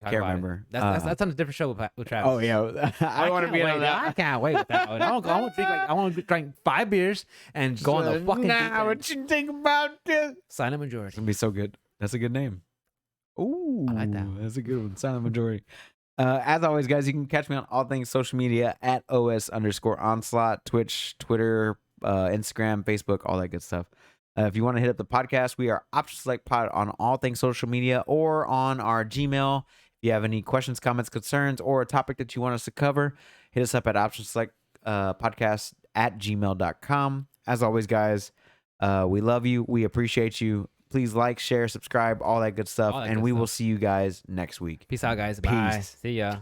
Talk Can't about it. remember. That's on a different show with Travis. Oh yeah, I want to can't be wait. on that. I can't wait with that one. I want to drink 5 beers and go on the fucking deep Nah, end. what you think about this? Silent It's majority. gonna be so good. That's a good name. Ooh, I like that one. That's a good one. Silent majority. As always, guys, you can catch me on all things social media at @OS_onslaught, Twitch, Twitter, Instagram, Facebook, all that good stuff. If you want to hit up the podcast, we are Option Select Pod on all things social media or on our Gmail. If you have any questions, comments, concerns, or a topic that you want us to cover, hit us up at Option Select Podcast at gmail.com. As always, guys, we love you. We appreciate you. Please like, share, subscribe, all that good stuff. All that And good we will stuff. see you guys next week. Peace out, guys. Bye. Peace. See ya.